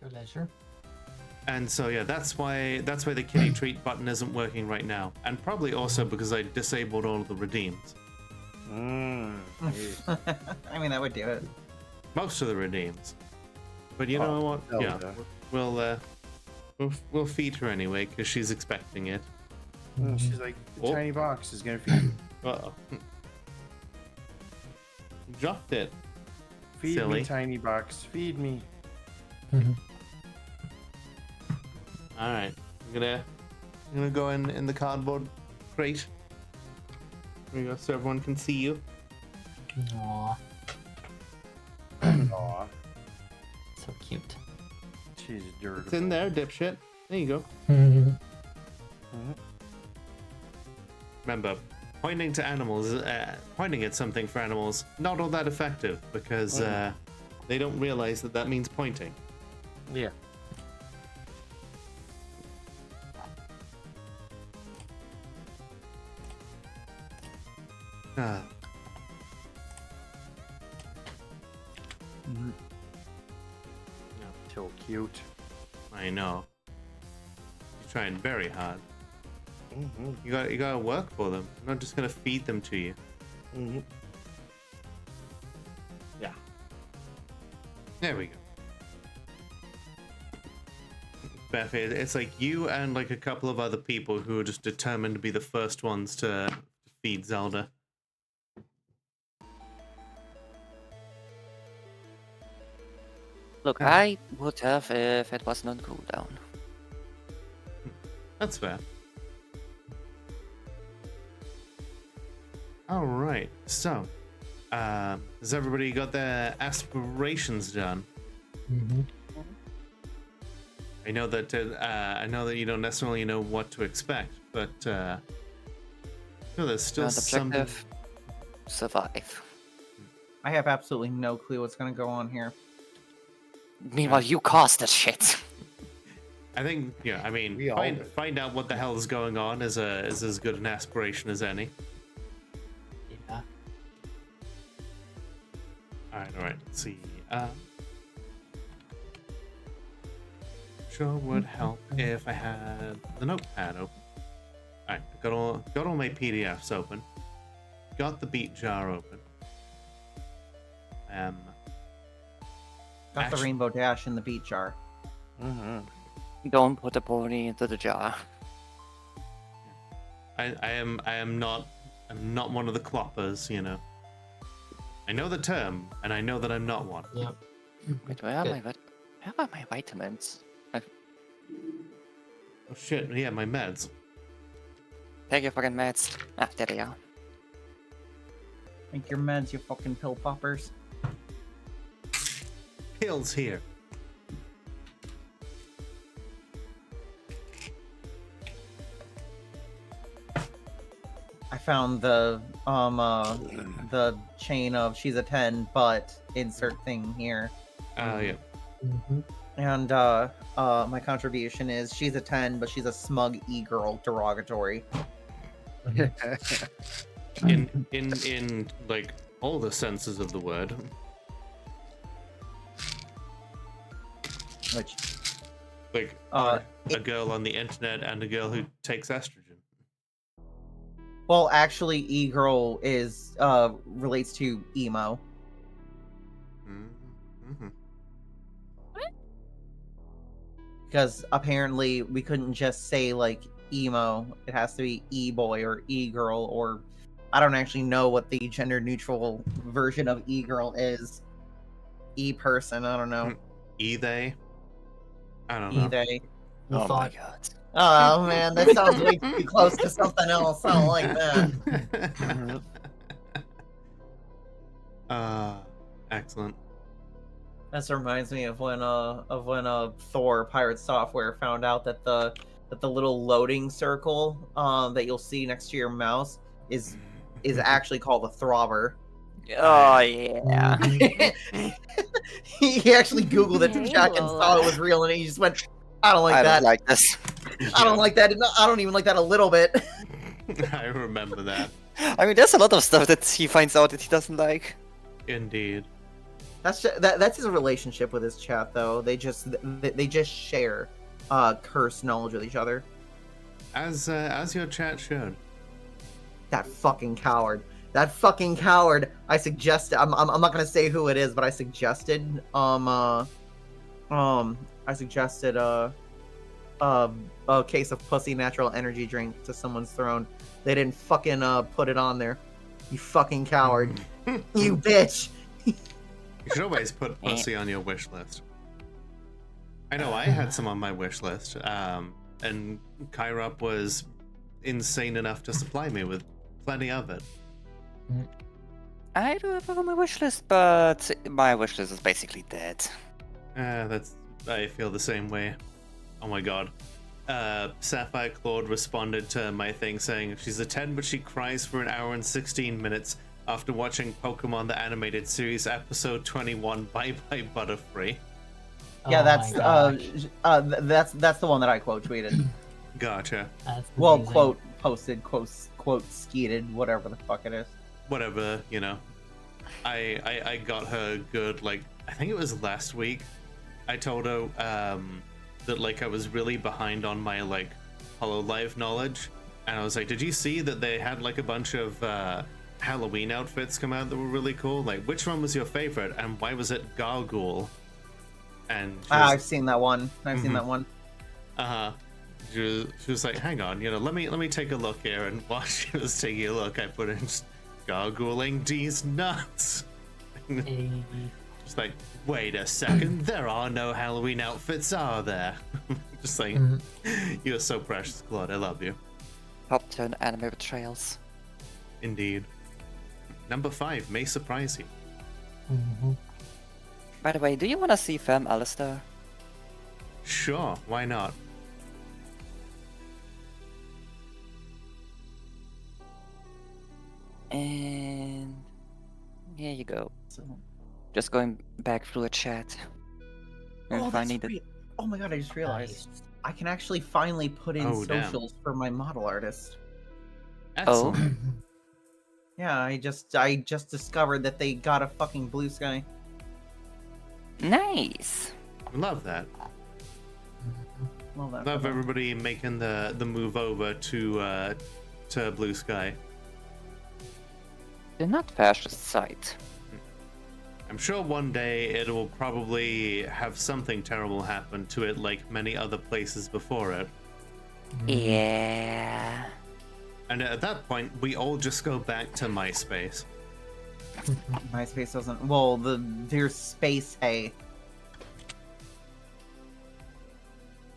Your leisure. And so yeah, that's why the kitty treat button isn't working right now, and probably also because I disabled all of the redeems. I mean, that would do it. Most of the redeems. But you know what? Yeah, we'll feed her anyway because she's expecting it. She's like, the tiny box is gonna feed. Uh-oh. Dropped it. Feed Silly. me, tiny box. Feed me. All right, I'm gonna go in the cardboard crate. There you go, so everyone can see you. Aww. Aw, So cute. she's adorable. It's in there, dipshit. There you go. Remember, pointing to animals, pointing at something for animals, not all that effective because they don't realize that means pointing. Yeah. Ah. So cute. I know. You're trying very hard. You gotta work for them. I'm not just gonna feed them to you. Yeah. There we go. Beth, it's like you and like a couple of other people who are just determined to be the first ones to feed Zelda. Look, I would have if it was not cooldown. That's fair. All right. So, has everybody got their aspirations done? I know that you don't necessarily know what to expect, but there's still something. Objective: survive. I have absolutely no clue what's going to go on here. Meanwhile, you caused this shit. I think, yeah. I mean, find out what the hell is going on is as good an aspiration as any. Yeah. All right. Let's see. Sure would help if I had the notepad open. All right, got all my PDFs open. Got the beat jar open. Got the rainbow dash in the beat jar. Don't put the pony into the jar. I'm not one of the cloppers, you know. I know the term, and I know that I'm not one. Yep. Wait, where are my vitamins? Oh shit! Yeah, my meds. Take your fucking meds. Ah, there they are. Think your meds, you fucking pill poppers. Pills here. I found the chain of she's a 10, but insert thing here. Yeah. And my contribution is she's a 10, but she's a smug e-girl derogatory. in like all the senses of the word. Which like a girl on the internet and a girl who takes estrogen. Well, actually, e-girl is relates to emo. Because apparently we couldn't just say like emo; it has to be e-boy or e-girl, or I don't actually know what the gender-neutral version of e-girl is. E-person, I don't know. E-they? I don't know. E-they. Oh my god. Oh man, that sounds way too close to something else. I don't like that. Excellent. This reminds me of when Thor Pirate Software found out that the little loading circle that you'll see next to your mouse is actually called a throbber. Oh yeah. He actually Googled it to check and saw it was real, and he just went, "I don't like that. Don't like this. I don't like that. I don't even like that a little bit." I remember that. I mean, there's a lot of stuff that he finds out that he doesn't like. Indeed. That's his relationship with his chat, though. They just share curse knowledge with each other. As your chat should. That fucking coward. That fucking coward. I suggested. I'm not gonna say who it is, but I suggested. I suggested a case of pussy natural energy drink to someone's throne. They didn't fucking put it on there. You fucking coward. You bitch. You should always put pussy on your wish list. I know I had some on my wish list, and Kyrop was insane enough to supply me with plenty of it. I do have it on my wish list, but my wish list is basically dead. I feel the same way. Oh my god. Sapphire Claude responded to my thing saying she's a 10 but she cries for an hour and 16 minutes after watching Pokemon the Animated Series episode 21 Bye Bye Butterfree. Yeah, Oh that's my gosh. that's the one that I quote tweeted. Gotcha. That's Well, amazing. quote posted, quote skeeted, whatever the fuck it is. Whatever, you know. I got her good, like, I think it was last week. I told her that, like, I was really behind on my, like, HoloLive knowledge. And I was like, did you see that they had, like, a bunch of Halloween outfits come out that were really cool? Like, which one was your favorite? And why was it Gargoyle? And she was, I've seen that one. I've seen that one. she was like, hang on, you know, let me take a look here. And while she was taking a look, I put in just gargling D's nuts. Hey. Just like, wait a second, there are no Halloween outfits, are there? Just like, you're so precious, Claude. I love you. Top 10 anime betrayals. Indeed. Number 5 may surprise you. Mhm. By the way, do you want to see Femme Alistair? Sure, why not? And here you go. So, Just going back through a chat. And oh, finding that's the great. Oh my god, I just realized Nice. I can actually finally put in Oh, damn. socials for my model artist. Excellent. Yeah, I just discovered that they got a fucking blue sky. Nice. Love that. Love that. Love for them. everybody making the move over to Blue Sky. The not fascist site. I'm sure one day it will probably have something terrible happen to it like many other places before it. Yeah. And at that point, we all just go back to MySpace. MySpace doesn't. Well, there's Space Hey.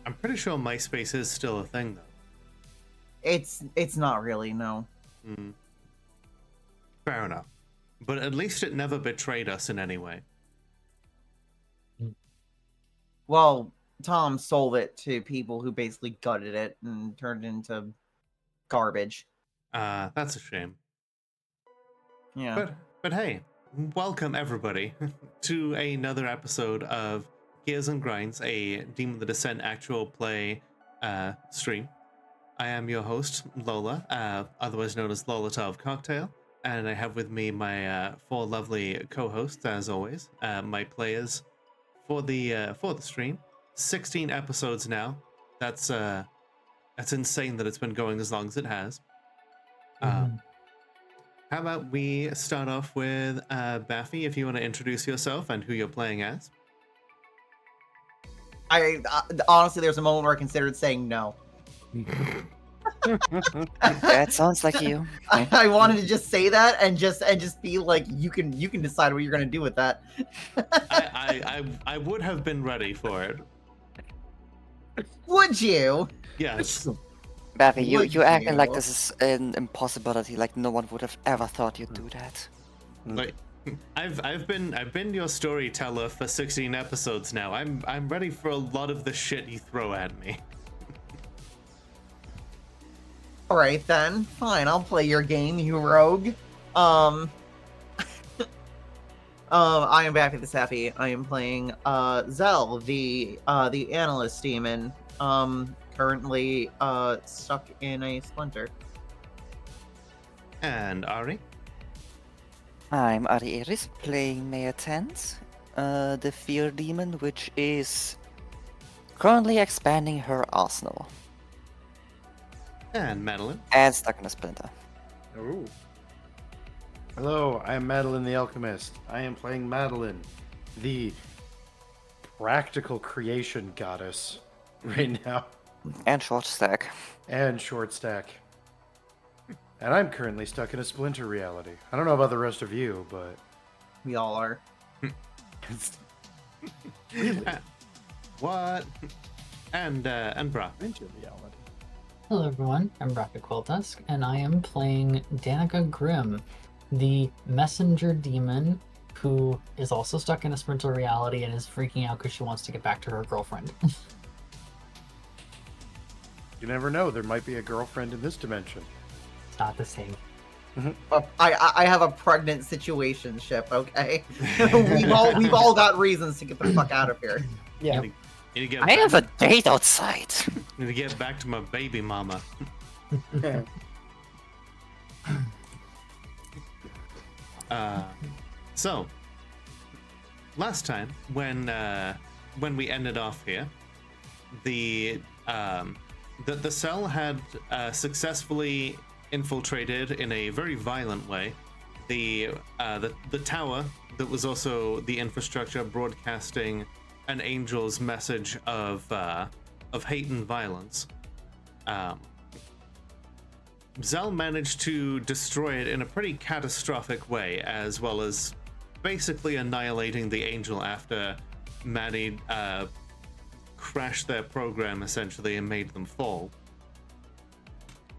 I'm pretty sure MySpace is still a thing, though. It's not really, no. Fair enough. But at least it never betrayed us in any way. Well, Tom sold it to people who basically gutted it and turned it into garbage. That's a shame. Yeah. But hey, welcome everybody to another episode of Gears and Grinds, a Demon of the Descent actual play stream. I am your host, Lola, otherwise known as Lolatov Cocktail, and I have with me my 4 lovely co-hosts, as always, my players for the stream. 16 episodes now. That's insane that it's been going as long as it has. How about we start off with Baffy, if you want to introduce yourself and who you're playing as. I honestly, there's a moment where I considered saying no. That sounds like you. I wanted to just say that and just be like, you can decide what you're gonna do with that. I would have been ready for it. Would you? Yes. Baffy, you Would acting like you? this is an impossibility, like no one would have ever thought you'd do that. Like, I've been your storyteller for 16 episodes now. I'm ready for a lot of the shit you throw at me. All right then, fine. I'll play your game, you rogue. I am Baffy the Sappy. I am playing Zell, the analyst demon. Currently stuck in a splinter. And Ari. I'm Ari Iris, playing Mayor Tent, the Fear Demon, which is currently expanding her arsenal And Madeline. and stuck in a splinter. Ooh. Hello, I am Madeline the Alchemist. I am playing Madeline, the practical creation goddess, right now, And short stack. and short stack. And I'm currently stuck in a splinter reality. I don't know about the rest of you, but We all are. What? And Brock. splinter reality. Hello everyone, I'm Rocket Quiltusk, and I am playing Danica Grimm, the messenger demon who is also stuck in a splinter reality and is freaking out because she wants to get back to her girlfriend. You never know. There might be a girlfriend in this dimension. It's not the same. I have a pregnant situationship. Okay, we've all got reasons to get the fuck out of here. Yeah. Need to get I back, have a date outside. need to get back to my baby mama. So last time when we ended off here, the cell had successfully infiltrated in a very violent way the tower that was also the infrastructure broadcasting an angel's message of hate and violence. Zell managed to destroy it in a pretty catastrophic way, as well as basically annihilating the angel after Maddie crashed their program essentially and made them fall.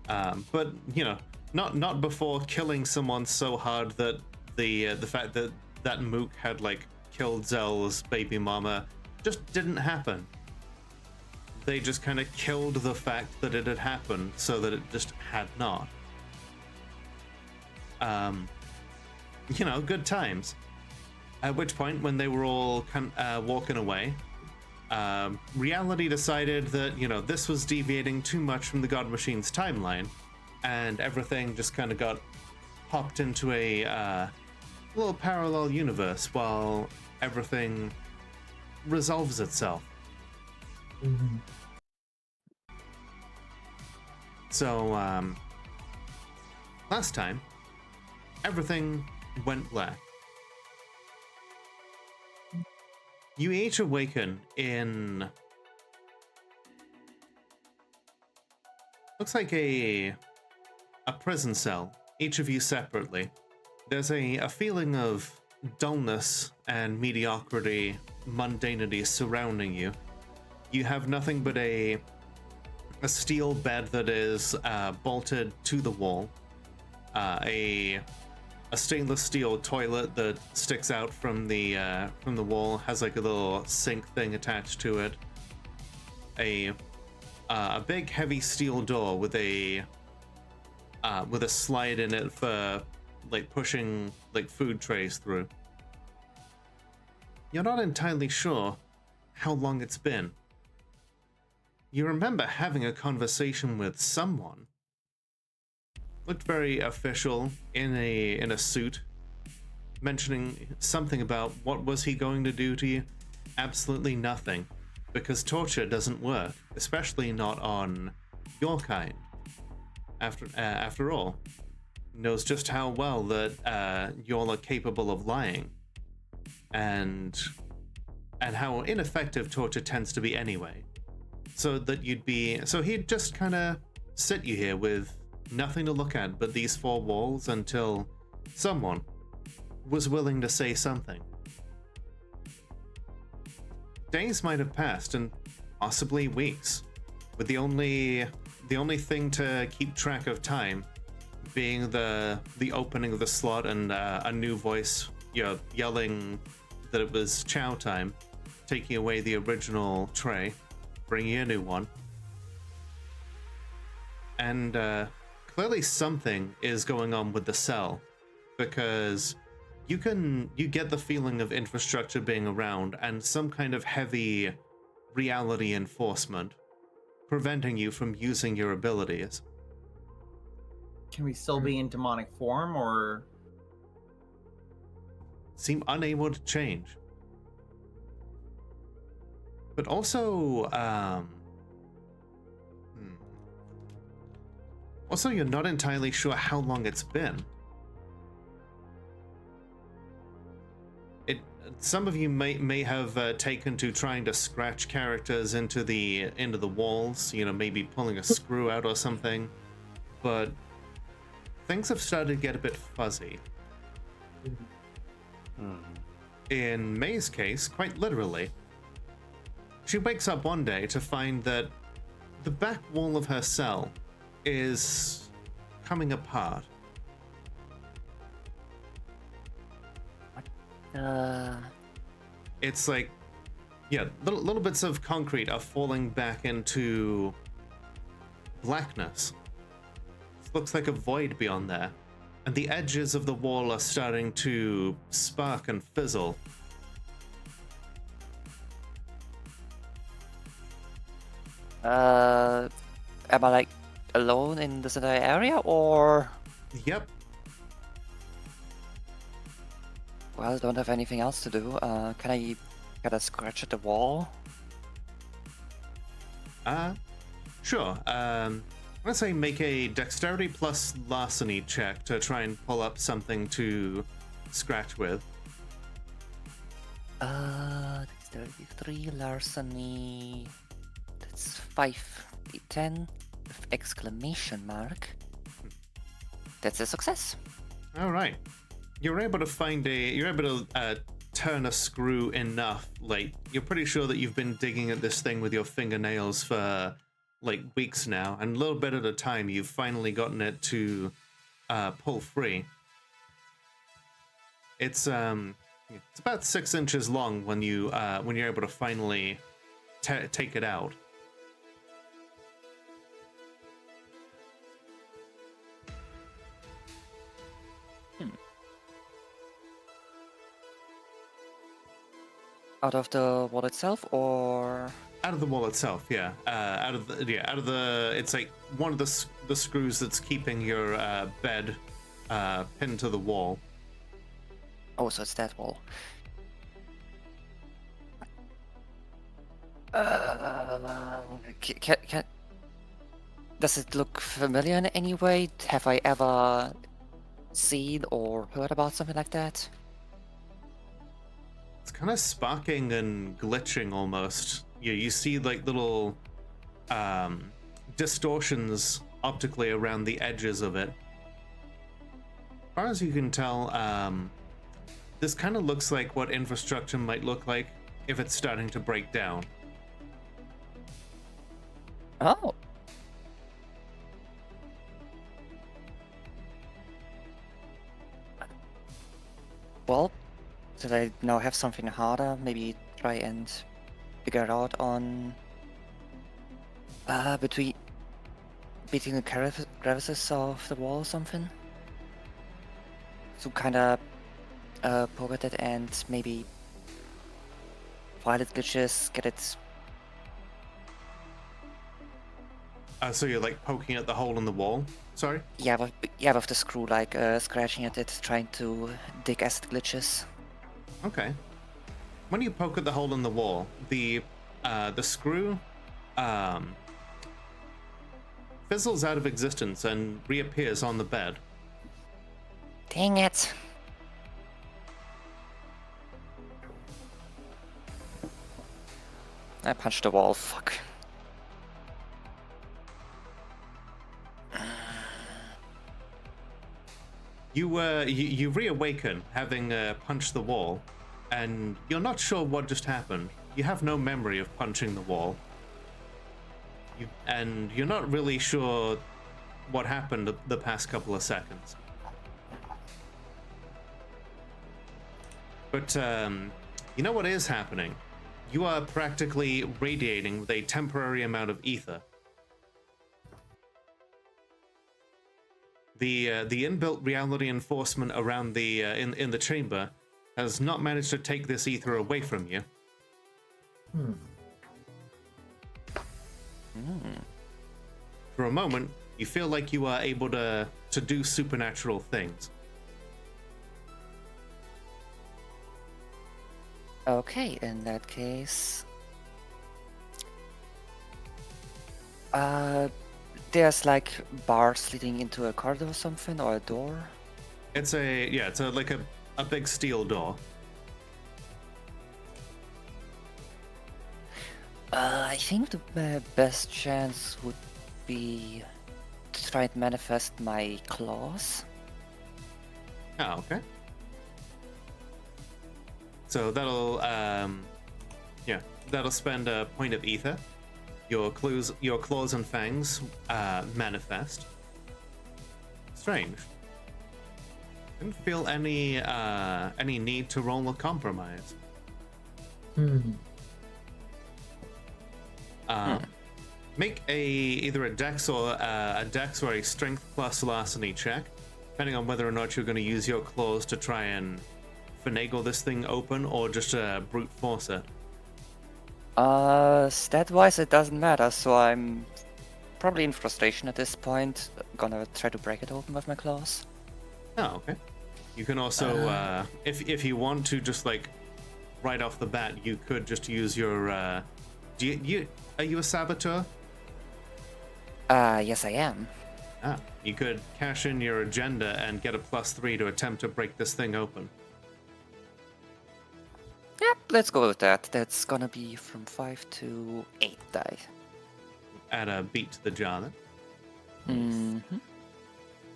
But you know, not before killing someone so hard that the fact that Mook had like killed Zell's baby mama just didn't happen. They just kind of killed the fact that it had happened so that it just had not. You know, good times. At which point, when they were all walking away, reality decided that, you know, this was deviating too much from the God Machine's timeline, and everything just kind of got popped into a little parallel universe while everything resolves itself. So, last time, everything went black. You each awaken in... looks like a prison cell, each of you separately. There's a feeling of dullness and mediocrity, mundanity surrounding you. You have nothing but a steel bed that is bolted to the wall, a stainless steel toilet that sticks out from the wall, has like a little sink thing attached to it, a big heavy steel door with a slide in it for like pushing like food trays through. You're not entirely sure how long it's been. You remember having a conversation with someone. Looked very official in a suit, mentioning something about what was he going to do to you. Absolutely nothing, because torture doesn't work, especially not on your kind. After all, knows just how well that y'all are capable of lying, and how ineffective torture tends to be anyway. So he'd just kind of sit you here with nothing to look at but these four walls until someone was willing to say something. Days might have passed, and possibly weeks, with the only thing to keep track of time being the opening of the slot and a new voice, you know, yelling that it was chow time, taking away the original tray, bringing a new one. And clearly something is going on with the cell, because you get the feeling of infrastructure being around and some kind of heavy reality enforcement preventing you from using your abilities. Can we still be in demonic form, or Seem unable to change. But also, also, you're not entirely sure how long it's been. Some of you may have taken to trying to scratch characters into the walls, you know, maybe pulling a screw out or something, but things have started to get a bit fuzzy. In May's case, quite literally. She wakes up one day to find that the back wall of her cell is coming apart. It's like, yeah, little bits of concrete are falling back into blackness. It looks like a void beyond there. And the edges of the wall are starting to spark and fizzle. Am I like alone in this entire area, or? Yep. Well, I don't have anything else to do. Can I get a scratch at the wall? Sure. Let's say make a dexterity plus larceny check to try and pull up something to scratch with. Dexterity 3, larceny. That's 5d10 with exclamation mark. That's a success. All right. You're able to turn a screw enough. Like, you're pretty sure that you've been digging at this thing with your fingernails for like weeks now, and a little bit at a time you've finally gotten it to pull free. It's about 6 inches long when you're able to finally take it out. Out of the wall itself, or? Out of the wall itself, yeah. Out of the. It's like one of the screws that's keeping your bed pinned to the wall. Oh, so it's that wall. Does it look familiar in any way? Have I ever seen or heard about something like that? It's kind of sparking and glitching almost. You see like little distortions optically around the edges of it. As far as you can tell, this kind of looks like what infrastructure might look like if it's starting to break down. Oh. Well, did I now have something harder? Maybe try and figure it out on between the crevices of the wall or something. So kind of poke at it and maybe find its glitches, get it. So you're like poking at the hole in the wall? Sorry? Yeah, with the screw, like scratching at it, trying to dig acid glitches. Okay. When you poke at the hole in the wall, the screw fizzles out of existence and reappears on the bed. Dang it! I punched the wall, fuck. You reawaken having punched the wall, and you're not sure what just happened. You have no memory of punching the wall. And you're not really sure what happened the past couple of seconds. But you know what is happening? You are practically radiating with a temporary amount of ether. The inbuilt reality enforcement around the in the chamber has not managed to take this ether away from you. For a moment, you feel like you are able to do supernatural things. Okay, in that case, There's like bars leading into a corridor or something, or a door. It's like a big steel door. I think the best chance would be to try and manifest my claws. Oh, okay. So that'll spend a point of ether. Your claws and fangs manifest. Strange. Didn't feel any need to roll a compromise. Make either a dex or a strength plus larceny check, depending on whether or not you're going to use your claws to try and finagle this thing open or just brute force it. Stat-wise, it doesn't matter, so I'm probably in frustration at this point. Gonna try to break it open with my claws. Oh, okay. You can also, if you want to, just like right off the bat, you could just use your. Are you a saboteur? Yes, I am. You could cash in your agenda and get a +3 to attempt to break this thing open. Yep, let's go with that. That's gonna be from 5 to 8 die. Add a beat to the jar then.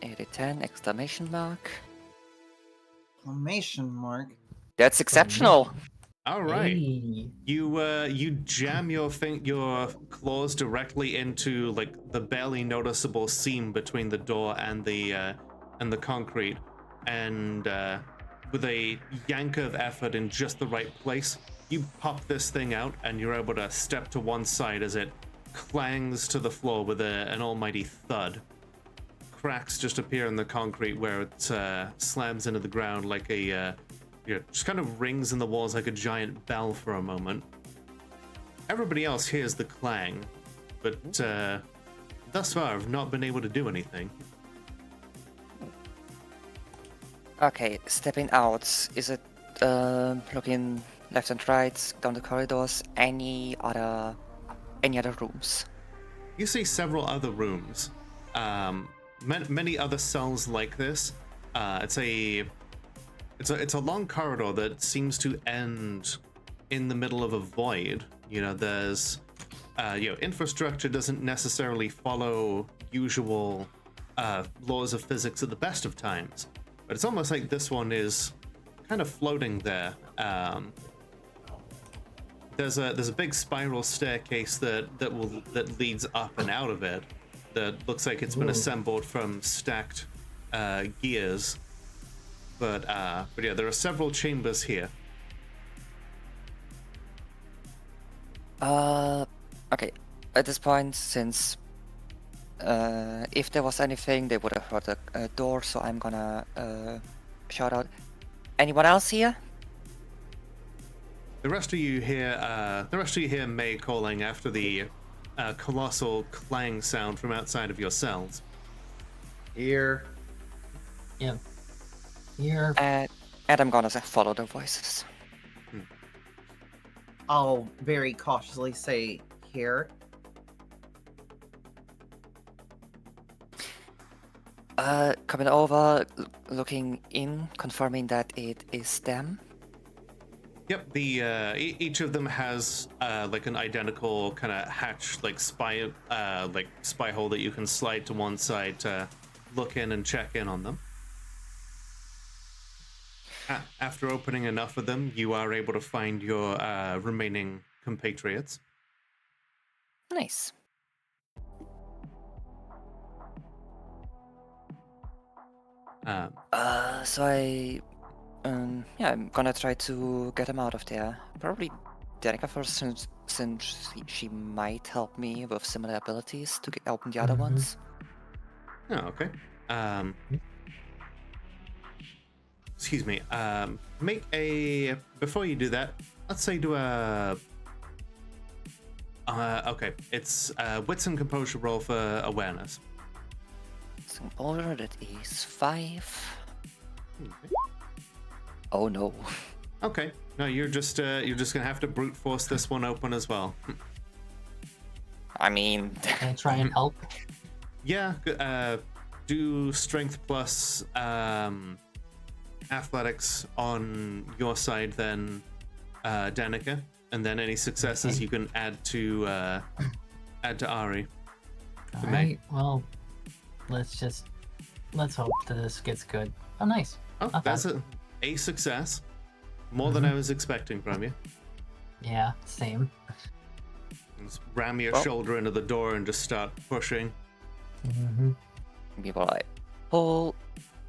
8 to 10, exclamation mark. Exclamation mark. That's exceptional! All right. Hey. You jam your claws directly into like the barely noticeable seam between the door and the concrete, and with a yank of effort in just the right place, you pop this thing out, and you're able to step to one side as it clangs to the floor with an almighty thud. Cracks just appear in the concrete where it slams into the ground like a just kind of rings in the walls like a giant bell for a moment. Everybody else hears the clang, but thus far have not been able to do anything. Okay, stepping out. Is it looking left and right, down the corridors, any other rooms? You see several other rooms, many other cells like this. It's a long corridor that seems to end in the middle of a void. There's infrastructure doesn't necessarily follow usual laws of physics at the best of times, but it's almost like this one is kind of floating there. There's a big spiral staircase that leads up and out of it that looks like it's been assembled from stacked gears. But yeah, there are several chambers here. Okay. At this point, since if there was anything, they would have heard a door, so I'm gonna shout out. Anyone else here? The rest of you hear May calling after the colossal clang sound from outside of your cells. Here. Yep. Here. And I'm gonna follow the voices. I'll very cautiously say here. Coming over, looking in, confirming that it is them. Yep, each of them has like an identical kind of hatch, like spy hole that you can slide to one side to look in and check in on them. After opening enough of them, you are able to find your remaining compatriots. Nice. So I'm gonna try to get them out of there. Probably Danica first, since she might help me with similar abilities to open the other ones. Oh, okay. Excuse me. Make a before you do that. Let's say do a. Okay, it's wits and composure roll for awareness. Composure, that is 5. Okay. Oh no. Okay. No, you're just gonna have to brute force this one open as well. I mean, Can I try and help? Yeah, do strength plus athletics on your side, then Danica, and then any successes Okay. you can add to Ari. All me. right. Well, let's hope that this gets good. Oh, nice. Oh, Not that's bad. a success. More than I was expecting from you. Yeah. Same. Just ram your Well- shoulder into the door and just start pushing. Mm-hmm. people like pull.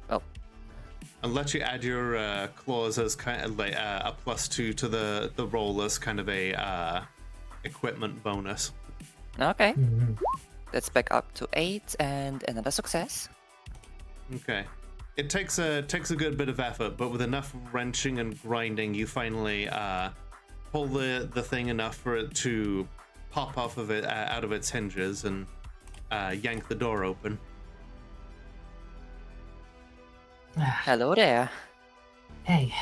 And let you add your claws as kind of like a +2 to the roll as kind of a equipment bonus. Okay, Mm-hmm. that's back up to 8 and another success. Okay. It takes a good bit of effort, but with enough wrenching and grinding, you finally pull the thing enough for it to pop off of it out of its hinges and yank the door open. Hello there. Hey.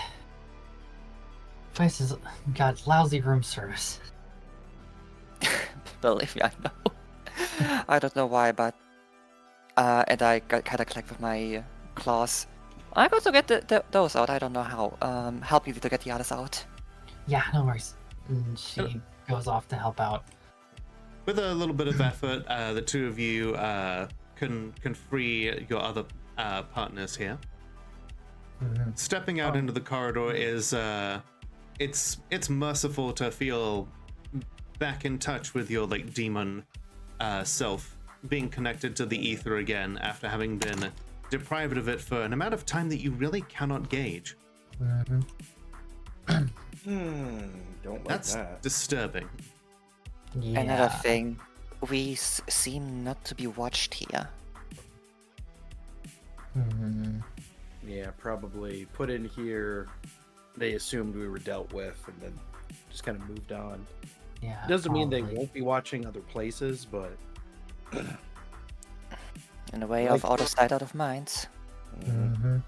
Place has got lousy room service. Believe me, I know. I don't know why, but and I got kind of clack with my claws. I got to get those out. I don't know how. Help me to get the others out. Yeah, no worries. And she goes off to help out. With a little bit of effort, the two of you can free your other partners here. Mm-hmm. Stepping out into the corridor is it's merciful to feel back in touch with your like demon self, being connected to the ether again after having been deprived of it for an amount of time that you really cannot gauge. Mm-hmm. Don't like That's that. disturbing. Yeah. Another thing, we seem not to be watched here. Mm-hmm. Yeah, probably put in here. They assumed we were dealt with, and then just kind of moved on. Yeah. Doesn't mean they probably. won't be watching other places, but In a way Like- of out of sight, out of mind. Mm-hmm.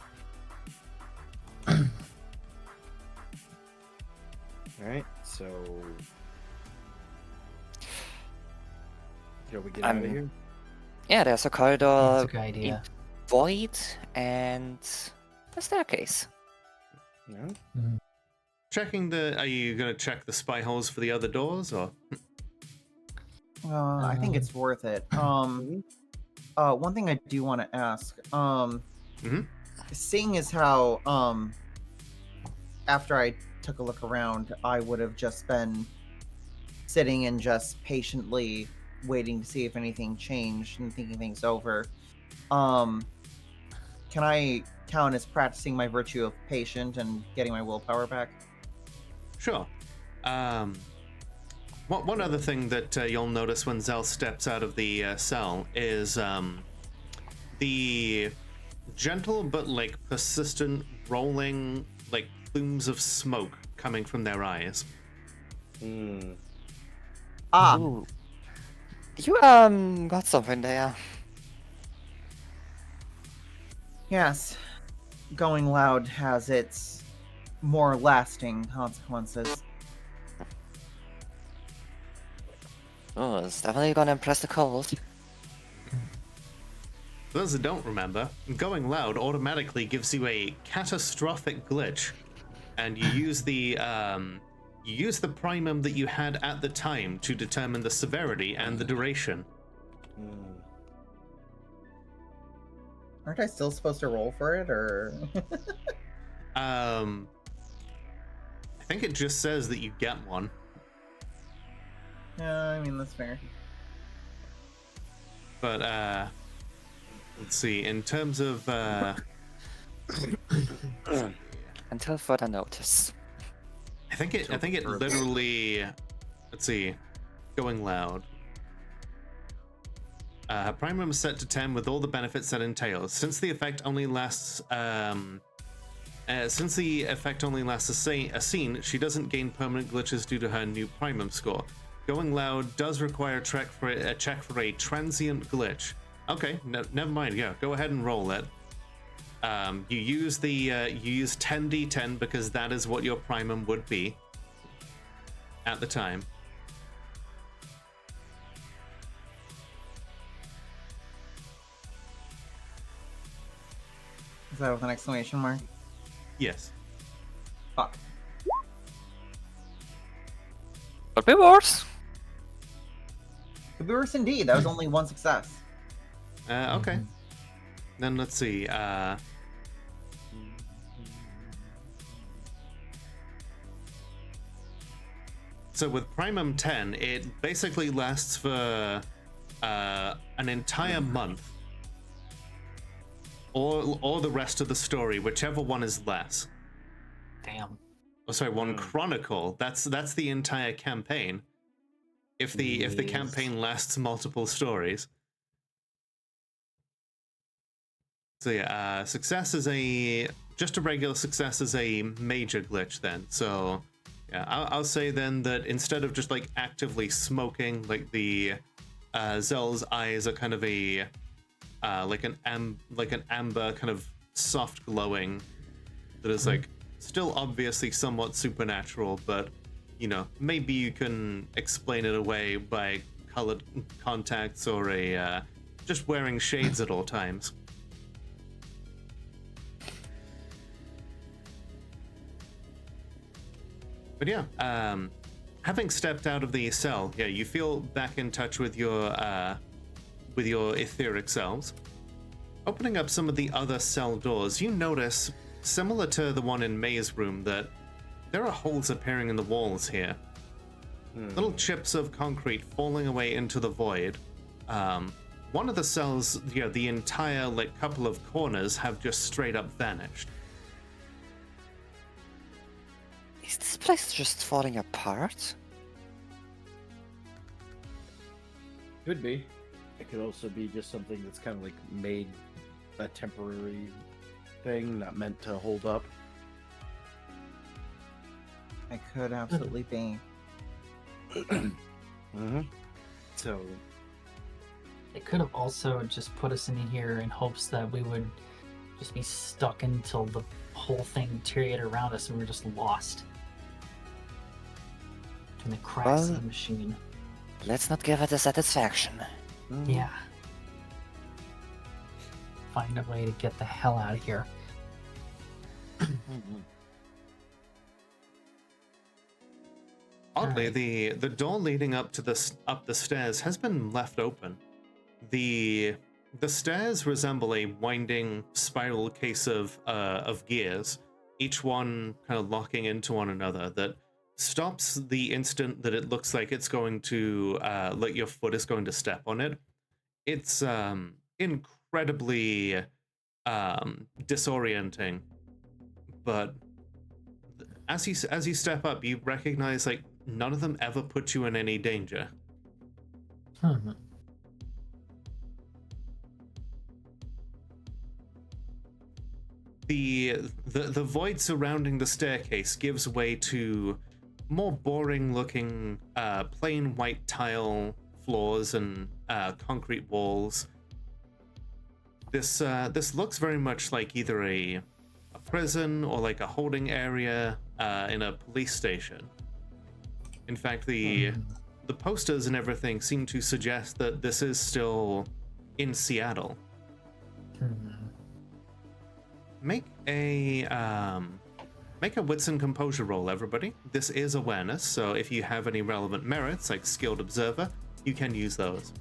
All right. So, shall we get I'm- out of here? Yeah, there's a That's corridor, a good idea. void, and a staircase. Yeah. Checking are you gonna check the spy holes for the other doors or? I think it's worth it. One thing I do want to ask. Mhm. Seeing as how after I took a look around, I would have just been sitting and just patiently waiting to see if anything changed and thinking things over. Can I count as practicing my virtue of patient and getting my willpower back? Sure. One other thing that you'll notice when Zell steps out of the cell is the gentle but like persistent rolling like plumes of smoke coming from their eyes. Ah, Ooh. You got something there. yes. Going loud has its more lasting consequences. Oh, it's definitely gonna impress the cold. For those that don't remember, going loud automatically gives you a catastrophic glitch, and you use the primum that you had at the time to determine the severity and the duration. Aren't I still supposed to roll for it, or? I think it just says that you get one. Yeah, I mean, that's fair. But let's see. In terms of Until further notice. I think it literally. Let's see. Going loud. Primum is set to 10 with all the benefits that entails. Since the effect only lasts a scene, she doesn't gain permanent glitches due to her new primum score. Going loud does require a check for a transient glitch. Okay, never mind. Yeah, go ahead and roll it. You use 10d10 because that is what your primum would be at the time. Is that with an exclamation mark? Yes. Fuck. Could be worse. Could be worse indeed. That was only one success. Okay. Then let's see. So with Primum 10, it basically lasts for an entire month, or the rest of the story, whichever one is less. Damn. Oh, sorry, one chronicle. That's the entire campaign. If the Jeez. campaign lasts multiple stories. So yeah, success is just a regular success is a major glitch then. So yeah, I'll say then that instead of just like actively smoking, like the Zell's eyes are kind of a like an amber kind of soft glowing that is like still obviously somewhat supernatural, but you know, maybe you can explain it away by colored contacts or just wearing shades at all times. But yeah, having stepped out of the cell, yeah, you feel back in touch with your etheric selves. Opening up some of the other cell doors, you notice, similar to the one in May's room, that there are holes appearing in the walls here. Little chips of concrete falling away into the void. One of the cells, the entire like couple of corners have just straight up vanished. Is this place just falling apart? Could be. It could also be just something that's kind of like made a temporary thing, not meant to hold up. I could absolutely be. So It could have also just put us in here in hopes that we would just be stuck until the whole thing deteriorated around us and we were just lost in the cracks of the machine. Let's not give it a satisfaction. Yeah. Find a way to get the hell out of here. Oddly, Alright. the door leading up the stairs has been left open. The stairs resemble a winding spiral case of gears, each one kind of locking into one another, that stops the instant that it looks like it's going to like your foot is going to step on it. It's incredibly disorienting, but as you step up, you recognize like none of them ever put you in any danger. The void surrounding the staircase gives way to more boring looking plain white tile floors and concrete walls. This looks very much like either a prison or like a holding area in a police station. In fact, the posters and everything seem to suggest that this is still in Seattle. Make a wits and composure roll, everybody. This is awareness, so if you have any relevant merits like skilled observer, you can use those.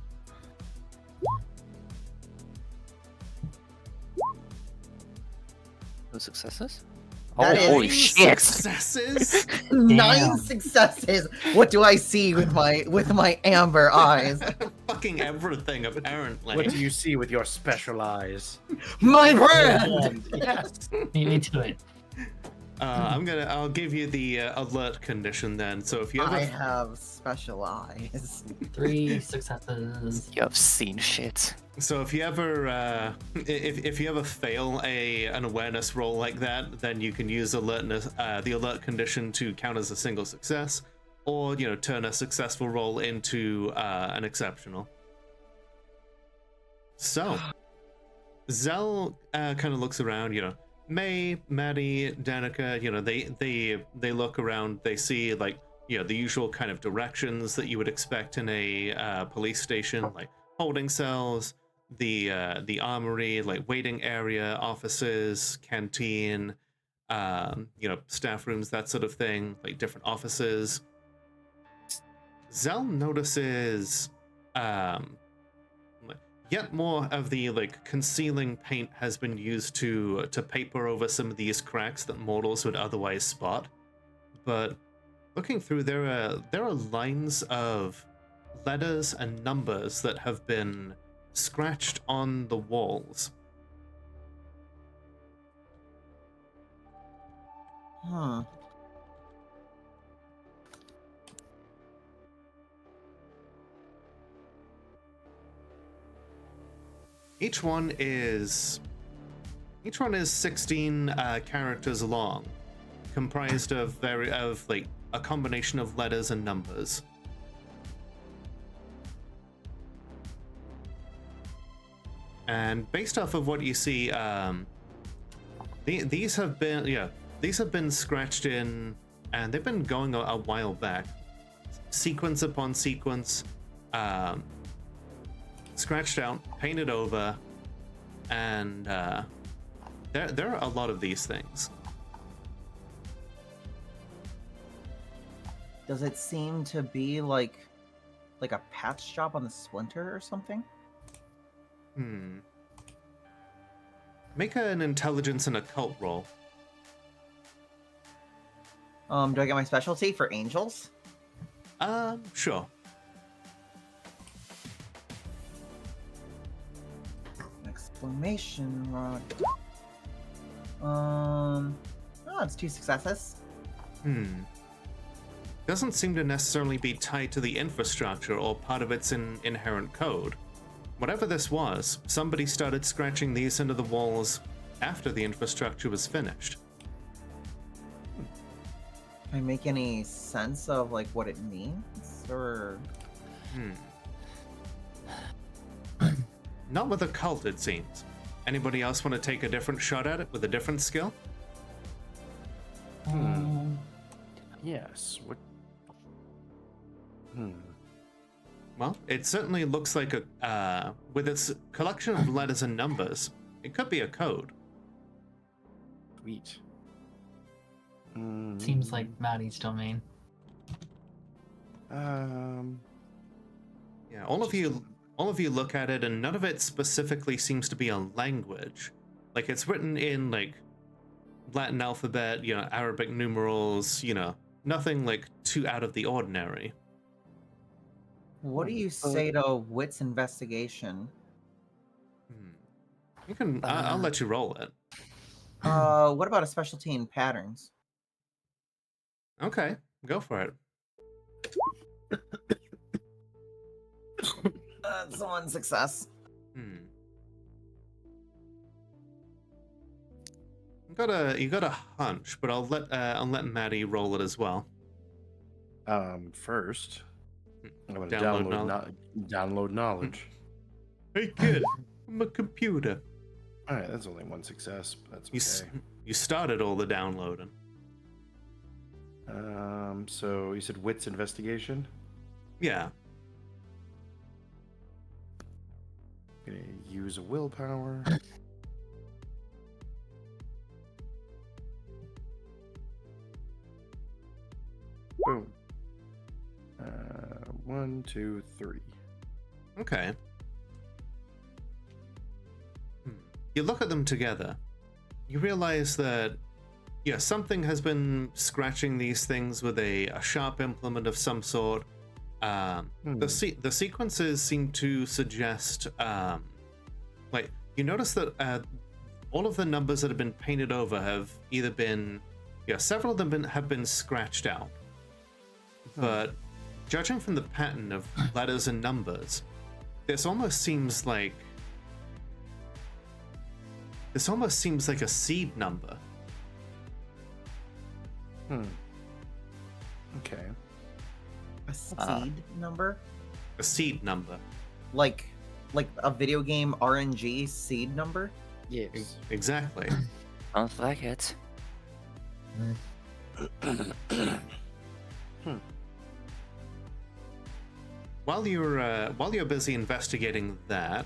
No successes? That is- Holy shit! Successes. 9 successes. What do I see with my amber eyes? Fucking everything, apparently. what do you see with your special eyes? My friend. Yes. Beat me to it. I'll give you the alert condition then. So if you ever I have special eyes. 3 successes. You have seen shit. So if you ever if you ever fail an awareness roll like that, then you can use alertness the alert condition to count as a single success, or turn a successful roll into an exceptional. So Zell kind of looks around. May, Maddie, Danica, they look around. They see like the usual kind of directions that you would expect in a police station, like holding cells, the armory, like waiting area, offices, canteen, staff rooms, that sort of thing, like different offices. Zell notices yet more of the like concealing paint has been used to paper over some of these cracks that mortals would otherwise spot. But looking through, there are lines of letters and numbers that have been scratched on the walls. Huh. Each one is 16 characters long, comprised of like a combination of letters and numbers. And based off of what you see, these have been scratched in, and they've been going a while back, sequence upon sequence, scratched out, painted over, and there are a lot of these things. Does it seem to be like a patch job on the Splinter or something? Make an intelligence and occult roll. Do I get my specialty for angels? Sure. Exclamation rod. Oh, it's 2 successes. Doesn't seem to necessarily be tied to the infrastructure or part of its inherent code. Whatever this was, somebody started scratching these into the walls after the infrastructure was finished. Can I make any sense of like what it means, or? Not with a cult, it seems. Anybody else want to take a different shot at it with a different skill? Yes. What? Well, it certainly looks like with its collection of letters and numbers, it could be a code. Sweet. Seems like Maddie's domain. Yeah, all of you look at it, and none of it specifically seems to be a language. Like, it's written in like Latin alphabet, Arabic numerals, nothing like too out of the ordinary. What do you say to Wit's investigation? You can. I'll let you roll it. What about a specialty in patterns? Okay, go for it. That's 1 success. You got a hunch, but I'll let Maddie roll it as well. First, I'm gonna Download download knowledge. Hey kid, I'm a computer. All right, that's only 1 success, but that's okay. You started all the downloading. So you said wits investigation? Yeah. Gonna use a willpower. Boom. 1, 2, 3. Okay. You look at them together. You realize that, something has been scratching these things with a sharp implement of some sort. The sequences seem to suggest, you notice that all of the numbers that have been painted over have either been, several of them have been scratched out. But judging from the pattern of letters and numbers, this almost seems like a seed number. Okay. A seed number? A seed number. Like a video game RNG seed number? Yes. Exactly. Sounds like it. While you're busy investigating that,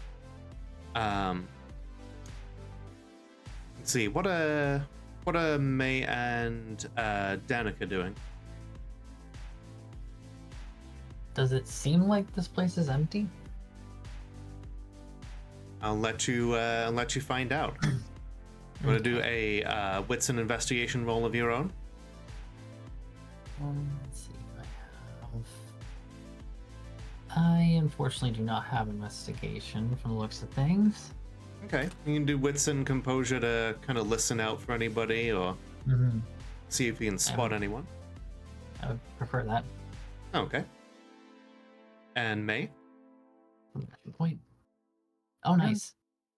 Let's see. What are May and Danica doing? Does it seem like this place is empty? I'll let you find out. You want to do a wits and investigation roll of your own? Let's see what I unfortunately do not have investigation from the looks of things. Okay, you can do wits and composure to kind of listen out for anybody or see if you can spot anyone. I would prefer that. Okay. And May? Point. Oh, nice.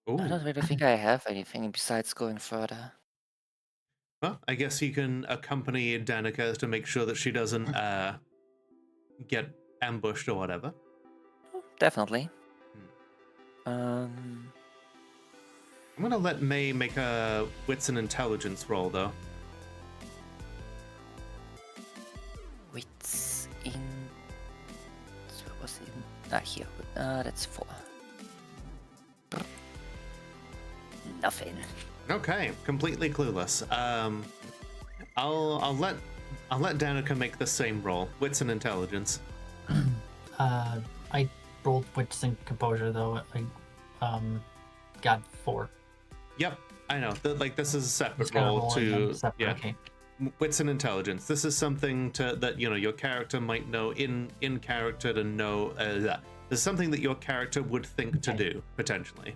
Ooh. I don't really think I have anything besides going further. Well, I guess you can accompany Danica to make sure that she doesn't get ambushed or whatever. Definitely. I'm gonna let May make a wits and intelligence roll, though. Wits in. So it was in. Here. That's 4. Nothing. Okay, completely clueless. I'll let Danica make the same roll, wits and intelligence. I rolled wits and composure though. I got 4. Yep, I know. Like this is a separate It's kind of roll rolling to them separate, yeah. Okay. Wits and intelligence. This is something that your character might know in character to know. This is something that your character would think to do potentially.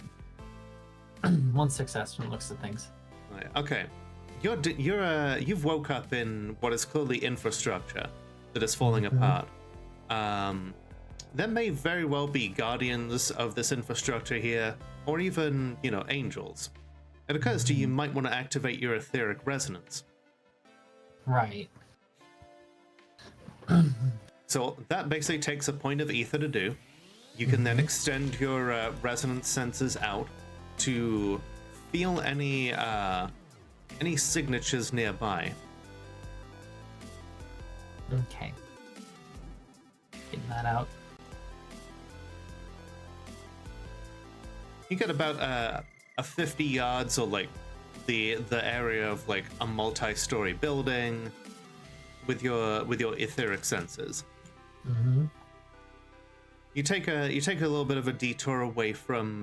1 success from the looks of things. Right, okay, you've woke up in what is clearly infrastructure that is falling apart. There may very well be guardians of this infrastructure here, or even angels. It occurs to you might want to activate your etheric resonance. Right. So that basically takes a point of ether to do. You can then extend your resonance senses out to feel any signatures nearby. Okay. Getting that out. You get about a 50 yards or like the area of like a multi-story building with your etheric senses. You take a little bit of a detour away from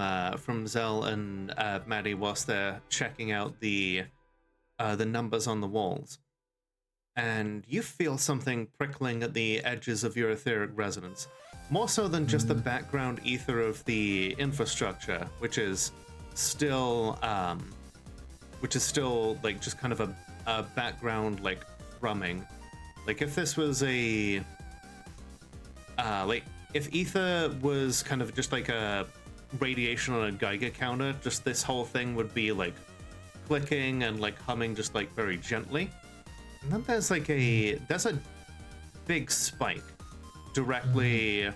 Zell and Maddie whilst they're checking out the numbers on the walls, and you feel something prickling at the edges of your etheric resonance, more so than just the background ether of the infrastructure, which is still like just kind of a background like thrumming. Like if this was a if ether was kind of just like a radiation on a Geiger counter, just this whole thing would be like clicking and like humming just like very gently. And then there's a big spike directly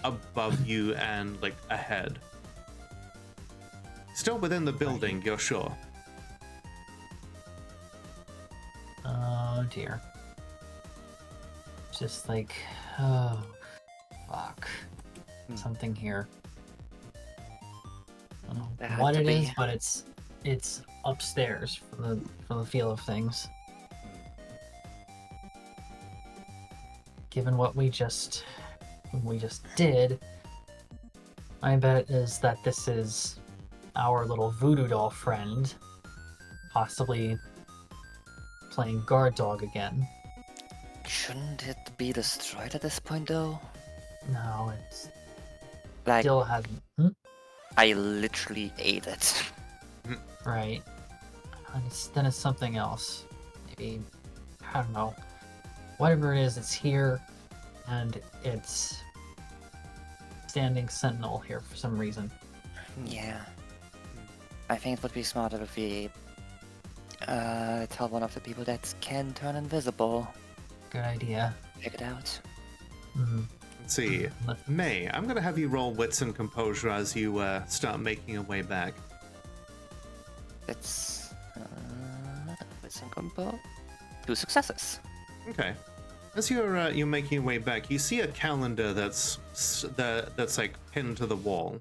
above you and like ahead. Still within the building, you're sure. Oh dear. Just like, oh, fuck. Something here. I don't know There had what to it is, be. but it's upstairs from the feel of things. Given what we just did, my bet is that this is our little voodoo doll friend, possibly playing guard dog again. Shouldn't it be destroyed at this point, though? No, it's Like, still hasn't. I literally ate it. Right. Then it's something else. Maybe, I don't know. Whatever it is, it's here, and it's standing sentinel here for some reason. Yeah. I think it would be smarter if we tell one of the people that can turn invisible. Good idea. Check it out. Let's see. May, I'm gonna have you roll wits and composure as you start making your way back. It's some combo. 2 successes. Okay. As you're making your way back, you see a calendar that's like pinned to the wall,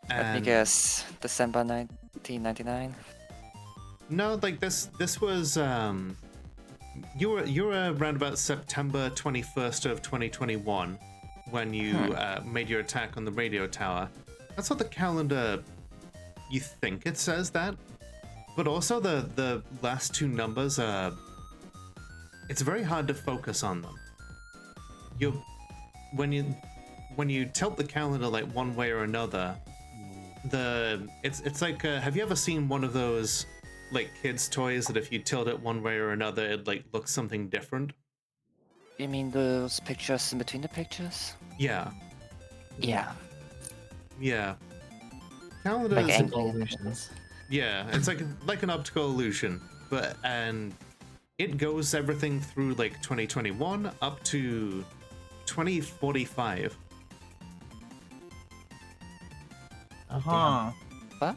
Let me And guess, December 1999. no, like this was you were around about September 21st of 2021 when you made your attack on the radio tower. That's what the calendar, you think it says that, but also the last two numbers are, it's very hard to focus on them. You when you tilt the calendar like one way or another, it's like have you ever seen one of those like kids toys that if you tilt it one way or another it like looks something different? You mean those pictures in between the pictures? Yeah. Yeah. Yeah. Like Calendars, angle. illusions. yeah, it's like an optical illusion, but and it goes everything through like 2021 up to 2045. Huh. What?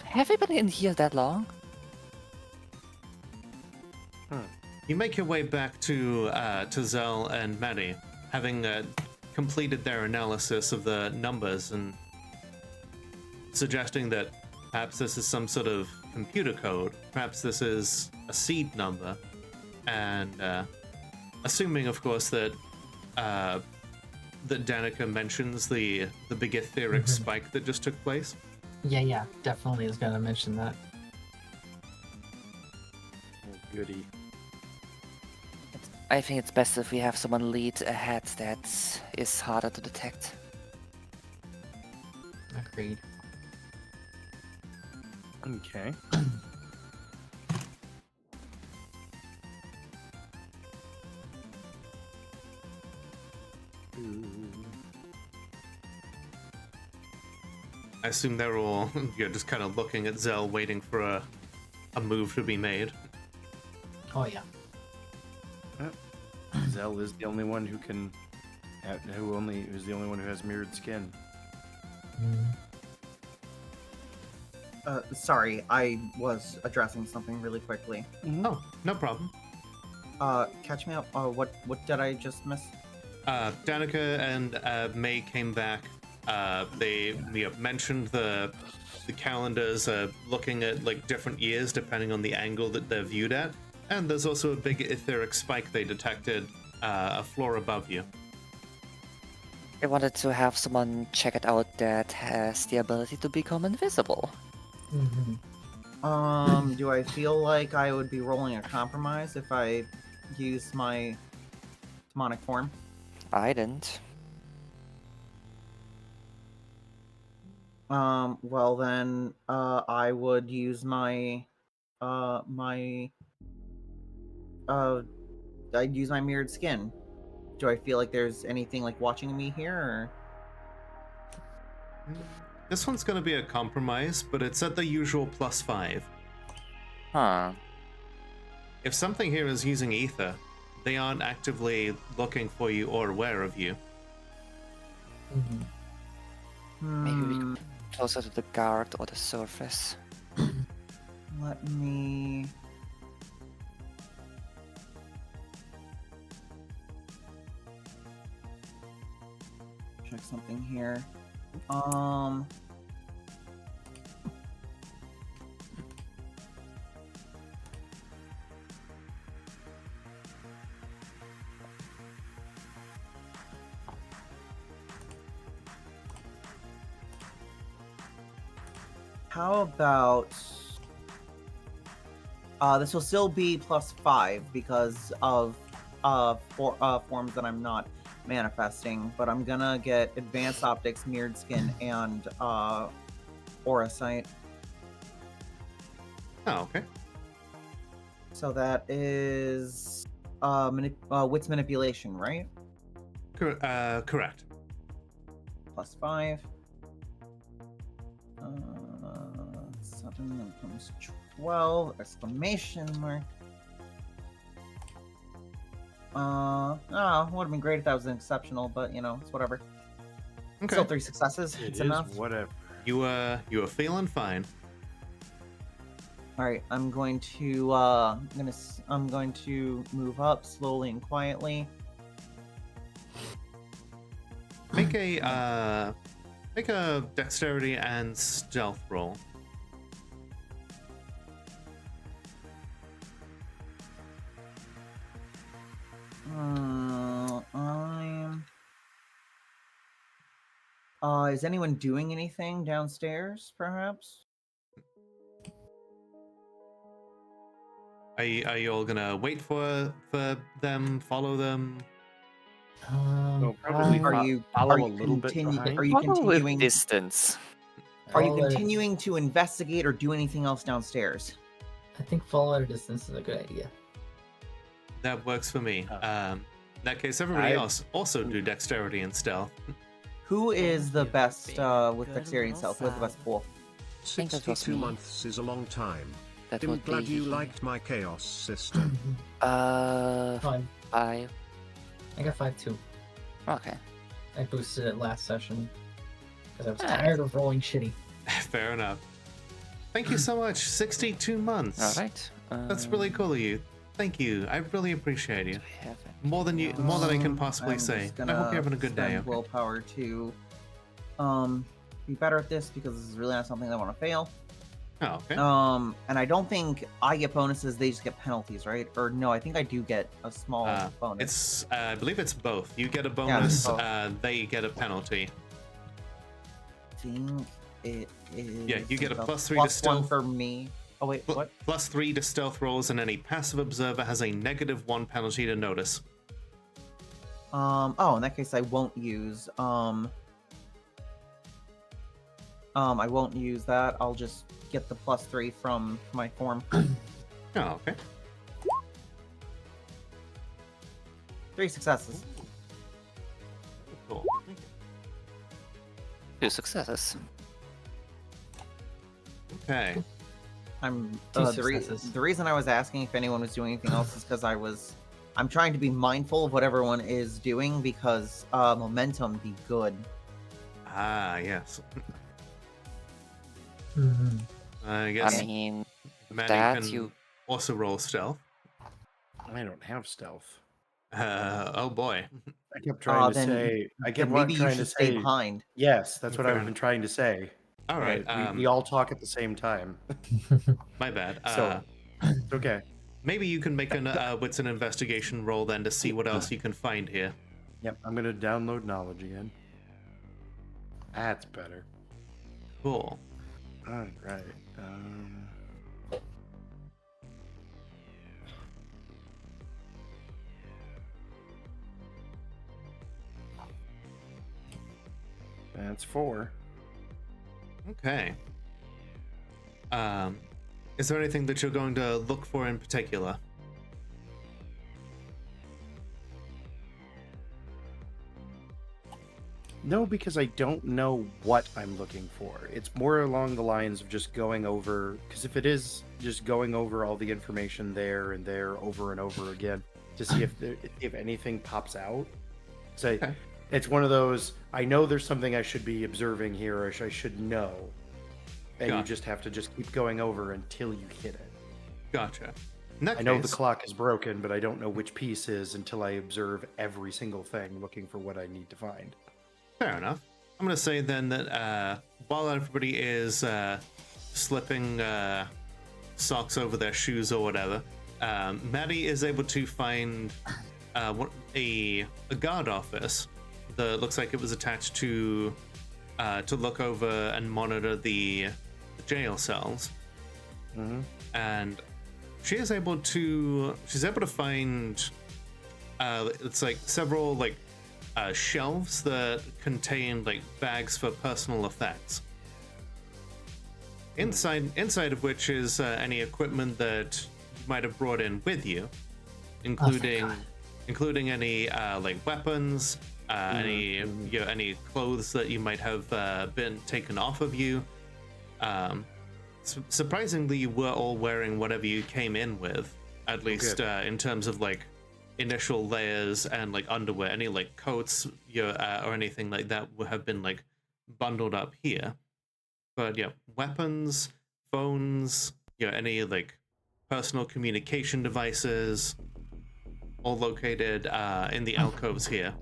Have we been in here that long? You make your way back to Zell and Maddie, having completed their analysis of the numbers and suggesting that perhaps this is some sort of computer code, perhaps this is a seed number, and assuming, of course, that that Danica mentions the big etheric spike that just took place. Yeah, definitely is gonna mention that. Oh, goody. I think it's best if we have someone lead ahead that is harder to detect. Agreed. Okay. I assume they're all just kind of looking at Zell, waiting for a move to be made. Oh yeah. Zell is the only one who can, who's the only one who has mirrored skin. Sorry, I was addressing something really quickly. Oh, no problem. Catch me up. What did I just miss? Danica and May came back. They mentioned the calendars, looking at like different years depending on the angle that they're viewed at, and there's also a big etheric spike they detected a floor above you. I wanted to have someone check it out that has the ability to become invisible. Do I feel like I would be rolling a compromise if I use my demonic form? I didn't. Well then, I would use I'd use my mirrored skin. Do I feel like there's anything like watching me here, or? This one's going to be a compromise, but it's at the usual +5. Huh. If something here is using ether, they aren't actively looking for you or aware of you. Maybe we could be closer to the guard or the surface. Let me. Check something here. How about this will still be +5 because of forms that I'm not manifesting, but I'm gonna get advanced optics, mirrored skin, and aura sight. Oh, okay. So that is wits manipulation, right? Correct. +5. 7 then comes 12, exclamation mark. Would have been great if that was an exceptional, but you know, it's whatever. Okay. Still 3 successes. It It's is enough. whatever. You are feeling fine. All right, I'm going to move up slowly and quietly. make a dexterity and stealth roll. I'm. Is anyone doing anything downstairs? Perhaps. Are you all gonna wait for them? Follow them? So probably Are you follow are a you little bit behind. Are you Follow with continuing? distance. Are you Follow at a- continuing to investigate or do anything else downstairs? I think follow at a distance is a good idea. That works for me. Oh. In that case, everybody I- else also do dexterity and stealth. Who is the best with Good dexterity and little stealth? Who has the best son. pool? think that was 62 me. months is a long time. That I'm would glad be you liked my chaos system. Fine. 5. I got 5 too. Okay. I boosted it last session because I was Alright. tired of rolling shitty. Fair enough. Thank you so much. 62 months. All right. That's really cool of you. Thank you. I really appreciate you. More than I can possibly I'm say. just I hope gonna you're having a good day. spend Okay? willpower to be better at this because this is really not something I want to fail. Oh, okay. And I don't think I get bonuses; they just get penalties, right? Or no, I think I do get a small bonus. It's I believe it's both. You get a bonus. both. They get a penalty. I think it is. Yeah, you get a about +3 to +1 stealth. for me. Oh wait, what? +3 to stealth rolls, and any passive observer has a -1 penalty to notice. Oh, in that case, I won't use I won't use that. I'll just get the +3 from my form. Oh, okay. 3 successes. Cool. 2 successes. Okay. I'm Two the successes. reason I was asking if anyone was doing anything else is because I'm trying to be mindful of what everyone is doing because momentum be good. Ah, yes. Mm-hmm. I guess I mean, Manny that can you- also roll stealth. I don't have stealth. Oh boy. I kept trying to then- say. I Then kept maybe you trying should to stay say. behind. Yes, that's what Fair I've been trying to say. All right. But we all talk at the same time. My bad. So it's okay. Maybe you can make an wits an investigation roll then to see what else you can find here. Yep, I'm gonna download knowledge again. That's better. Cool. All right. That's 4. Okay. Is there anything that you're going to look for in particular? No, because I don't know what I'm looking for. It's more along the lines of just going over, because if it is just going over all the information there and there over and over again to see if anything pops out. So Okay. it's one of those, I know there's something I should be observing here, or I should know. And you Gotcha. just have to just keep going over until you hit it. Gotcha. In that I know the case, clock is broken, but I don't know which piece is until I observe every single thing looking for what I need to find. fair enough. I'm going to say then that while everybody is slipping socks over their shoes or whatever, Maddie is able to find a guard office that looks like it was attached to look over and monitor the jail cells. Mm-hmm. And she's able to find it's like several like shelves that contain like bags for personal effects, inside of which is any equipment that you might have brought in with you, including any like weapons, any clothes that you might have been taken off of you. Surprisingly, you were all wearing whatever you came in with, at least in terms of like initial layers and like underwear. Any like coats or anything like that would have been like bundled up here. But yeah, weapons, phones, any like personal communication devices, all located in the alcoves here.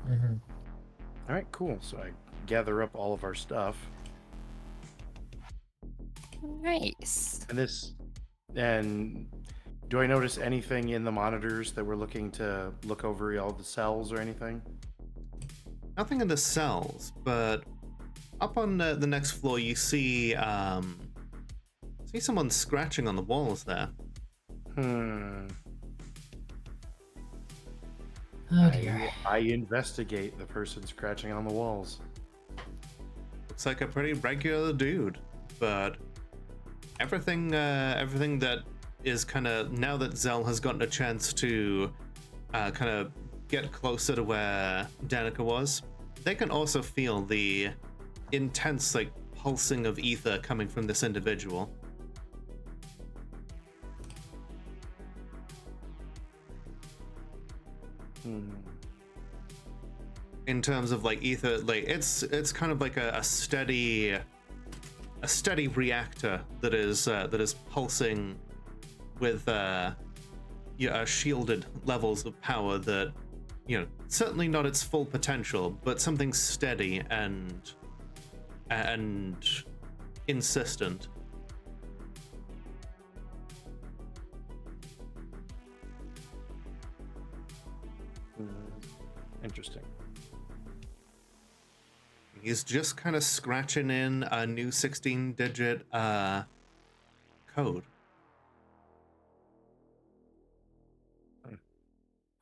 Mm-hmm. All right, cool. So I gather up all of our stuff. Nice. And do I notice anything in the monitors that we're looking to look over all the cells or anything? Nothing in the cells, but up on the next floor, you see someone scratching on the walls there. Oh dear. I investigate the person scratching on the walls. Looks like a pretty regular dude, but everything that is kind of, now that Zell has gotten a chance to kind of get closer to where Danica was, they can also feel the intense like pulsing of ether coming from this individual. In terms of like ether, like it's kind of like a steady reactor that is pulsing with shielded levels of power that, certainly not its full potential, but something steady and insistent. Interesting. He's just kind of scratching in a new 16-digit code.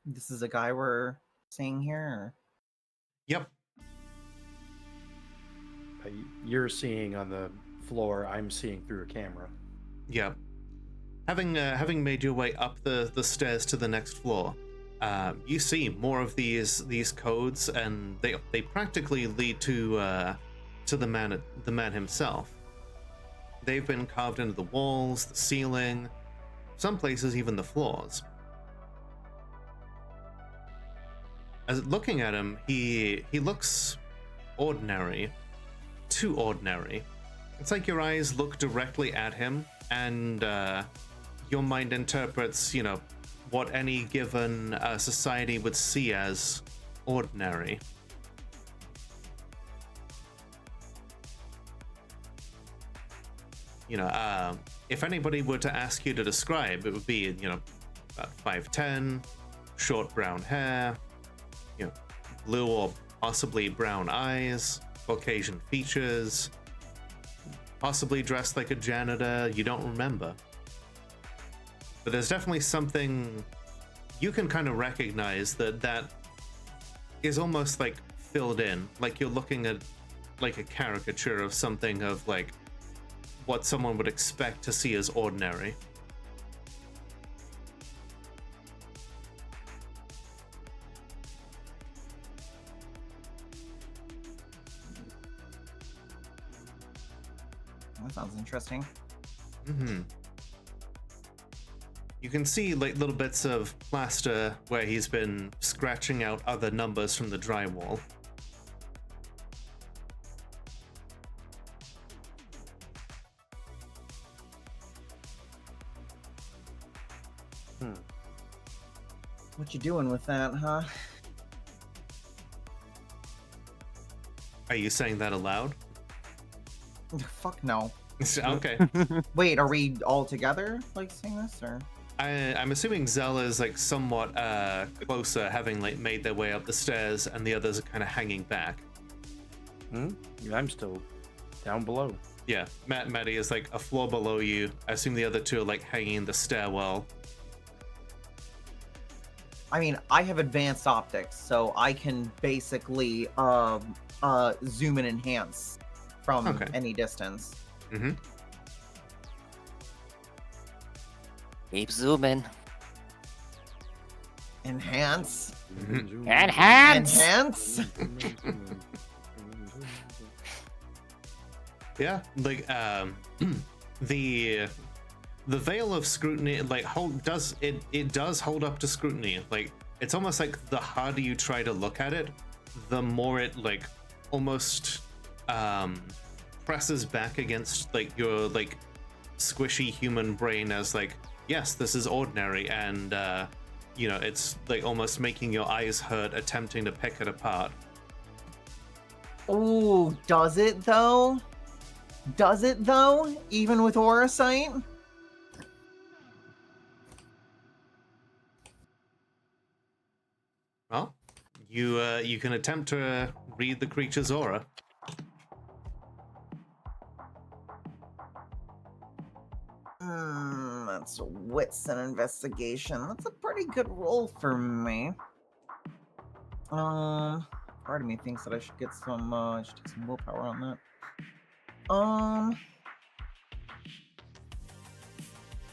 This is a guy we're seeing here? Or? Yep. You're seeing on the floor, I'm seeing through a camera. Yep. Having made your way up the stairs to the next floor, you see more of these codes, and they practically lead to the man himself. They've been carved into the walls, the ceiling, some places even the floors. As looking at him, he looks ordinary, too ordinary. It's like your eyes look directly at him, and your mind interprets, what any given society would see as ordinary. If anybody were to ask you to describe, it would be, about 5'10", short brown hair, blue or possibly brown eyes, Caucasian features, possibly dressed like a janitor, you don't remember. But there's definitely something you can kind of recognize that is almost like filled in, like you're looking at like a caricature of something of like what someone would expect to see as ordinary. That sounds interesting. Mm-hmm. You can see like little bits of plaster where he's been scratching out other numbers from the drywall. What you doing with that, huh? Are you saying that aloud? Fuck no. Okay. Wait, are we all together, like, saying this, or? I'm assuming Zell is like somewhat closer, having like made their way up the stairs, and the others are kind of hanging back. I'm still down below. Yeah, Maddie is like a floor below you. I assume the other two are like hanging in the stairwell. I mean, I have advanced optics, so I can basically zoom and enhance from any distance. Mm-hmm. Keep zooming. Enhance. Enhance. Enhance. Yeah, like the veil of scrutiny like does hold up to scrutiny. Like it's almost like the harder you try to look at it, the more it like almost presses back against like your like squishy human brain as like, yes, this is ordinary, and it's like almost making your eyes hurt attempting to pick it apart. Ooh, does it though? Does it though? Even with Aura Sight? Well, you can attempt to read the creature's aura. That's wits and investigation. That's a pretty good roll for me. Part of me thinks that I should get some, I should take some willpower on that.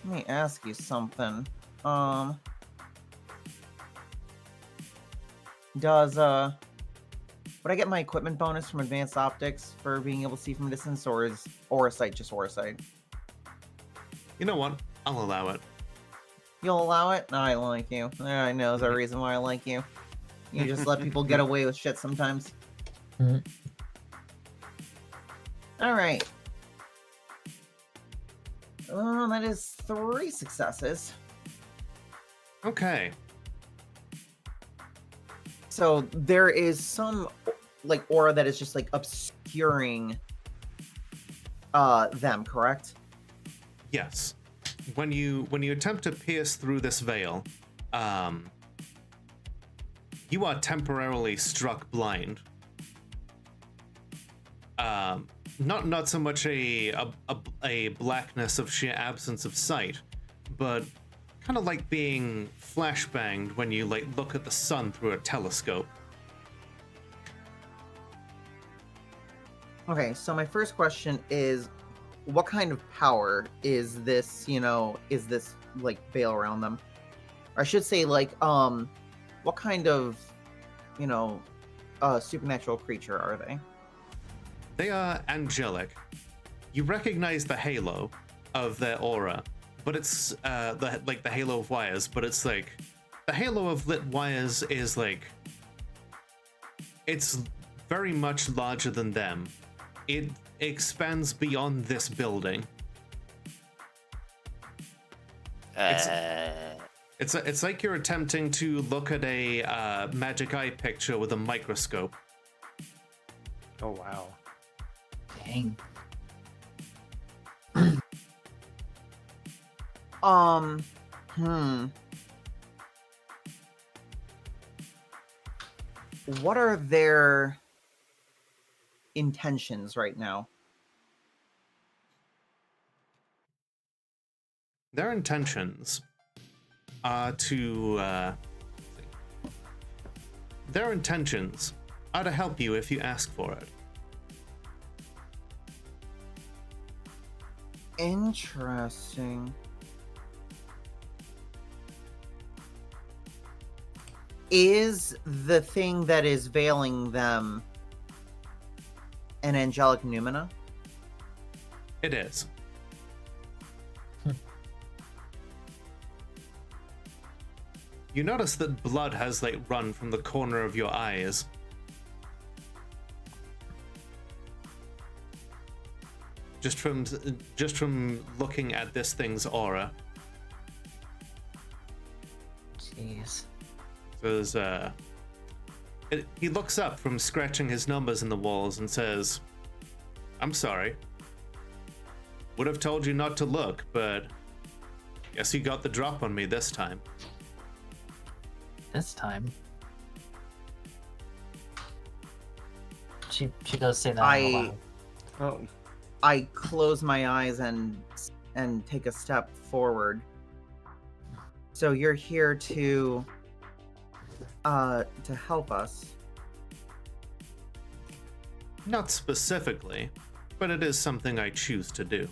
Let me ask you something. Does, would I get my equipment bonus from advanced optics for being able to see from a distance, or is Aura Sight just Aura Sight? You know what? I'll allow it. You'll allow it? I like you. I know there's a reason why I like you. You just let people get away with shit sometimes. Mhm. Alright. That is 3 successes. Okay. So there is some like aura that is just like obscuring them, correct? Yes. When you attempt to pierce through this veil, you are temporarily struck blind. Not so much a blackness of sheer absence of sight, but kind of like being flashbanged when you like look at the sun through a telescope. Okay, so my first question is, what kind of power is this, is this like veil around them? Or I should say like what kind of, supernatural creature are they? They are angelic. You recognize the halo of their aura, but it's the halo of wires, but it's like the halo of lit wires is like it's very much larger than them. It expands beyond this building. It's like you're attempting to look at a magic eye picture with a microscope. Oh wow. Dang. What are their intentions right now? Their intentions are to help you if you ask for it. Interesting. Is the thing that is veiling them an angelic Numina? It is. You notice that blood has like run from the corner of your eyes. Just from looking at this thing's aura. Jeez. So there's he looks up from scratching his numbers in the walls and says, "I'm sorry. Would have told you not to look, but guess you got the drop on me this time." This time. She does say that out loud. Oh. I close my eyes and take a step forward. So you're here to help us. Not specifically, but it is something I choose to do.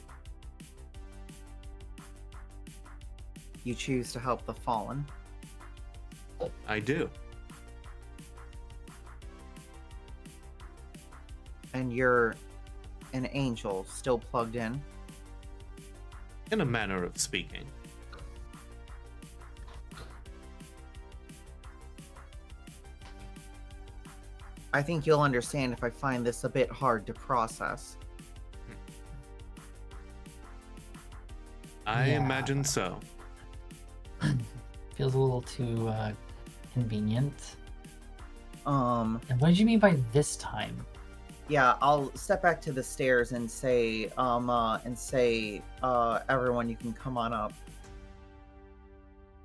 You choose to help the fallen. I do. And you're an angel still plugged in. In a manner of speaking. I think you'll understand if I find this a bit hard to process. I Yeah. imagine so. Feels a little too convenient. Um, And what did you mean by this time? Yeah, I'll step back to the stairs and say, everyone, you can come on up.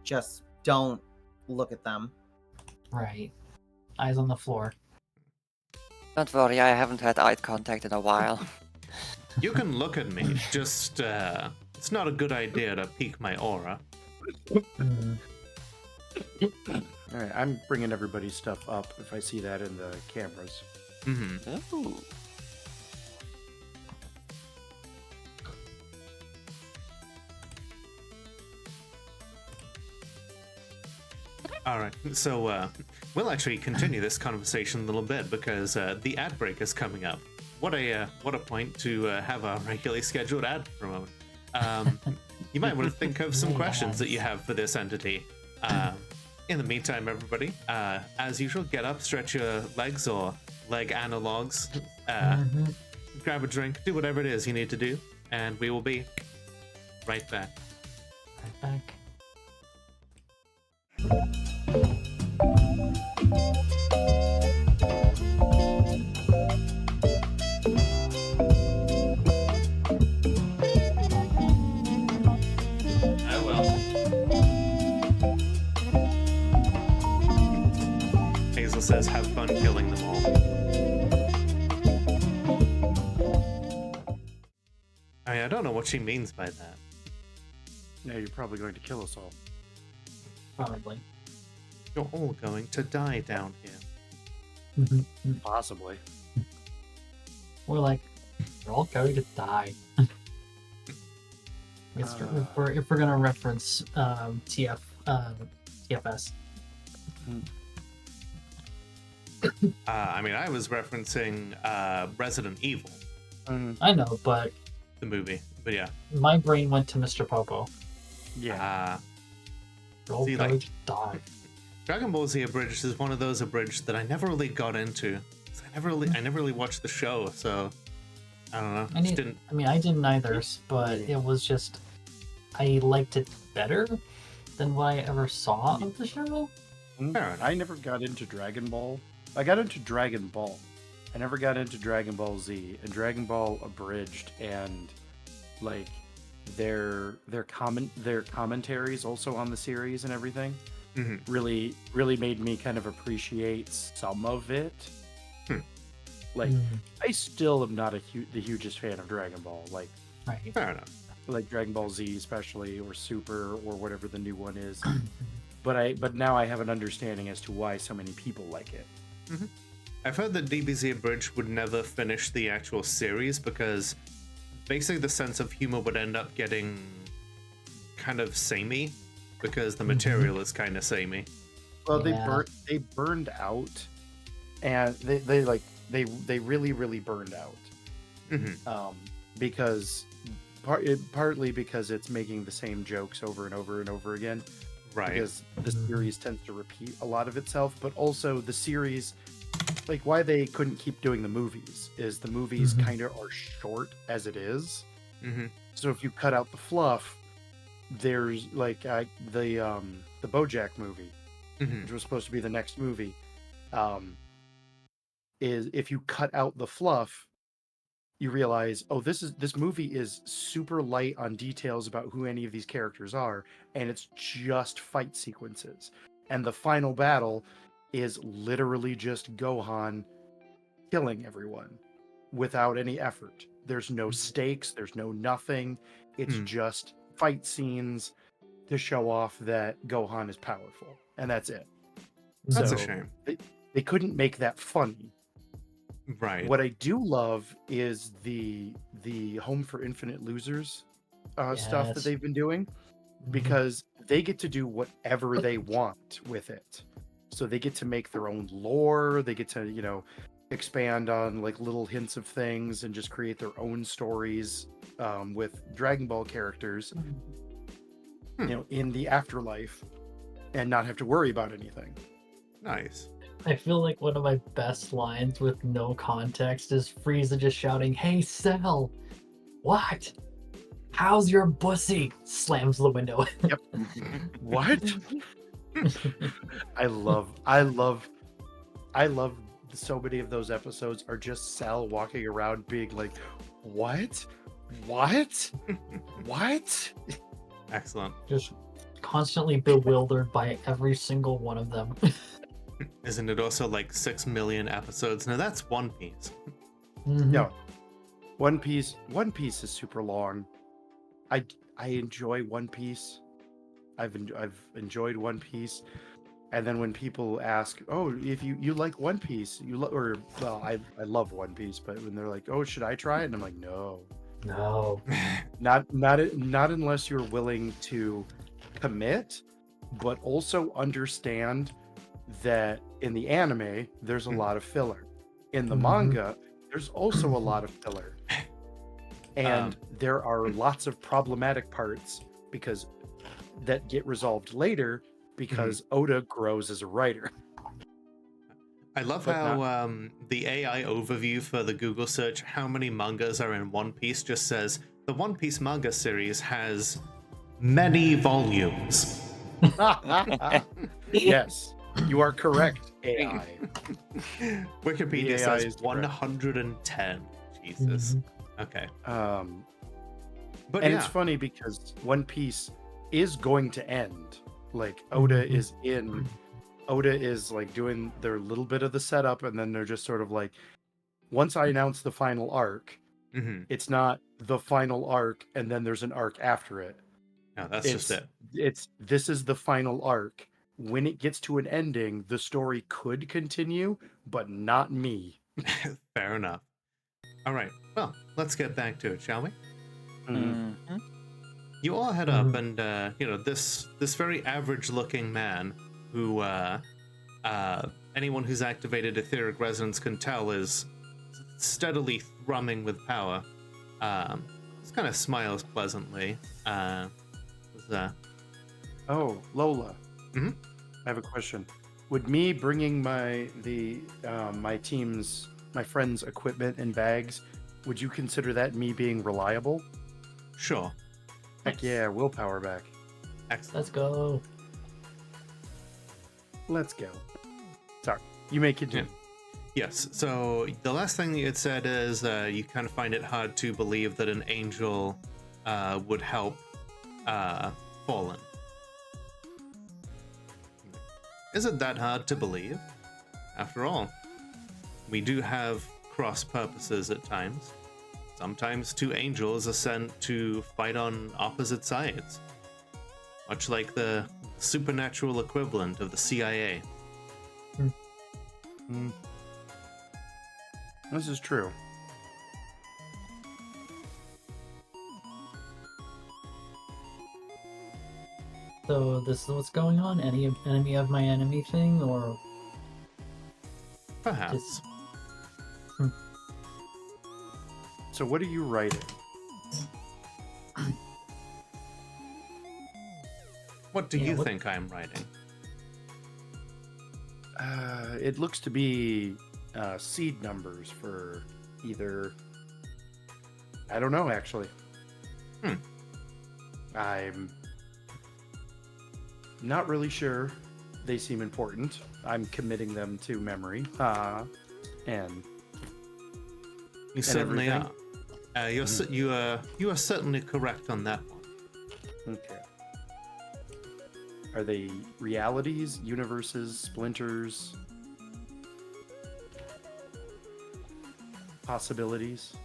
Just don't look at them. Right. Eyes on the floor. Don't worry, I haven't had eye contact in a while. You can look at me, just, it's not a good idea to peek my aura. Mm. All right, I'm bringing everybody's stuff up if I see that in the cameras. Mm-hmm. Ooh. All right, so we'll actually continue this conversation a little bit because the ad break is coming up. What a point to have a regularly scheduled ad for a moment. You might want to think of some questions that you have for this entity. In the meantime, everybody, as usual, get up, stretch your legs or leg analogs, grab a drink, do whatever it is you need to do, and we will be right back. Right back. I will. Hazel says, have fun killing them all. I don't know what she means by that. Now you're probably going to kill us all. Probably. You're all going to die down here. Possibly. We're like, we're all going to die. If we're gonna reference TFS. I mean, I was referencing Resident Evil, I know, but the movie, but yeah. my brain went to Mr. Popo. Yeah. We're all See, going like- to die. Dragon Ball Z Abridged is one of those abridged that I never really got into. I never really watched the show, so I don't know. Just didn't. I mean, I didn't either, but it was just I liked it better than what I ever saw of the show. Fair enough. I never got into Dragon Ball. I got into Dragon Ball. I never got into Dragon Ball Z and Dragon Ball Abridged, and like their commentaries also on the series and everything Mhm. really made me kind of appreciate some of it. Like I still am not the hugest fan of Dragon Ball, like Right. Fair enough. Dragon Ball Z especially, or Super, or whatever the new one is. But now I have an understanding as to why so many people like it. I've heard that DBZ Abridged would never finish the actual series because basically the sense of humor would end up getting kind of samey because the material is kind of samey. Well, Yeah. they burned out, and they really burned out. Because partly because it's making the same jokes over and over and over again. Right. Because the series tends to repeat a lot of itself, but also the series, like why they couldn't keep doing the movies is the movies kind of are short as it is. So if you cut out the fluff, there's like the BoJack movie, which was supposed to be the next movie, is if you cut out the fluff, you realize, oh, this movie is super light on details about who any of these characters are, and it's just fight sequences. And the final battle is literally just Gohan killing everyone without any effort. There's no stakes, there's no nothing. It's just fight scenes to show off that Gohan is powerful, and that's it. That's So, a shame. They couldn't make that funny. Right. What I do love is the Home for Infinite Losers stuff that Yes. they've been doing, because they get to do whatever they want with it. So they get to make their own lore. They get to, expand on like little hints of things and just create their own stories with Dragon Ball characters, in the afterlife, and not have to worry about anything. Nice. I feel like one of my best lines with no context is Frieza just shouting, "Hey, Cell! What? How's your pussy?" Slams the window. Yep. What? I love so many of those episodes are just Sal walking around being like, what? What? What? Excellent. Just constantly bewildered by every single one of them. Isn't it also like 6 million episodes? Now that's One Piece. Mhm. No. One Piece is super long. I enjoy One Piece. I've enjoyed One Piece. And then when people ask, "Oh, if you like One Piece, I love One Piece," but when they're like, "Oh, should I try it?" and I'm like, "No, No. not unless you're willing to commit, but also understand that in the anime there's a lot of filler. In the Mhm. manga, there's also a lot of filler, and there are lots of problematic parts because that get resolved later because Oda grows as a writer." I love But how the AI overview for the Google search, how many mangas are in One Piece, just says the One Piece manga series has many volumes. Yes, you are correct, AI. Wikipedia The AI says is correct. 110. Jesus. Mhm. Okay. But And yeah. it's funny because One Piece is going to end. Like Oda is like doing their little bit of the setup, and then they're just sort of like, once I announce the final arc, Mhm. it's not the final arc and then there's an arc after it. No, that's just it. This is the final arc. When it gets to an ending, the story could continue, but not me. Fair enough. All right. Well, let's get back to it, shall we? Mhm. Mhm. You all head up, and this very average-looking man, who anyone who's activated etheric resonance can tell is steadily thrumming with power. Just kind of smiles pleasantly. Oh, Lola. Mhm. I have a question. Would me bringing my friends' equipment and bags, would you consider that me being reliable? Sure. Heck yeah, willpower back. Excellent. Let's go. Let's go. Sorry, you may continue. Yes. So the last thing that you had said is you kind of find it hard to believe that an angel would help Fallen. Is it that hard to believe? After all, we do have cross purposes at times. Sometimes two angels are sent to fight on opposite sides, much like the supernatural equivalent of the CIA. This is true. So this is what's going on? Any enemy of my enemy thing, or Perhaps. just So what are you writing? What do Yeah, you what- think I'm writing? It looks to be seed numbers for either. I don't know, actually. I'm not really sure. They seem important. I'm committing them to memory. And You certainly everything? are. You are certainly correct on that one. okay. Are they realities, universes, splinters, possibilities?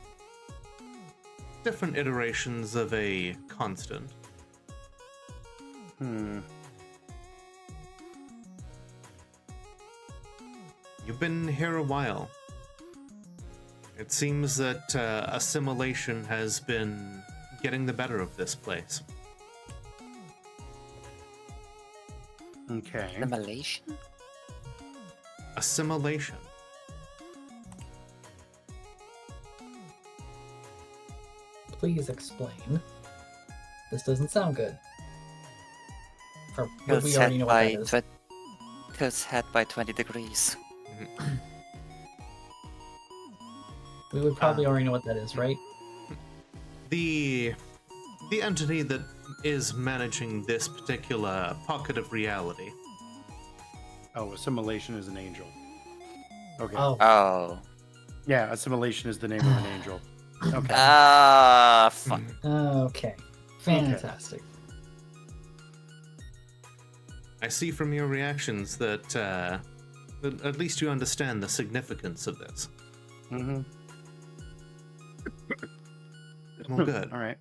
Different iterations of a constant. You've been here a while. It seems that assimilation has been getting the better of this place. Okay. Assimilation? Assimilation. please explain. This doesn't sound good. Or would Goes we already set know what by that is? goes head by 20 degrees. We would probably already know what that is, right? The entity that is managing this particular pocket of reality. Oh, assimilation is an angel. Okay. Oh, Oh. Yeah, assimilation is the name of an angel. Okay. Ah, fuck. okay. Fantastic. I see from your reactions that at least you understand the significance of this. Mm-hmm. Well, good. All right.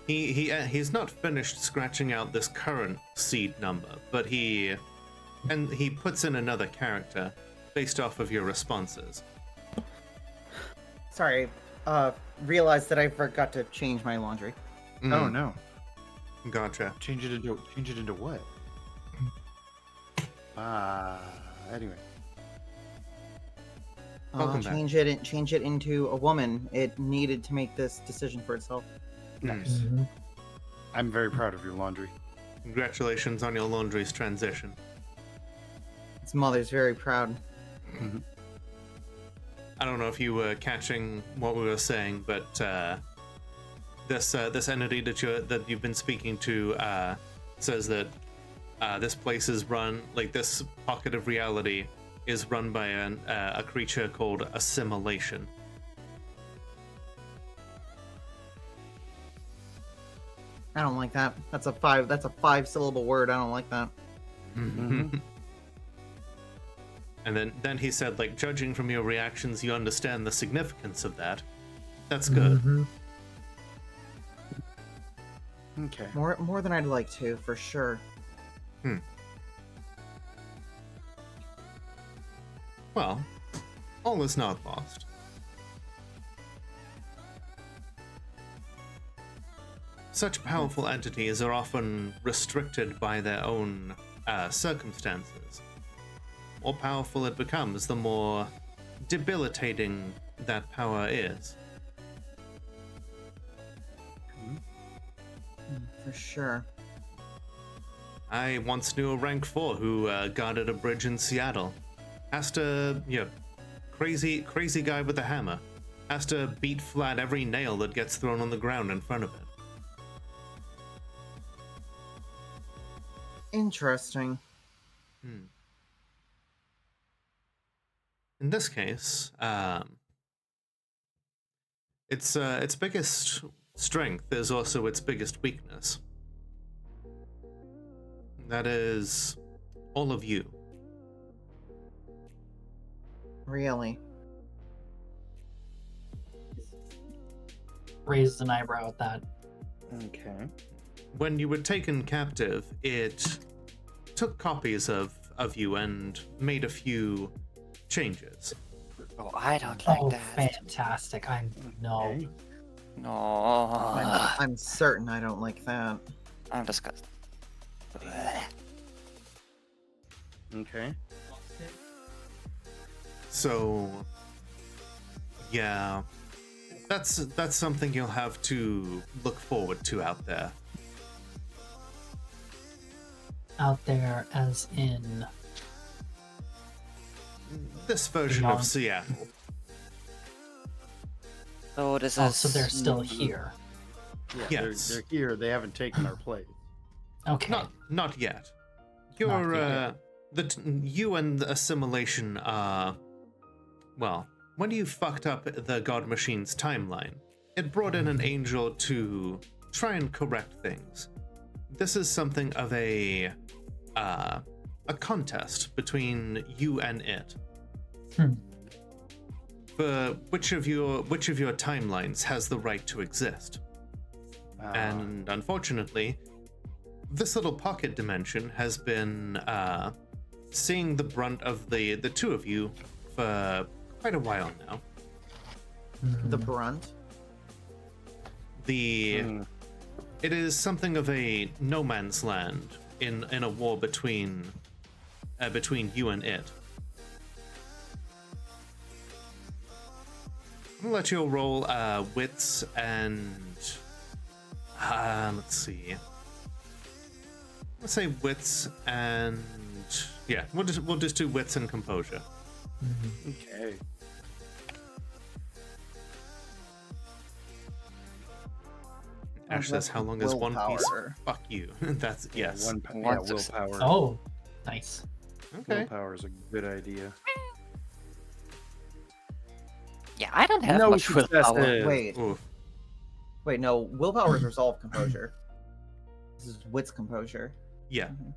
He's not finished scratching out this current seed number, but he puts in another character based off of your responses. Sorry, realized that I forgot to change my laundry. Oh no. Gotcha. Change it into what? Anyway. Welcome back. Change it into a woman. It needed to make this decision for itself. Nice. Mhm. I'm very proud of your laundry. Congratulations on your laundry's transition. Its mother's very proud. I don't know if you were catching what we were saying, but this entity that you've been speaking to says that this place is run, like this pocket of reality is run by a creature called assimilation. I don't like that. That's a 5-syllable word. I don't like that. Mm-hmm. And then he said, like, judging from your reactions, you understand the significance of that. That's good. Mhm. Okay. More than I'd like to, for sure. Well, all is not lost. Such powerful entities are often restricted by their own circumstances. The more powerful it becomes, the more debilitating that power is. For sure. I once knew a rank 4 who guarded a bridge in Seattle. Has to, crazy guy with a hammer. Has to beat flat every nail that gets thrown on the ground in front of it. Interesting. In this case, its biggest strength is also its biggest weakness. That is all of you. Really. Raised an eyebrow at that. Okay. When you were taken captive, it took copies of you and made a few changes. Oh, I don't like Oh, that. fantastic. I know. Okay. No. I'm certain I don't like that. I'm disgusted. Okay. So, yeah, that's something you'll have to look forward to out there. Out there, as in. This version Beyond. of Seattle. So this Oh, is. so they're still here. Yeah, Yes. they're here. They haven't taken our place. Okay. Not yet. Not yet. You and the assimilation are, well, when you fucked up the God Machine's timeline, it brought in an angel to try and correct things. This is something of a contest between you and it. For which of your timelines has the right to exist? And unfortunately, this little pocket dimension has been seeing the brunt of the two of you for quite a while now. The brunt. It is something of a no man's land in a war between you and it. I'm gonna let you roll wits and let's see. Let's say wits and yeah, we'll just do wits and composure. Ash says, that's "How long is One Piece? willpower. Fuck you." That's yes. One success. Willpower. Oh, nice. Okay. Willpower is a good idea. Yeah, I don't have No much willpower. successes. Wait, Ooh. wait, no. Willpower is resolve composure. This is wits composure. Yeah. Mhm.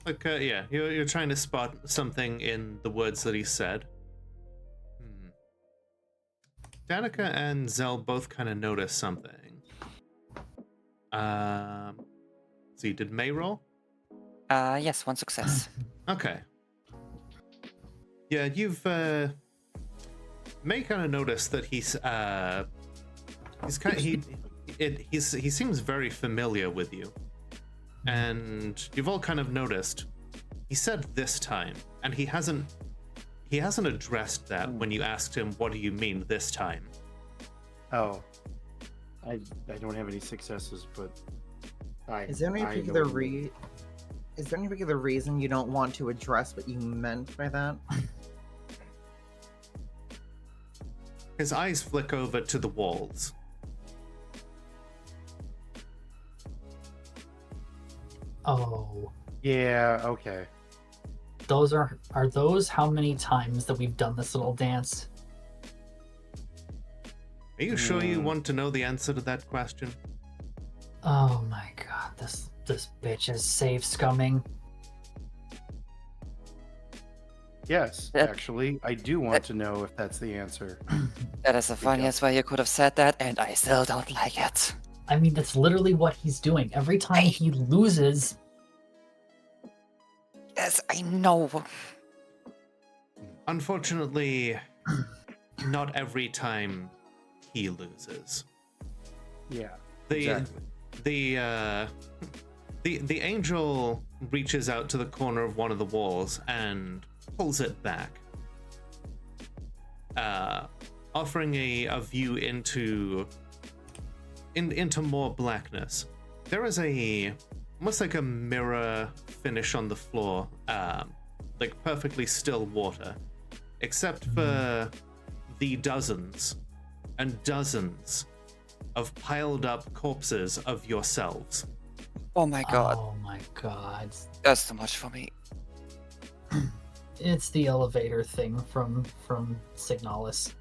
Like, yeah, you're trying to spot something in the words that he said. Danica and Zell both kind of notice something. See, did May roll? Yes, one success. Okay. Yeah, you've May kind of noticed that he seems very familiar with you, and you've all kind of noticed. He said this time, and he hasn't addressed that when you asked him, "What do you mean this time?" Oh, I don't have any successes, but Is there any I particular know- Is there any particular reason you don't want to address what you meant by that? His eyes flick over to the walls. Oh, Yeah. Okay. those are those how many times that we've done this little dance? Are you sure you want to know the answer to that question? Oh my god, this bitch is save scumming. Yes, That- actually, I do want to know if that's the answer. That is the funniest way you could have said that, and I still don't like it. I mean, that's literally what he's doing. Every time he loses, Yes, I know. Unfortunately, not every time he loses. Yeah. The Exactly. the angel reaches out to the corner of one of the walls and pulls it back, offering a view into more blackness. There is almost like a mirror finish on the floor, like perfectly still water, except for the dozens and dozens of piled up corpses of yourselves. Oh my god, oh my god. that's too much for me. It's the elevator thing from Signalis.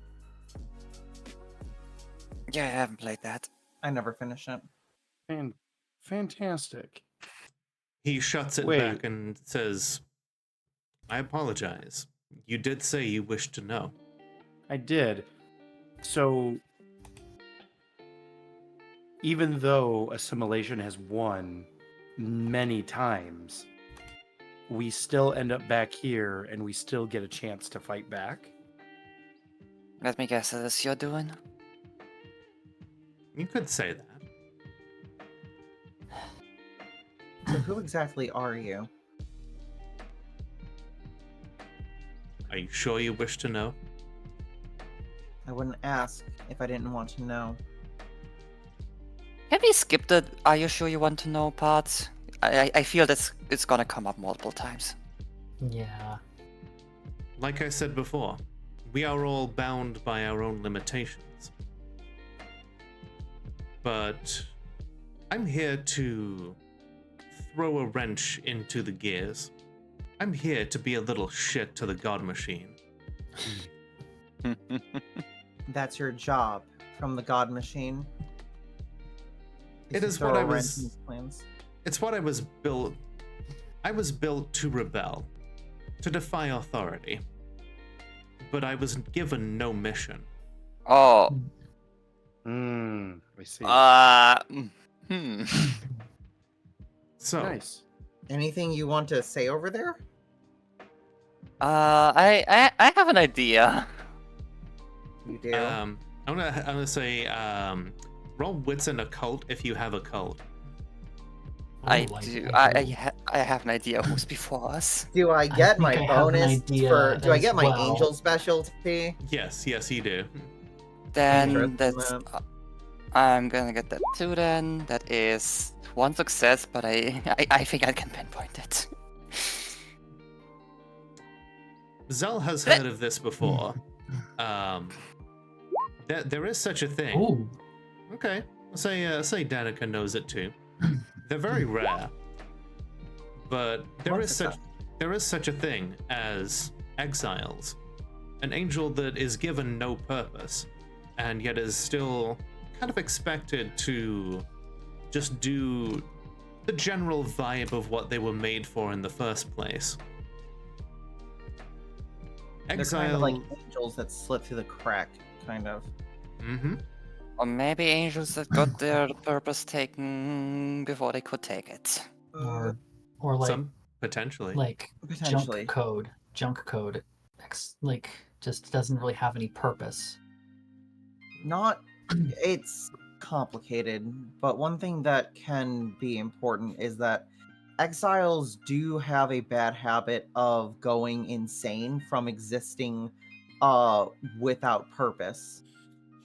Yeah, I haven't played that. I never finished it. Fantastic. He shuts it Wait. back and says, "I apologize. You did say you wished to know." I did. So, even though assimilation has won many times, we still end up back here and we still get a chance to fight back. Let me guess, this you're doing? You could say that. So who exactly are you? Are you sure you wish to know? I wouldn't ask if I didn't want to know. Can we skip the "Are you sure you want to know" part? I feel that's it's gonna come up multiple times. Yeah. Like I said before, we are all bound by our own limitations. But I'm here to throw a wrench into the gears. I'm here to be a little shit to the God Machine. That's your job from the God Machine. It to is throw what I a wrench was- in his plans. It's what I was built. I was built to rebel, to defy authority. But I was given no mission. Oh, I see. hmm. So, Nice. Anything you want to say over there? I have an idea. You do. I'm gonna say, roll wits and occult if you have occult. I Ooh, do. do. I have an idea who's before us. Do I get think my I have an bonus idea for? Do I as get my well. angel specialty? Yes, you do. Then Interesting, that's. man. I'm gonna get that too. Then that is one success, but I think I can pinpoint it. Zell has heard of this before. There is such a thing. Ooh. Okay. say Danica knows it too. They're very rare, but there is such a thing as exiles, an angel that is given no purpose, and yet is still kind of expected to just do the general vibe of what they were made for in the first place. They're kind of like angels that slip through the crack, kind of. Mm-hmm. Or maybe angels that got their purpose taken before they could take it. or like Some potentially. like Potentially. junk code, like just doesn't really have any purpose. Not, it's complicated, but one thing that can be important is that exiles do have a bad habit of going insane from existing without purpose.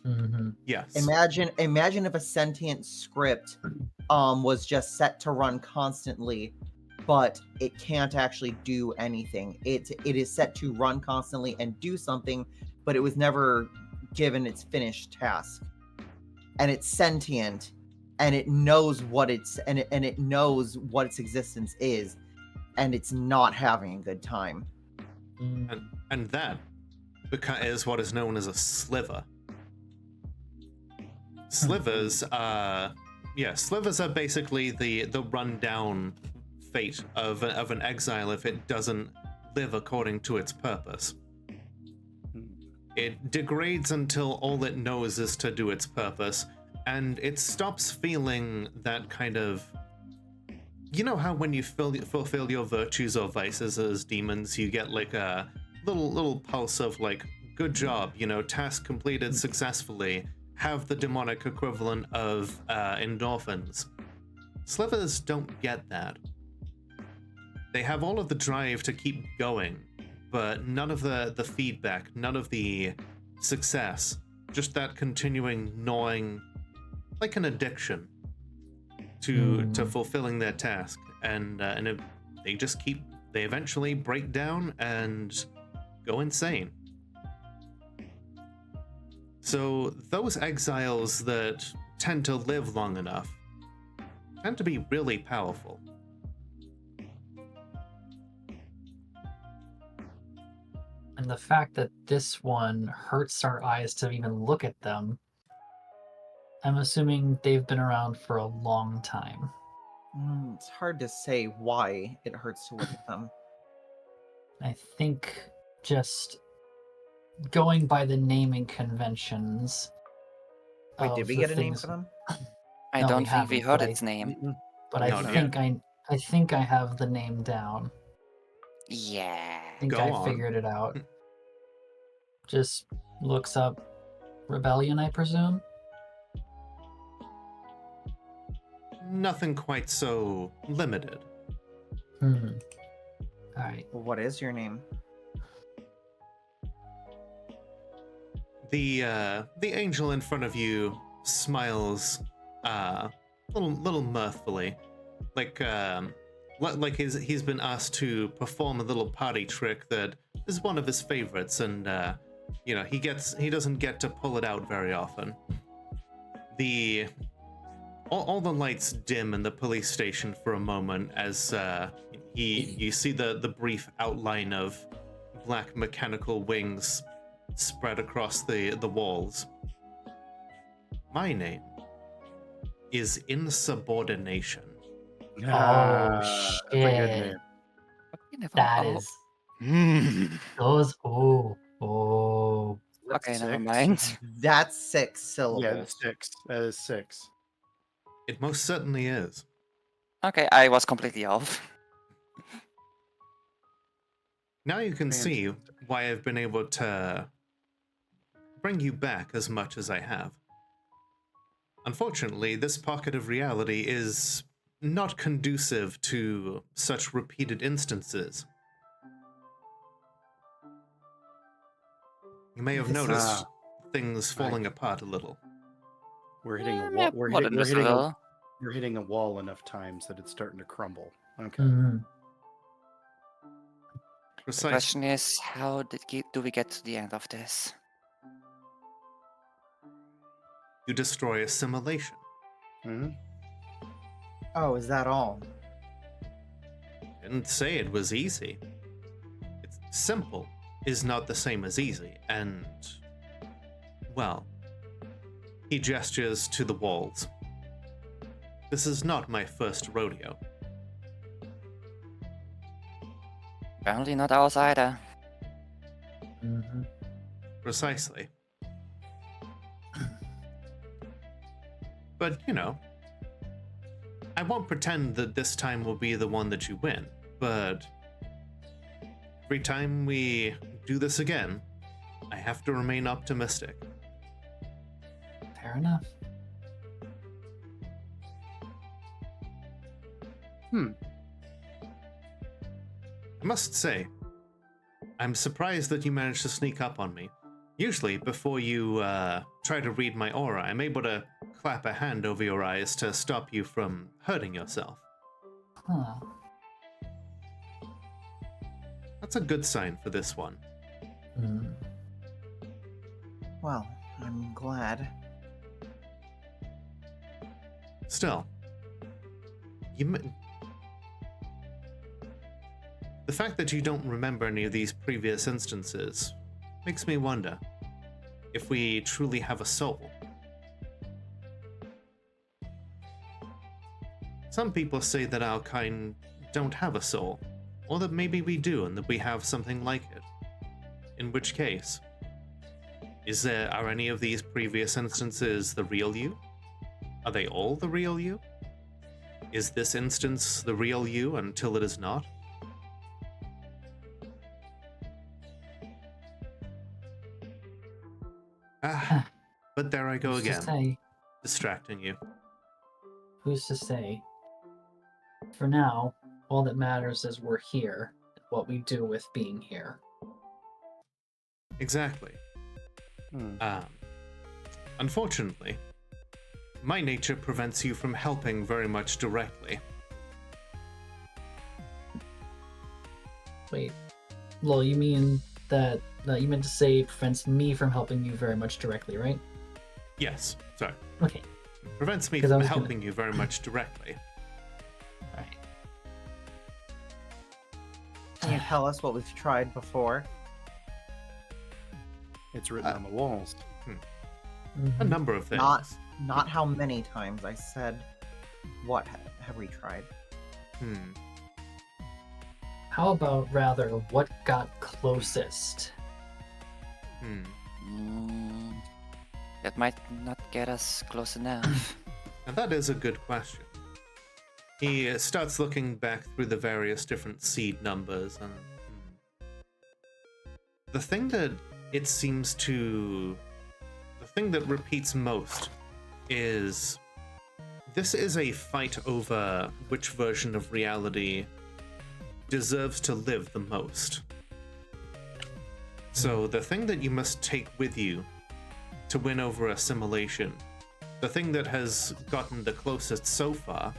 Mm-hmm. Yes. Imagine if a sentient script was just set to run constantly, but it can't actually do anything. It is set to run constantly and do something, but it was never given its finished task. And it's sentient, and it knows what its existence is, and it's not having a good time. And that is what is known as a sliver. Slivers are basically the rundown fate of an exile if it doesn't live according to its purpose. It degrades until all it knows is to do its purpose, and it stops feeling that kind of... You know how when you fulfill your virtues or vices as demons, you get like a little pulse of like, good job, task completed successfully, have the demonic equivalent of endorphins. Slivers don't get that. They have all of the drive to keep going, but none of the feedback, none of the success, just that continuing gnawing, like an addiction to fulfilling their task, and they eventually break down and go insane. So those exiles that tend to live long enough tend to be really powerful. And the fact that this one hurts our eyes to even look at them, I'm assuming they've been around for a long time. It's hard to say why it hurts to look at them. I think just going by the naming conventions. Wait, did of we the get a name things- for them? I No, don't we think we haven't, heard but its name. But I Not think I have the name down. Yeah. I think Go I on. figured it out. Just looks up rebellion, I presume. Nothing quite so limited. All right. What is your name? The angel in front of you smiles, little mirthfully, like he's been asked to perform a little party trick that is one of his favorites, and he doesn't get to pull it out very often. All the lights dim in the police station for a moment as you see the brief outline of black mechanical wings spread across the walls. My name is Insubordination. That's a good shit. name. That Oh. is Hmm. those. Oh. Okay, never Six. mind. That's 6 syllables. Yeah, that's 6. That is 6. It most certainly is. Okay, I was completely off. Now you can see why I've been able to bring you back as much as I have. Unfortunately, this pocket of reality is not conducive to such repeated instances. You may have This is- noticed things falling apart a little. We're hitting a Yeah, wall. We're more hitting, than we're just a hitting a, little. you're hitting a wall enough times that it's starting to crumble. Okay. Mhm. The Precisely. question is, how do we get to the end of this? You destroy assimilation. Hmm. Oh, is that all? Didn't say it was easy. It's simple is not the same as easy, and well, he gestures to the walls. This is not my first rodeo. Apparently not ours either. Mm-hmm. Precisely. But, you know, I won't pretend that this time will be the one that you win, but every time we do this again, I have to remain optimistic. Fair enough. I must say, I'm surprised that you managed to sneak up on me. Usually, before you try to read my aura, I'm able to clap a hand over your eyes to stop you from hurting yourself. Huh. That's a good sign for this one. Mm. Well, I'm glad. Still, the fact that you don't remember any of these previous instances makes me wonder if we truly have a soul. Some people say that our kind don't have a soul, or that maybe we do and that we have something like it. In which case, are any of these previous instances the real you? Are they all the real you? Is this instance the real you until it is not? Ah, but there I go Who's to again, say? distracting you. Who's to say? For now, all that matters is we're here, and what we do with being here. Exactly. Hmm. Unfortunately, my nature prevents you from helping very much directly. Wait, Lol, you mean that you meant to say prevents me from helping you very much directly, right? Yes, sorry. Okay, Prevents me 'Cause I from was gonna- helping you very much directly. alright. Can you tell us what we've tried before? It's written on the walls. A Mhm. number of things. Not how many times. I said, what have we tried? Hmm. How about rather what got closest? That might not get us close enough. And that is a good question. He starts looking back through the various different seed numbers, and the thing that it seems to, the thing that repeats most is this is a fight over which version of reality deserves to live the most. So the thing that you must take with you to win over assimilation, the thing that has gotten the closest so far,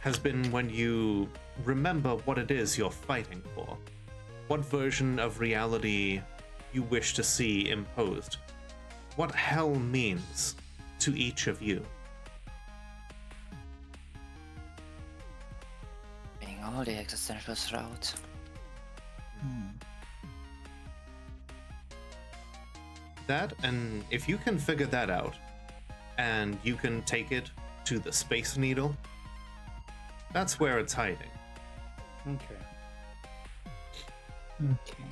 has been when you remember what it is you're fighting for. What version of reality you wish to see imposed. What hell means to each of you. Being all the existential shroud. That, and if you can figure that out, and you can take it to the Space Needle, that's where it's hiding. Okay. Okay.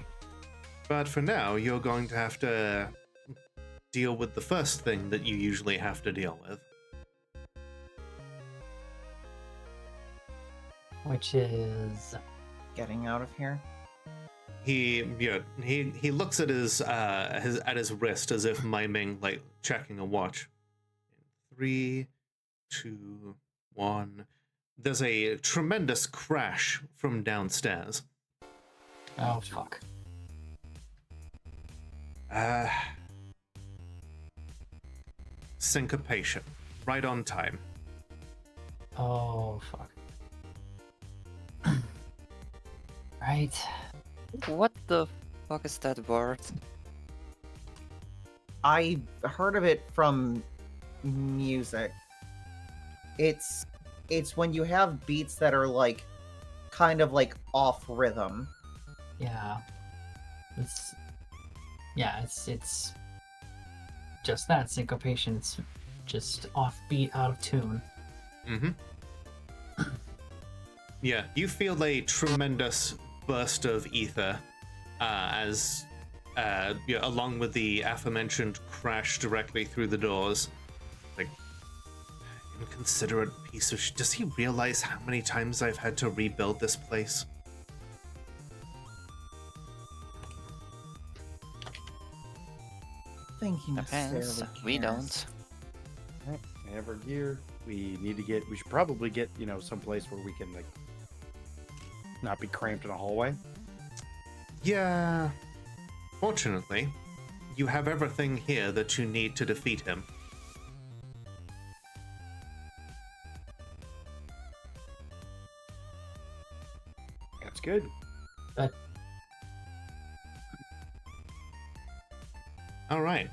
But for now, you're going to have to deal with the first thing that you usually have to deal with. Which is Getting out of here. He looks at his wrist as if miming, like checking a watch. 3, 2, 1. There's a tremendous crash from downstairs. oh fuck. Syncopation. Right on time. Oh fuck. Right. What the fuck is that word? I heard of it from music. it's when you have beats that are like kind of like off rhythm. Yeah. It's just that syncopation. It's just offbeat, out of tune. Mm-hmm. Yeah, you feel a tremendous burst of ether as, along with the aforementioned crash directly through the doors. Like, inconsiderate piece of does he realize how many times I've had to rebuild this place? I think he Depends. necessarily We cares. don't. Alright, we have our gear. We should probably get, someplace where we can, like, not be cramped in a hallway. Yeah. Fortunately, you have everything here that you need to defeat him. That's good. But All right.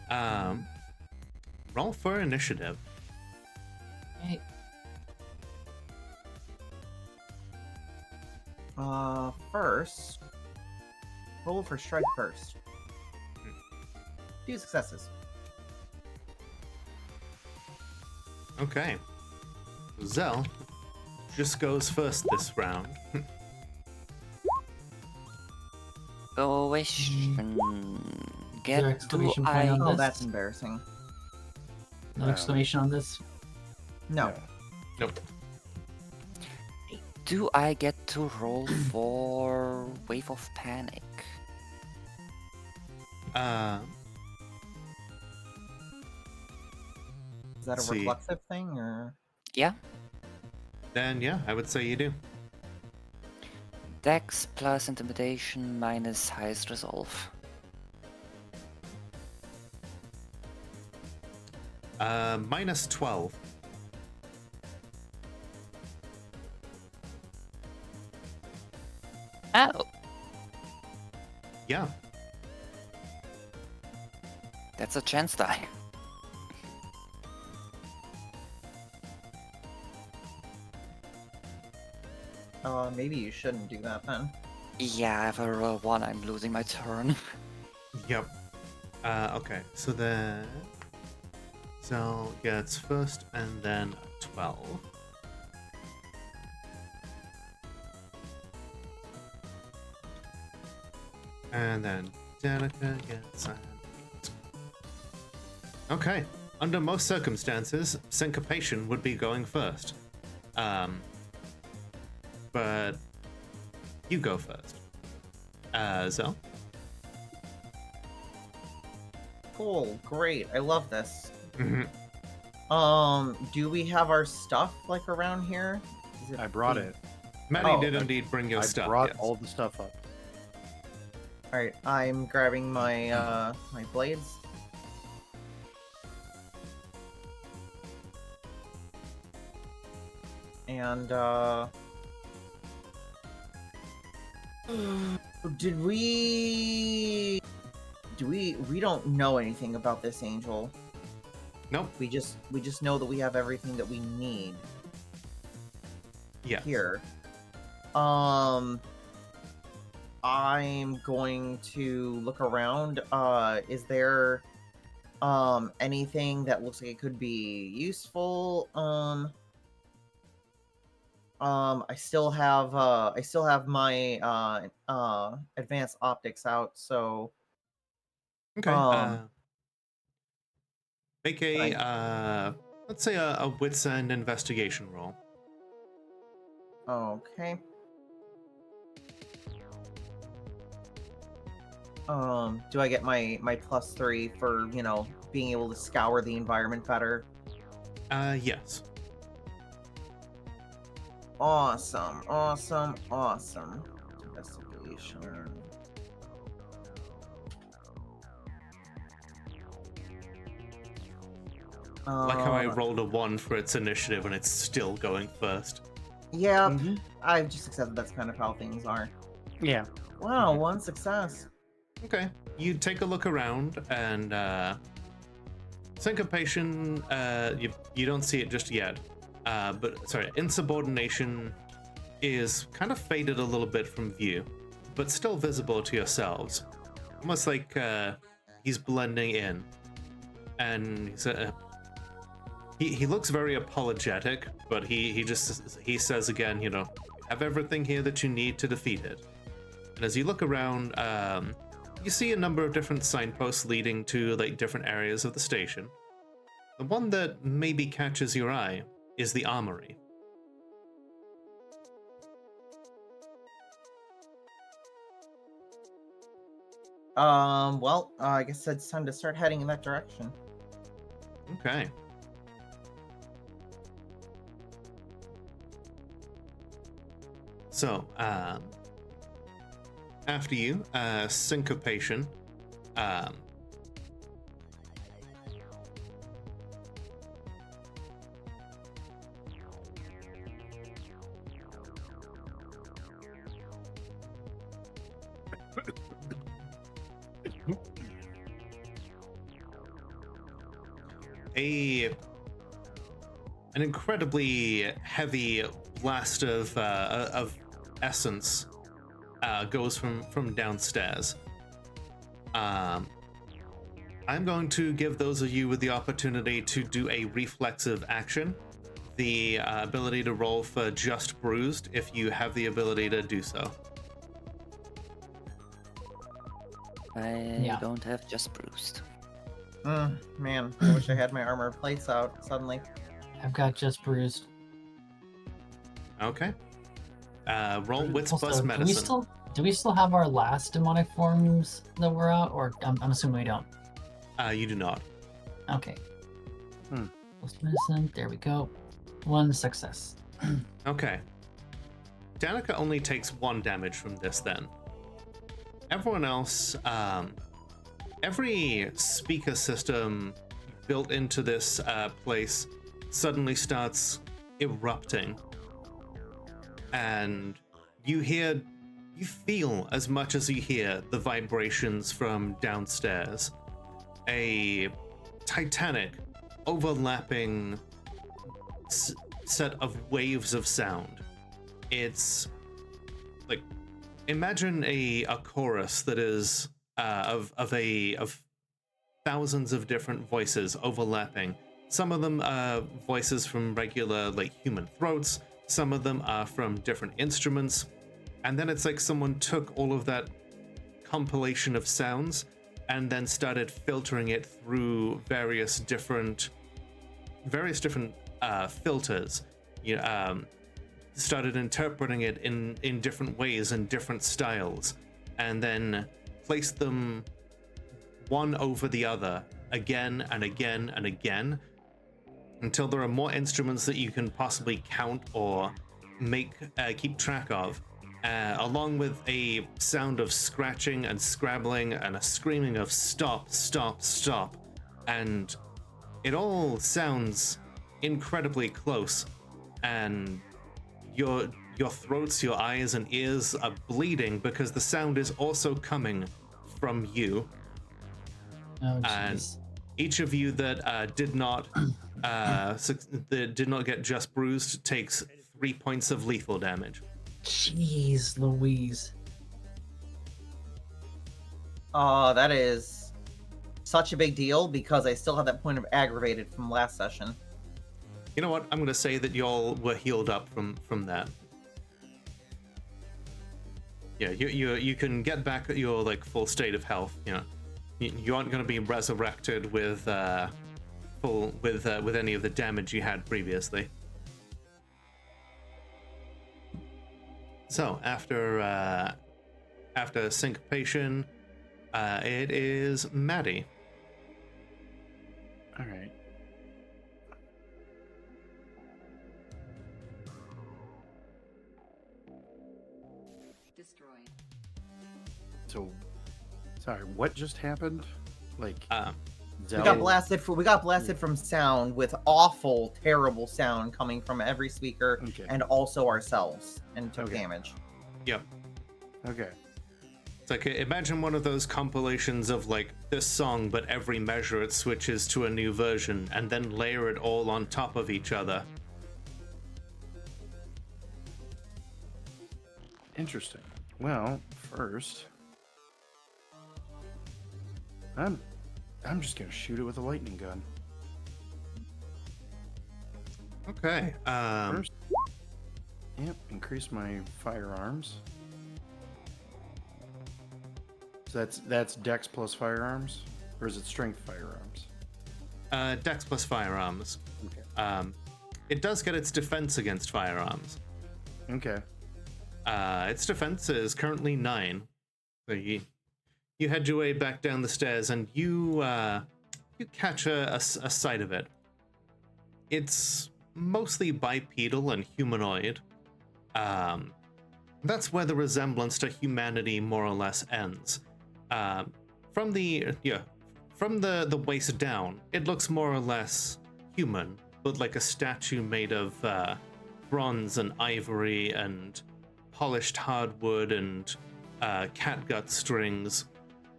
Roll for initiative. hey, First, roll for strike first. 2 successes. Okay. Zell just goes first this round. Question. there Do exclamation point I? on Oh, this? that's embarrassing. No exclamation on this? No. Yeah. Nope. Do I get to roll for Wave of Panic? Is that a Let's see. reflexive thing or? Yeah. Then yeah, I would say you do. Dex plus Intimidation minus highest resolve. Minus 12. Oh. Yeah. That's a chance die. Maybe you shouldn't do that then. Yeah, if I roll 1, I'm losing my turn. Yep. Okay, so then Zell gets first and then 12. And then Danica gets an 8. Okay. Under most circumstances, syncopation would be going first. But you go first. Zell? Cool, great. I love this. Mm-hmm. Do we have our stuff like around here? Is I brought the- it. Maddie Oh, did indeed bring your I stuff. brought yes. all the stuff up. All right, I'm grabbing my my blades. And did we don't know anything about this angel. Nope. We just know that we have everything that we need Yes. here. I'm going to look around. Is there anything that looks like it could be useful? I still have my advanced optics out, so Okay. Make a I- let's say a wits end investigation roll. okay. Do I get my +3 for, being able to scour the environment better? Yes. Awesome. Investigation. Like how I rolled a 1 for its initiative and it's still going first. Yeah, Mhm. I've just accepted that's kind of how things are. Yeah. Wow, 1 success. Okay. You take a look around and syncopation, you don't see it just yet. but sorry, insubordination is kind of faded a little bit from view, but still visible to yourselves. Almost like he's blending in. And he looks very apologetic, but he says again, you know, have everything here that you need to defeat it. And as you look around, you see a number of different signposts leading to like different areas of the station. The one that maybe catches your eye is the armory. Well, I guess it's time to start heading in that direction. Okay. So, after you, syncopation. An incredibly heavy blast of essence goes from downstairs. I'm going to give those of you with the opportunity to do a reflexive action, the ability to roll for just bruised if you have the ability to do so. I don't have just bruised. Man, I wish I had my armor plates out suddenly. I've got just bruised. Okay. Roll wits Also, plus medicine. Do we still have our last demonic forms that were out, or I'm assuming we don't? You do not. Okay. Plus medicine. There we go. 1 success. Okay. Danica only takes 1 damage from this then. Everyone else, every speaker system built into this place suddenly starts erupting. And you feel as much as you hear the vibrations from downstairs. A titanic, overlapping set of waves of sound. It's like, imagine a chorus that is of thousands of different voices overlapping. Some of them are voices from regular like human throats. Some of them are from different instruments. And then it's like someone took all of that compilation of sounds and then started filtering it through various different filters. You started interpreting it in different ways and different styles, and then placed them one over the other again and again and again until there are more instruments that you can possibly count or keep track of, along with a sound of scratching and scrabbling and a screaming of stop, stop, stop. And it all sounds incredibly close, and your throats, your eyes and ears are bleeding because the sound is also coming from you. Oh, And jeez. each of you that did not get just bruised takes 3 points of lethal damage. Jeez Louise. That is such a big deal because I still have that point of aggravated from last session. You know what? I'm going to say that y'all were healed up from that. Yeah, you can get back at your like full state of health. You know, you aren't going to be resurrected with with any of the damage you had previously. So after syncopation, it is Maddie. All right. Destroyed. So, sorry, what just happened? Like, We got blasted from sound with awful, terrible sound coming from every speaker Okay. and also ourselves, and took Okay. damage. Yep. Okay. It's like, imagine one of those compilations of like this song, but every measure it switches to a new version, and then layer it all on top of each other. Interesting. Well, first, I'm just gonna shoot it with a lightning gun. Okay. First, yep, increase my firearms. So that's Dex plus firearms, or is it Strength firearms? Dex plus firearms. Okay. It does get its defense against firearms. Okay. Its defense is currently 9. So you head your way back down the stairs, and you catch a sight of it. It's mostly bipedal and humanoid. That's where the resemblance to humanity more or less ends. From the waist down, it looks more or less human, but like a statue made of bronze and ivory and polished hardwood and catgut strings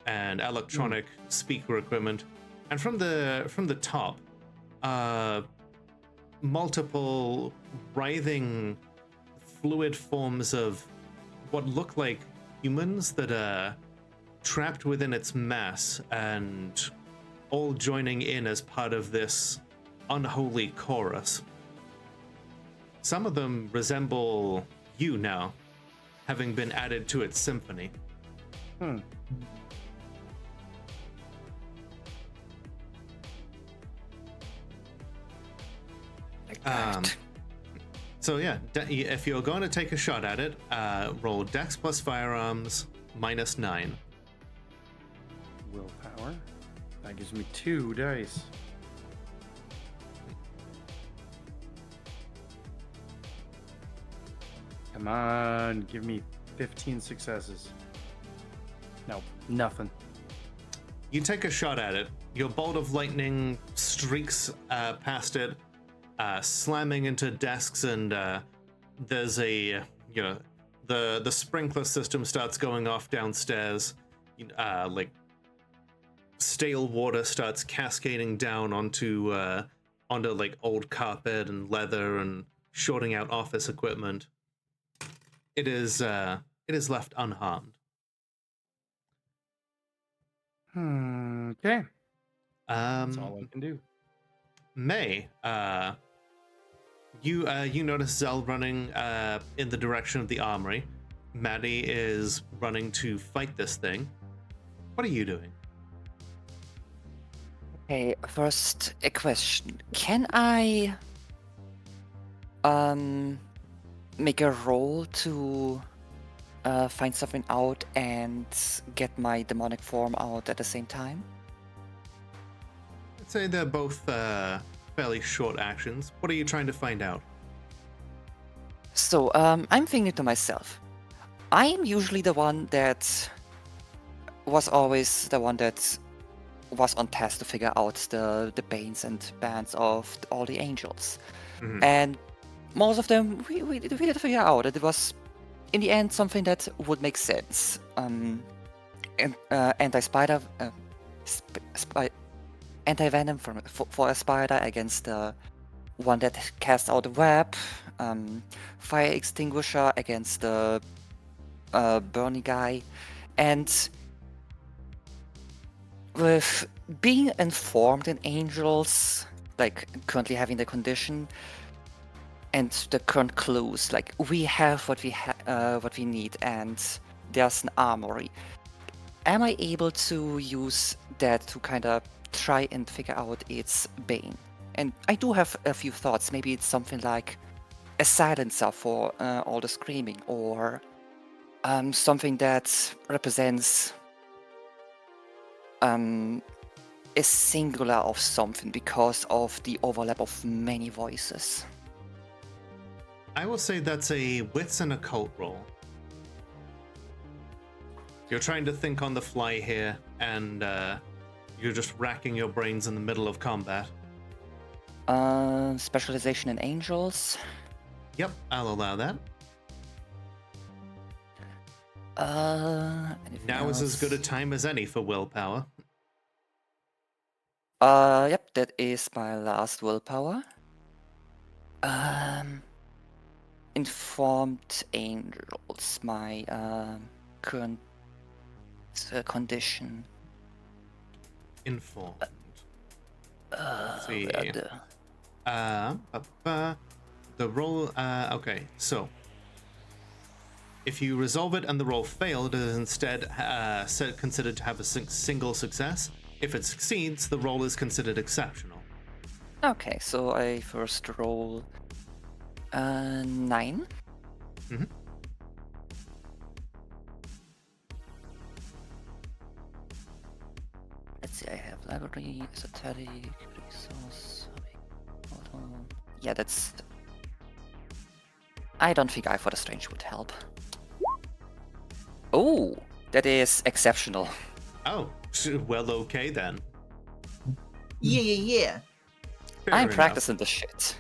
and electronic speaker equipment. And from the top, multiple writhing fluid forms of what look like humans that are trapped within its mass and all joining in as part of this unholy chorus. Some of them resemble you now, having been added to its symphony. Like that. So yeah, if you're going to take a shot at it, roll Dex plus firearms minus 9. Willpower. That gives me 2 dice. Come on, give me 15 successes. No, nothing. You take a shot at it. Your bolt of lightning streaks past it, slamming into desks, and there's a the sprinkler system starts going off downstairs. Like stale water starts cascading down onto like old carpet and leather and shorting out office equipment. It is left unharmed. Okay. That's all I can do. May, you notice Zell running in the direction of the armory. Maddie is running to fight this thing. What are you doing? Okay, first a question. Can I make a roll to find something out and get my demonic form out at the same time? I'd say they're both fairly short actions. What are you trying to find out? So, I'm thinking to myself, I am usually the one that was always the one that was on task to figure out the banes and bands of all the angels. Mhm. And most of them we did figure out that it was in the end something that would make sense. Anti-spider, anti-venom for a spider against the one that casts out a web, fire extinguisher against the Bernie guy, and with being informed in angels, like currently having the condition and the current clues, like we have what we need, and there's an armory. Am I able to use that to kind of try and figure out its bane? And I do have a few thoughts. Maybe it's something like a silencer for all the screaming, or something that represents a singular of something because of the overlap of many voices. I will say that's a wits and occult roll. You're trying to think on the fly here, and you're just racking your brains in the middle of combat. Specialization in angels. Yep, I'll allow that. Anything Now is as else? good a time as any for willpower. Yep, that is my last willpower. informed angels my current condition. Informed. Let's see. The roll. Okay, so if you resolve it and the roll failed, it is instead considered to have a single success. If it succeeds, the roll is considered exceptional. Okay, so I first roll 9. Mhm. Let's see, I have library, esoteric, resource. Hold on. Yeah, that's. I don't think Eye for the Strange would help. Oh, that is exceptional. Oh, well, okay then. Yeah. Fair I'm enough. practicing the shit.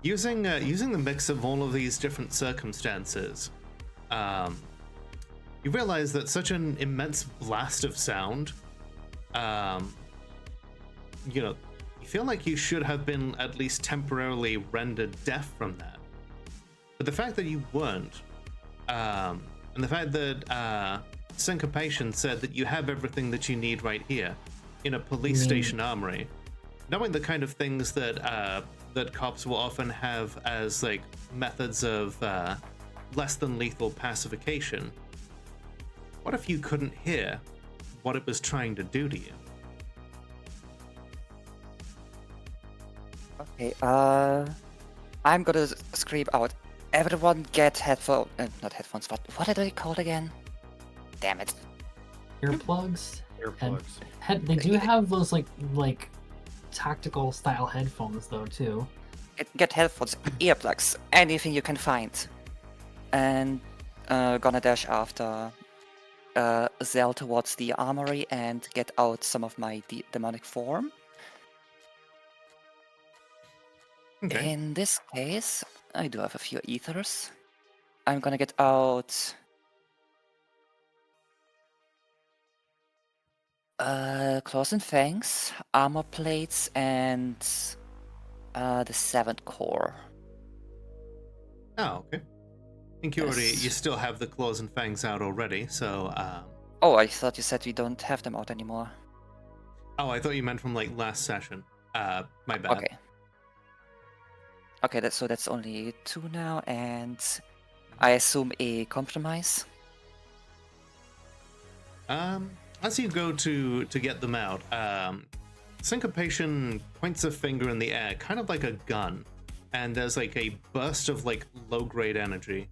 Using the mix of all of these different circumstances, you realize that such an immense blast of sound, you feel like you should have been at least temporarily rendered deaf from that. But the fact that you weren't, and the fact that Syncopation said that you have everything that you need right here in a police station armory, knowing the kind of things that that cops will often have as like methods of less than lethal pacification, what if you couldn't hear what it was trying to do to you? Okay, I'm gonna scream out. Everyone get headphones. Not headphones, what are they called again? Damn it. Earplugs. Earplugs. They do have those like tactical style headphones though too. Get headphones, earplugs, anything you can find. And gonna dash after Zell towards the armory and get out some of my demonic form. Okay. In this case, I do have a few ethers. I'm gonna get out claws and fangs, armor plates, and the 7th core. Oh, okay. I think you still have the claws and fangs out already, so Oh, I thought you said we don't have them out anymore. Oh, I thought you meant from like last session. My bad. Okay. Okay, that's only 2 now, and I assume a compromise. As you go to get them out, Syncopation points a finger in the air, kind of like a gun, and there's like a burst of like low-grade energy.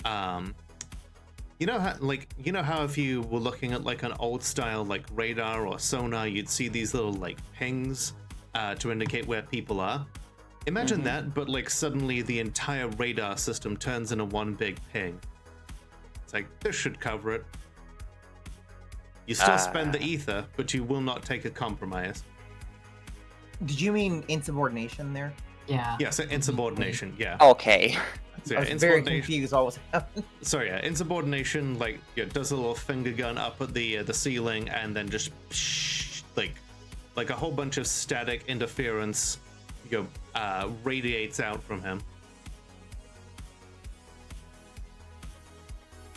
You know how if you were looking at like an old style like radar or sonar, you'd see these little like pings to indicate where people are. Imagine that, but like suddenly the entire radar system turns into one big ping. It's like, this should cover it. You still spend the ether, but you will not take a compromise. Did you mean insubordination there? Yeah. Yeah, so insubordination, yeah. Okay. So, I yeah, was very insubordination. confused what was happening. So yeah, insubordination like does a little finger gun up at the ceiling and then just like a whole bunch of static interference radiates out from him.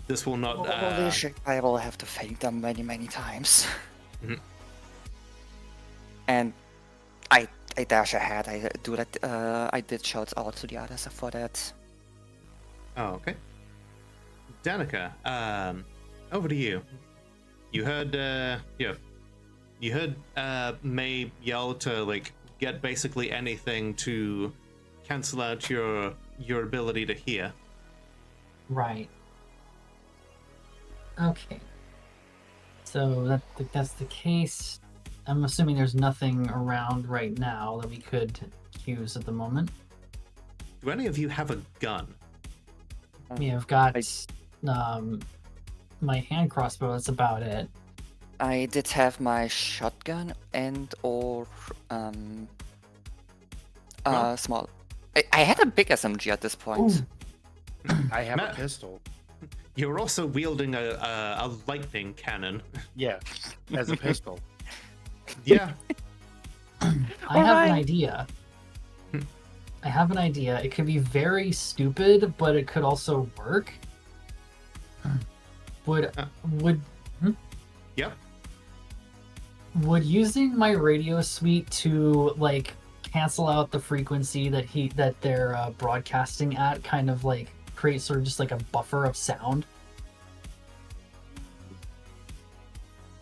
This will not. Holy shit! I will have to thank them many, many times. Mhm. And I dash ahead. I do that. I did shout out to the others for that. Oh, okay. Danica, over to you. You heard, you heard May yell to like get basically anything to cancel out your ability to hear. Right. Okay. So that's the case. I'm assuming there's nothing around right now that we could use at the moment. Do any of you have a gun? Yeah, I've got my hand crossbow. That's about it. I did have my shotgun and or small. I had a big SMG at this point. I have Matt. a pistol. You're also wielding a lightning cannon. Yeah, as a pistol. Yeah. I have an idea. I have an idea. It could be very stupid, but it could also work. Would Uh. would Yep. would using my radio suite to like cancel out the frequency that they're broadcasting at kind of like create sort of just like a buffer of sound?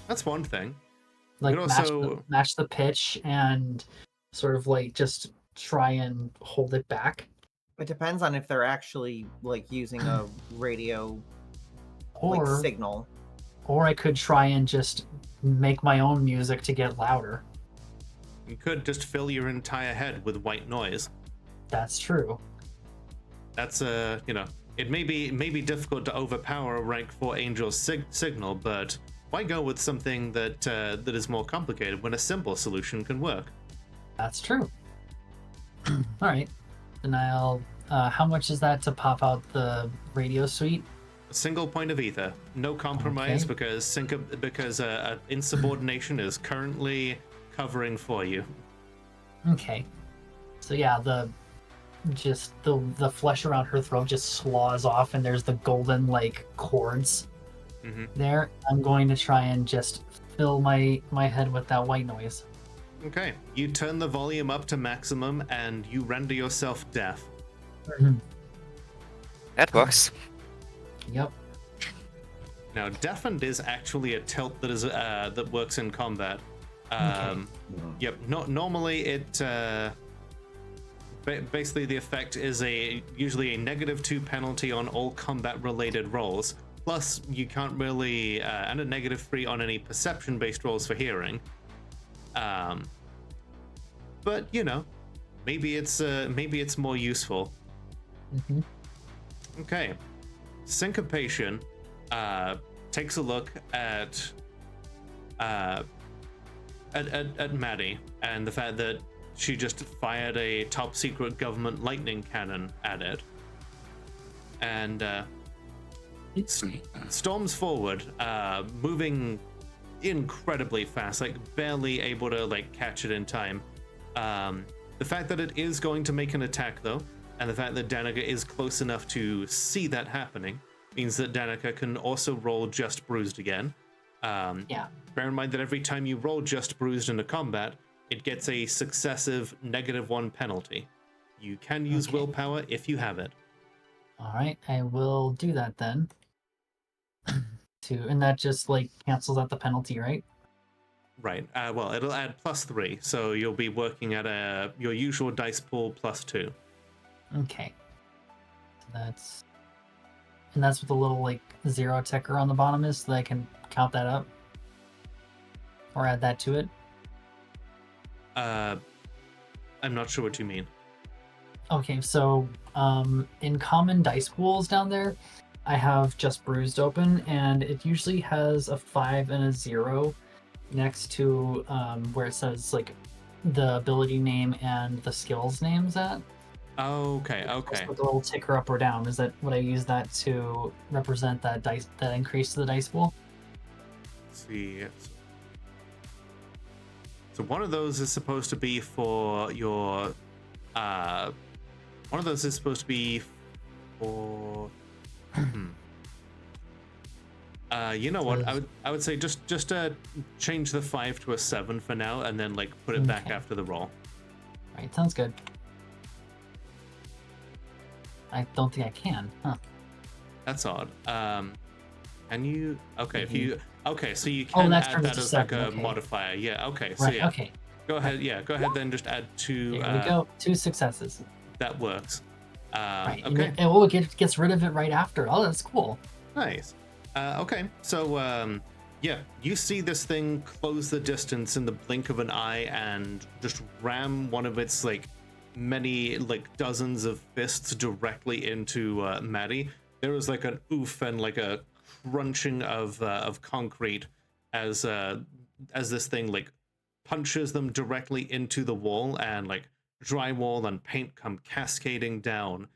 That's one thing. Like could match also- match the pitch and sort of like just try and hold it back. It depends on if they're actually like using a radio like Or signal. or I could try and just make my own music to get louder. You could just fill your entire head with white noise. That's true. That's it may be difficult to overpower a rank 4 angel signal, but why go with something that is more complicated when a simple solution can work? That's true. All right. Then I'll. How much is that to pop out the radio suite? A single point of ether, no compromise, Okay. because insubordination is currently covering for you. Okay. So yeah, the flesh around her throat just slaws off, and there's the golden like cords Hmm. there. I'm going to try and just fill my head with that white noise. Okay, you turn the volume up to maximum and you render yourself deaf. That works. Yep. Now, deafened is actually a tilt that is that works in combat. Yep. Normally, it basically the effect is usually a -2 penalty on all combat-related rolls. Plus, you can't really and a -3 on any perception-based rolls for hearing. But maybe it's more useful. Mm-hmm. Okay, syncopation takes a look at Maddie and the fact that she just fired a top secret government lightning cannon at it, and storms forward, moving incredibly fast, like barely able to like catch it in time. The fact that it is going to make an attack though, and the fact that Danica is close enough to see that happening, means that Danica can also roll just bruised again. Yeah. Bear in mind that every time you roll just bruised in a combat, it gets a successive -1 penalty. You can use Okay. willpower if you have it. All right, I will do that then. And that just like cancels out the penalty, right? Right. Well, it'll add +3, so you'll be working at your usual dice pool +2. Okay. So that's what the little like 0 ticker on the bottom is, so that I can count that up or add that to it. I'm not sure what you mean. Okay, so in common dice pools down there, I have just bruised open, and it usually has a 5 and a 0 next to where it says like the ability name and the skills names at. Okay. Just with the little ticker up or down. Is that what I use that to represent that dice, that increase to the dice pool? Let's see. So one of those is supposed to be for your. One of those is supposed to be for. You know what? I would say just change the 5 to a 7 for now, and then like put it back Okay. after the roll. Right, sounds good. I don't think I can. Huh. That's odd. Can you? Okay, if Maybe. you. Okay, so you Oh, can that add turns that to as like 7, a okay. modifier. Yeah. Okay. So Right, yeah. okay. Go ahead. Yeah. Go ahead. Then just add 2. Here we go. 2 successes. That works. Right. Okay. And it gets rid of it right after. Oh, that's cool. Nice. Okay, so yeah, you see this thing close the distance in the blink of an eye and just ram one of its like many like dozens of fists directly into Maddie. There was like an oof and like a crunching of concrete as this thing like punches them directly into the wall, and like drywall and paint come cascading down.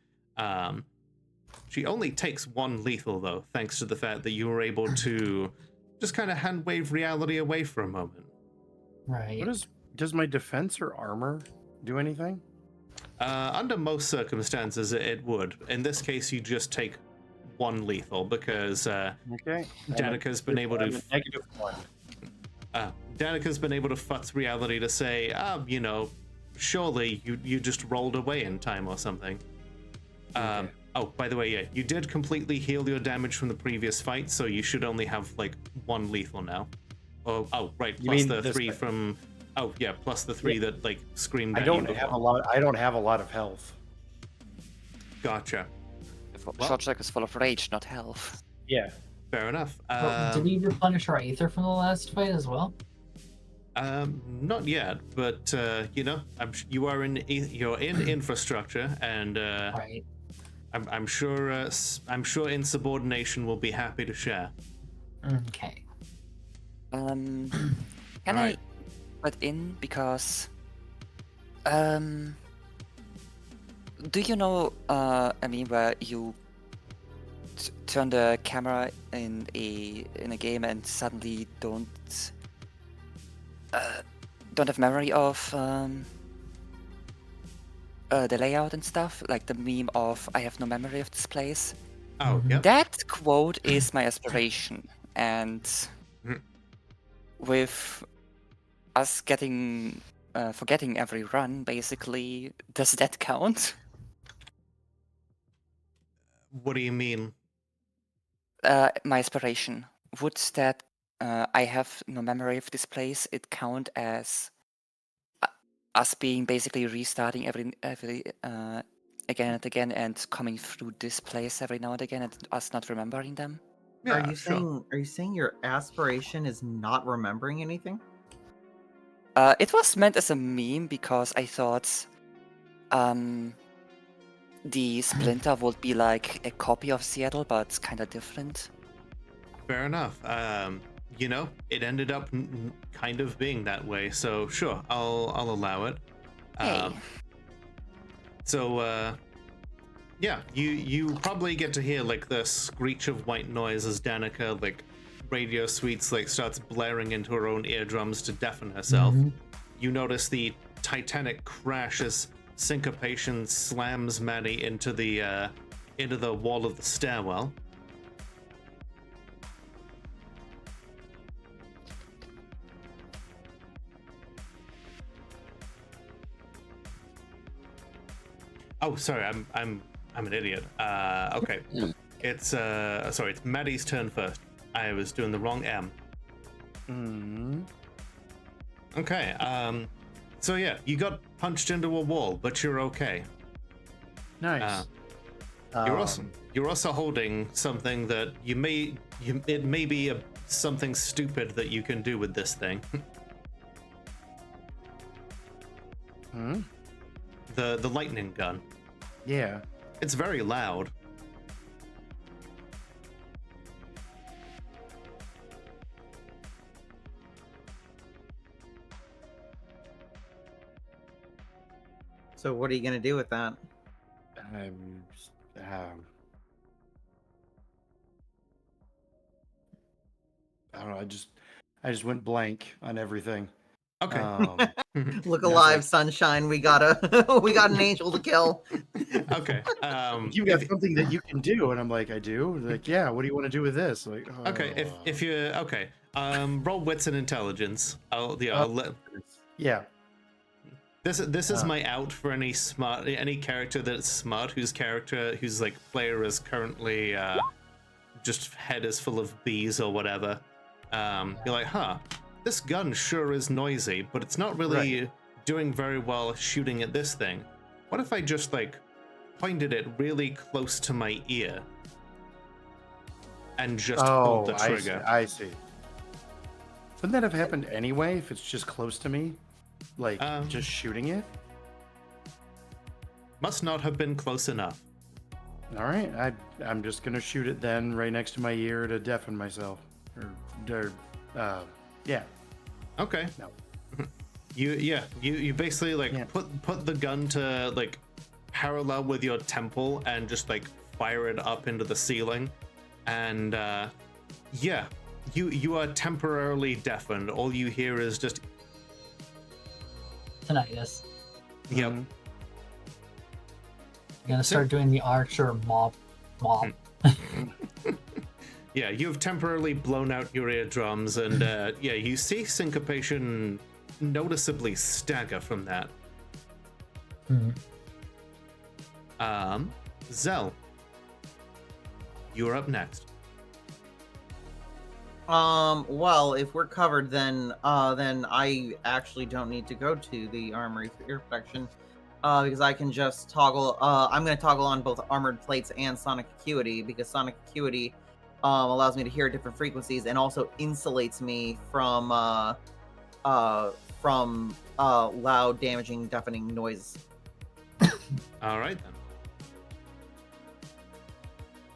She only takes 1 lethal, though, thanks to the fact that you were able to just kind of hand wave reality away for a moment. Right. Does my defense or armor do anything? Under most circumstances, it would. In this case, you just take one lethal because Okay. Danica's been able to -1. Danica's been able to futz reality to say, you know, surely you just rolled away in time or something. Okay. Oh, by the way, yeah, you did completely heal your damage from the previous fight, so you should only have like one lethal now. Oh, right, You plus mean the this 3 fight? from. Oh yeah, plus the 3 that like screamed I at don't you have a before. lot. I don't have a lot of health. Gotcha. Well- Short Strike is full of rage, not health. Yeah. Fair enough. Did we replenish our ether from the last fight as well? Not yet, but you know, you're in infrastructure, and Right. I'm sure insubordination will be happy to share. Okay. Can Alright. I butt in because do you know I mean where you turn the camera in a game and suddenly don't have memory of the layout and stuff, like the meme of "I have no memory of this place." Oh, Mhm. yep. That quote is my aspiration, and Mhm. with us getting forgetting every run, basically, does that count? What do you mean? My aspiration, would that I have no memory of this place, it count as us being basically restarting every again and again and coming through this place every now and again and us not remembering them? Yeah, are you sure. saying your aspiration is not remembering anything? It was meant as a meme because I thought the Splinter would be like a copy of Seattle, but kind of different. Fair enough. You know, it ended up kind of being that way, so sure, I'll allow it. Hey. So yeah, you probably get to hear like the screech of white noise as Danica like radio suites like starts blaring into her own eardrums to deafen herself. Mhm. You notice the titanic crash as syncopation slams Maddie into the wall of the stairwell. Oh, sorry, I'm an idiot. Okay. It's sorry, it's Maddie's turn first. I was doing the wrong M. Mm. Okay. So yeah, you got punched into a wall, but you're okay. Nice. You're also holding something that it may be something stupid that you can do with this thing. Hmm? The lightning gun. Yeah. It's very loud. So what are you gonna do with that? I'm. I don't know. I just went blank on everything. Okay. Look That's alive, like- sunshine. We got we got an angel to kill. Okay. You got something that you can do, and I'm like, I do. They're like, yeah. What do you want to do with this? Like, Okay. If you okay, roll wits and intelligence. I'll let. yeah. This is my out for any character that's smart whose like player is currently just head is full of bees or whatever. You're like, huh, this gun sure is noisy, but it's not really doing very well shooting at this thing. What if I just like pointed it really close to my ear and just pulled the trigger? I see. Wouldn't that have happened anyway if it's just close to me? Like, just shooting it? Must not have been close enough. All right, I'm just gonna shoot it then, right next to my ear to deafen myself. Yeah. Okay. No. You basically like Yeah. put the gun to like parallel with your temple and just like fire it up into the ceiling, and yeah, you are temporarily deafened. All you hear is just Tinnitus. yep. Mhm. I'm gonna start doing the archer mob. Yeah, you've temporarily blown out your eardrums, and yeah, you see syncopation noticeably stagger from that. Zell, you're up next. Well, if we're covered, then I actually don't need to go to the armory for ear protection, because I can just toggle. I'm gonna toggle on both armored plates and sonic acuity, because sonic acuity, allows me to hear different frequencies and also insulates me from loud, damaging, deafening noise. All right then.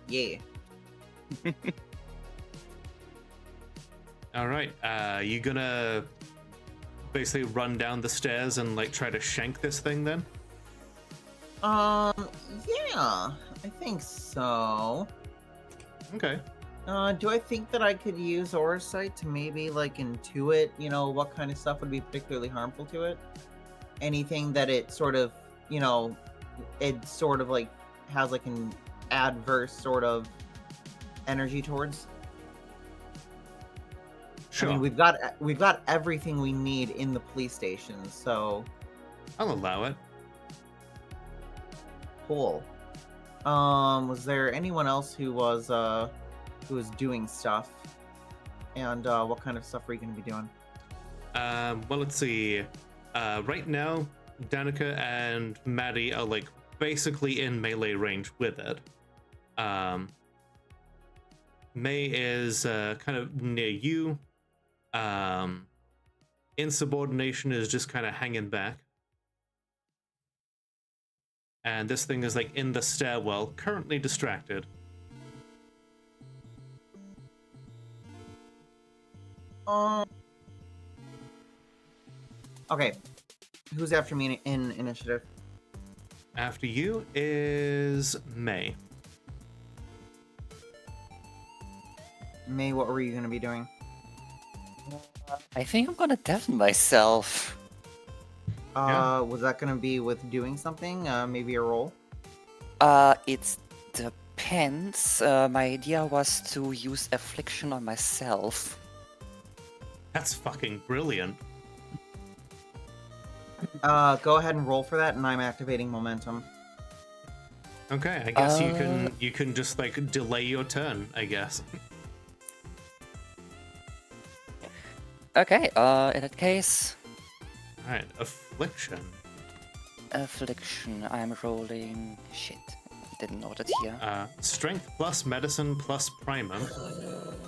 Yeah. All right. You gonna basically run down the stairs and like try to shank this thing then? Yeah, I think so. Okay. Do I think that I could use Aurasight to maybe like intuit, what kind of stuff would be particularly harmful to it? Anything that it sort of, it sort of like has like an adverse sort of energy towards? Sure. I mean, we've got everything we need in the police station, so I'll allow it. cool. Was there anyone else who was doing stuff? And what kind of stuff are you going to be doing? Well, let's see. Right now, Danica and Maddie are like basically in melee range with it. May is kind of near you. Insubordination is just kind of hanging back. And this thing is like in the stairwell, currently distracted. Okay. Who's after me in initiative? After you is May. May, what were you going to be doing? I think I'm gonna deafen myself. Was that going to be with doing something? Maybe a roll? It depends. My idea was to use affliction on myself. That's fucking brilliant. Go ahead and roll for that, and I'm activating momentum. Okay, I guess you can just like delay your turn, I guess. Okay, in that case, Alright, affliction. affliction. I'm rolling. Shit, didn't note it here. Strength plus medicine plus primer.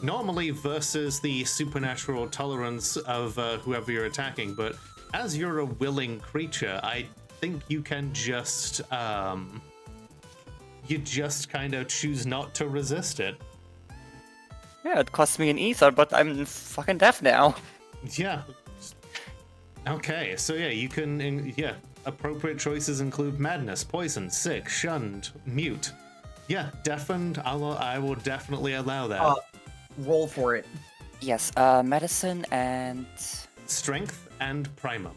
Normally versus the supernatural tolerance of whoever you're attacking, but as you're a willing creature, I think you can just you just kind of choose not to resist it. Yeah, it cost me an ether, but I'm fucking deaf now. Yeah. Okay, so yeah, you can, yeah, appropriate choices include madness, poison, sick, shunned, mute. Yeah, deafened, I will definitely allow that. Roll for it. Yes, medicine and Strength and primum.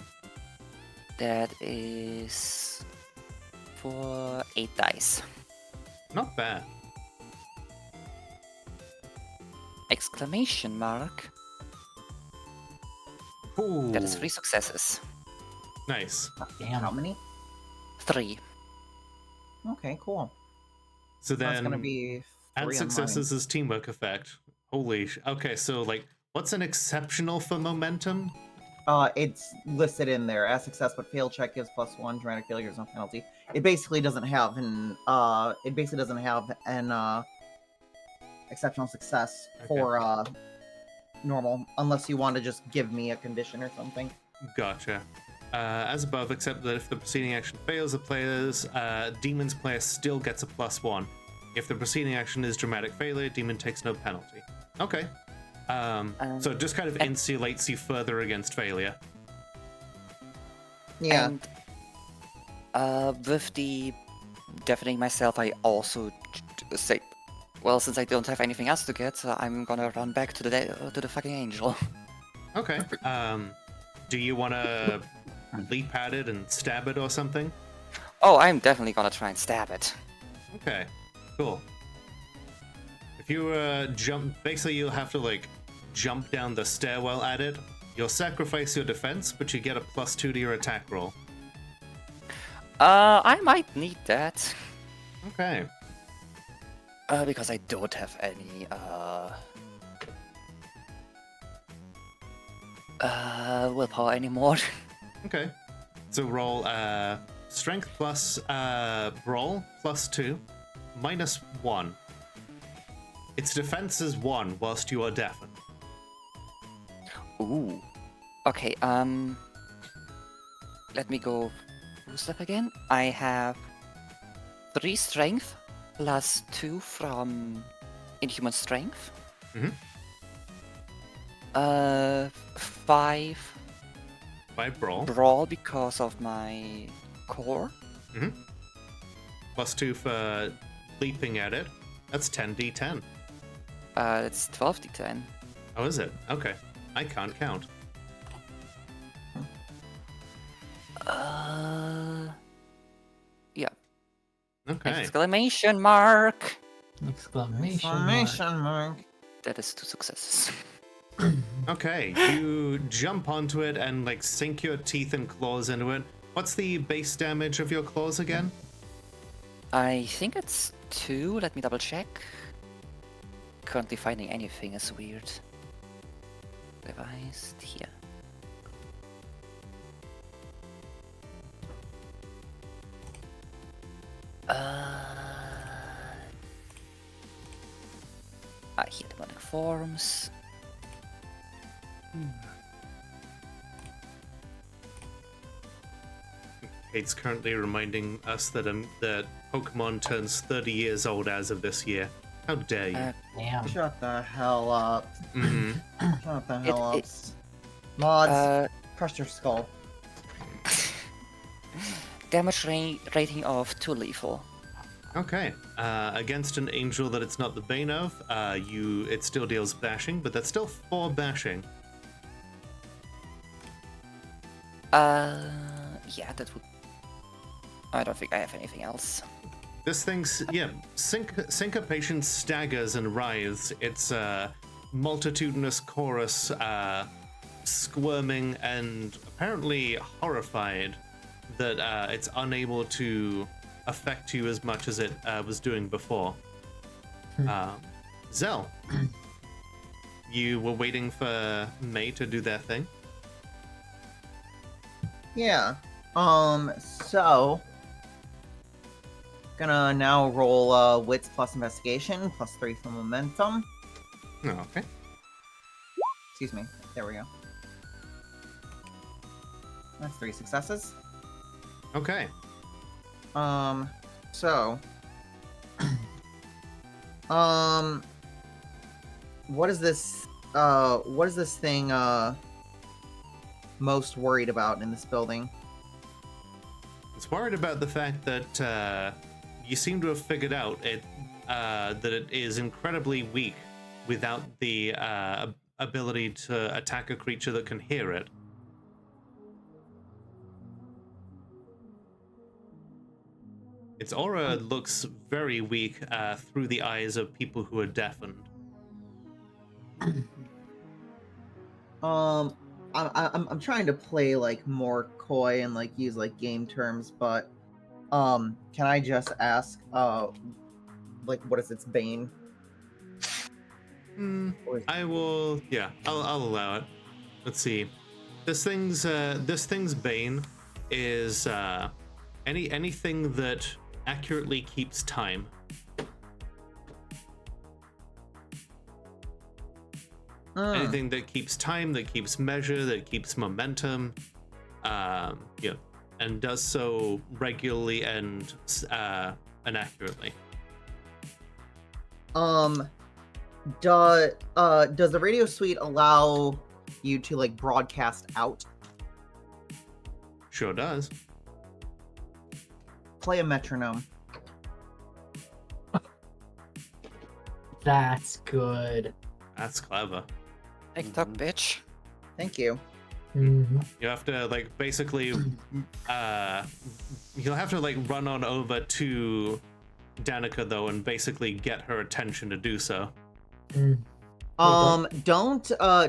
that is for 8 dice. Not bad. Exclamation mark. Ooh, That is 3 successes. nice. Damn. How many? 3. Okay, cool. So That's then, gonna be add 3 on mine. successes as teamwork effect. Holy okay, so like, what's an exceptional for momentum? It's listed in there. A success but failed check gives +1. Dramatic failure is no penalty. It basically doesn't have an exceptional success for normal, unless you want to just give me a condition or something. Gotcha. As above, except that if the preceding action fails, the player's demon's player still gets a +1. If the preceding action is dramatic failure, demon takes no penalty. Okay. So it just kind of insulates you further against failure. Yeah. And with the deafening myself, I also say, well, since I don't have anything else to get, I'm gonna run back to the fucking angel. Okay. Do you want to leap at it and stab it or something? Oh, I'm definitely gonna try and stab it. Okay, cool. If you jump, basically you'll have to like jump down the stairwell at it. You'll sacrifice your defense, but you get a +2 to your attack roll. I might need that. Okay. Because I don't have any willpower anymore. Okay. So roll strength plus brawl +2 -1. Its defense is 1 whilst you are deafened. Ooh. Okay, let me go full step again. I have 3 strength +2 from inhuman strength. Mhm. 5 By brawl. brawl because of my core. +2 for leaping at it. That's 10d10. It's 12d10. Oh, is it? Okay. I can't count. Yeah. Okay. Exclamation mark! Exclamation mark. That is 2 successes. Okay. You jump onto it and like sink your teeth and claws into it. What's the base damage of your claws again? I think it's 2. Let me double check. Currently finding anything is weird. Revised here. Here demonic forms. Kate's currently reminding us that that Pokemon turns 30 years old as of this year. How dare you? Damn. Shut the hell up. Mhm. Shut the hell up. It's Mods, crush your skull. damage rating of 2 lethal. Okay. Against an angel that it's not the bane of, it still deals bashing, but that's still 4 bashing. Yeah, that would. I don't think I have anything else. This thing's syncopation staggers and writhes. It's a multitudinous chorus, squirming and apparently horrified that it's unable to affect you as much as it was doing before. Zell, you were waiting for May to do their thing. Yeah. So gonna now roll wits plus investigation +3 for momentum. Oh, okay. Excuse me. There we go. That's 3 successes. Okay. So what is this thing most worried about in this building? It's worried about the fact that you seem to have figured out that it is incredibly weak without the ability to attack a creature that can hear it. Its aura looks very weak through the eyes of people who are deafened. I'm trying to play like more coy and like use like game terms, but can I just ask like what is its bane? I will, yeah, I'll allow it. Let's see. This thing's bane is anything that accurately keeps time. Anything that keeps time, that keeps measure, that keeps momentum, yeah, and does so regularly and accurately. Does the radio suite allow you to like broadcast out? Sure does. Play a metronome. That's good. That's clever. TikTok, bitch. Thank you. Mhm. You have to like basically, you'll have to like run on over to Danica though, and basically get her attention to do so. Mm.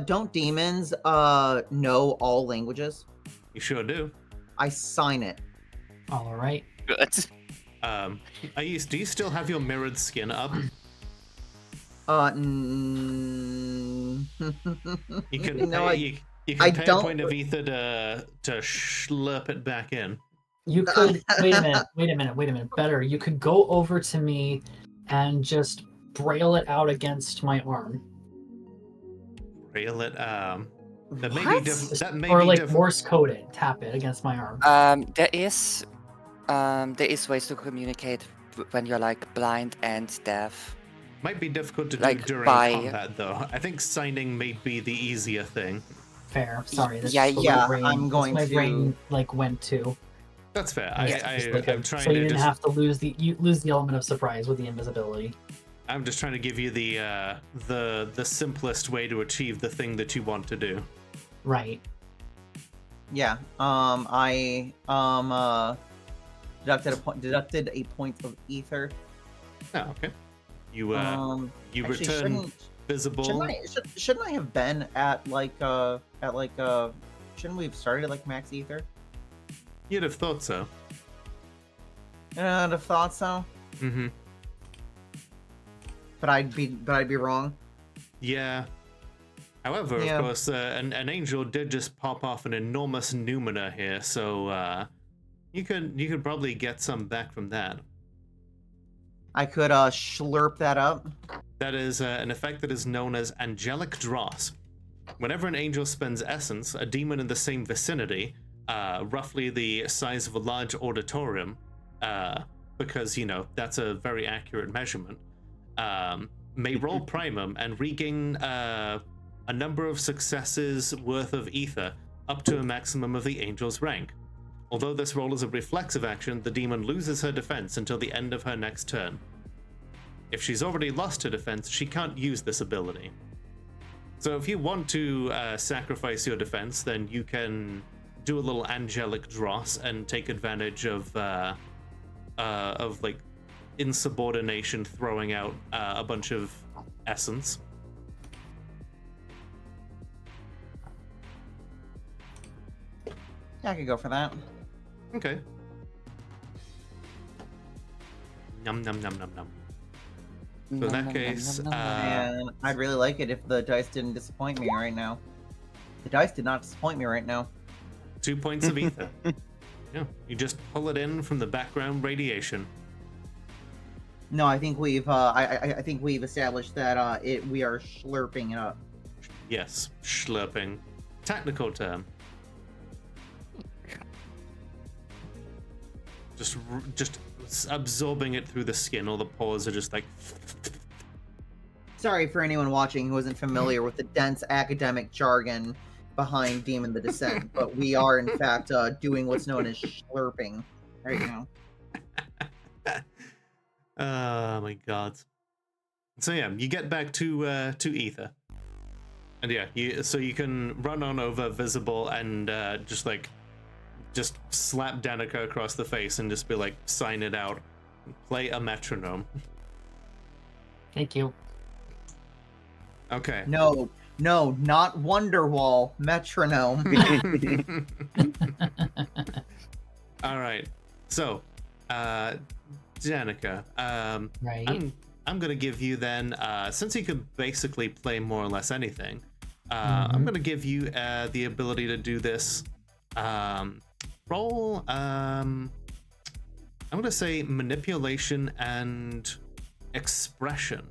Don't demons know all languages? You sure do. I sign it. All right. Good. Do you still have your mirrored skin up? You can No, you can I pay a don't- point of ether to slurp it back in. You could wait a minute. Better, you could go over to me and just braille it out against my arm, Rail it. That may be What? that may or be like different. Morse code it, tap it against my arm. There is ways to communicate when you're like blind and deaf. Might be difficult to do like, during by- combat though. I think signing may be the easier thing. Fair. Sorry. This yeah, is what yeah, my brain, I'm this going my to- brain like went to. That's fair. Just like I'm trying so you to didn't just. have to lose the element of surprise with the invisibility. I'm just trying to give you the simplest way to achieve the thing that you want to do. Right. Yeah. I deducted a point of ether. Oh, okay. You you Actually, return visible. Shouldn't I have been at shouldn't we have started at like max ether? You'd have thought so. I'd have thought so, Mm-hmm. but I'd be wrong. Yeah. However, Yeah. of course, an angel did just pop off an enormous Numina here, so you could probably get some back from that. I could slurp that up. That is an effect that is known as angelic dross. Whenever an angel spends essence, a demon in the same vicinity, roughly the size of a large auditorium, because, you know, that's a very accurate measurement, may roll primum and regain a number of successes worth of ether, up to a maximum of the angel's rank. Although this roll is a reflexive action, the demon loses her defense until the end of her next turn. If she's already lost her defense, she can't use this ability. So if you want to sacrifice your defense, then you can do a little angelic dross and take advantage of like insubordination, throwing out a bunch of essence. Yeah, I could go for that. Okay. Num num num num num. So in that case, And I'd really like it if the dice didn't disappoint me right now. The dice did not disappoint me right now. 2 points of ether. Yeah, you just pull it in from the background radiation. No, I think we've I think we've established that we are slurping it up. Yes, slurping. Technical term. Just absorbing it through the skin. All the pores are just like. Sorry for anyone watching who isn't familiar with the dense academic jargon behind Demon the Descent, but we are in fact doing what's known as slurping right now. Oh my god. So yeah, you get back to ether, and yeah, you can run on over visible and just slap Danica across the face and just be like, sign it out, play a metronome. Thank you. Okay. No, not Wonderwall, metronome. All right. So, Danica, Right. I'm gonna give you then, since you can basically play more or less anything, I'm gonna give you the ability to do this. Roll. I'm gonna say manipulation and expression.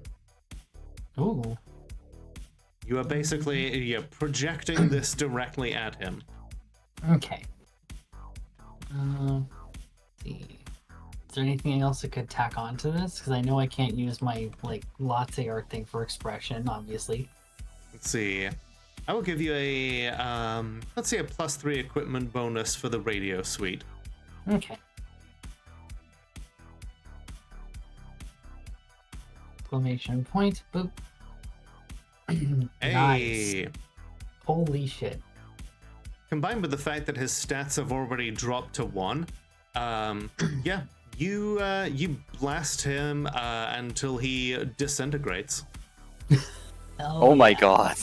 Ooh. You are basically you're projecting this directly at him. Okay. Let's see. Is there anything else I could tack on to this? Because I know I can't use my like latte art thing for expression, obviously. Let's see. I will give you a let's say a +3 equipment bonus for the radio suite. Okay. Exclamation point. Boop. Nice. Hey. Holy shit. combined with the fact that his stats have already dropped to 1, yeah, you blast him until he disintegrates. Oh my god.